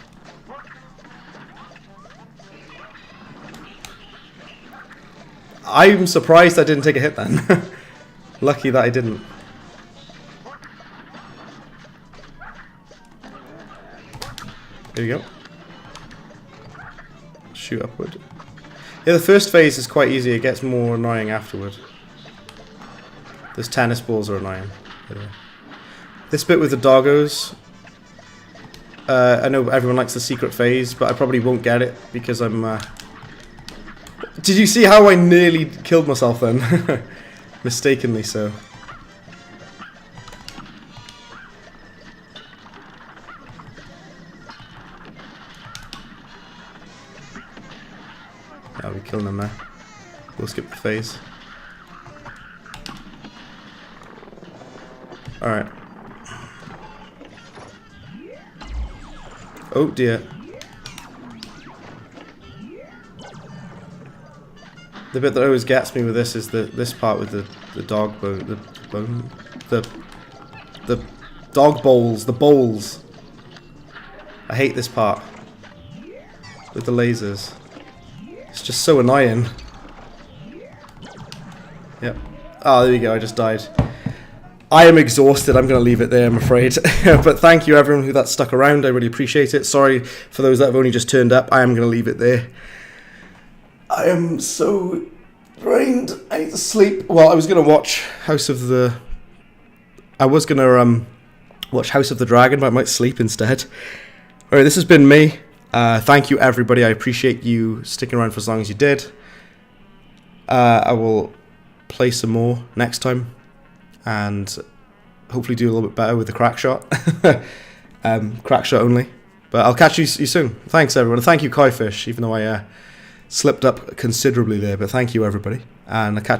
I'm surprised I didn't take a hit then. Lucky that I didn't. There you go. Shoot upward. Yeah, the first phase is quite easy. It gets more annoying afterward. Those tennis balls are annoying. This bit with the doggos. I know everyone likes the secret phase, but I probably won't get it because I'm... Did you see how I nearly killed myself then? Mistakenly so. I'll be killing them there. We'll skip the phase. Alright. Oh dear. The bit that always gets me with this is this part with the dog bone, the dog bowls, the bowls. I hate this part with the lasers. It's just so annoying. Yep. Oh, there you go. I just died. I am exhausted. I'm going to leave it there, I'm afraid. But thank you, everyone who that stuck around. I really appreciate it. Sorry for those that have only just turned up. I am going to leave it there. I am so drained. I need to sleep. Well, I was going to watch House of the... I was going to watch House of the Dragon, but I might sleep instead. Alright, this has been me. Thank you, everybody. I appreciate you sticking around for as long as you did. I will play some more next time. And hopefully do a little bit better with the Crackshot. Crackshot only. But I'll catch you soon. Thanks, everyone. And thank you, Kaifish, even though I... slipped up considerably there, but thank you everybody, and I'll catch you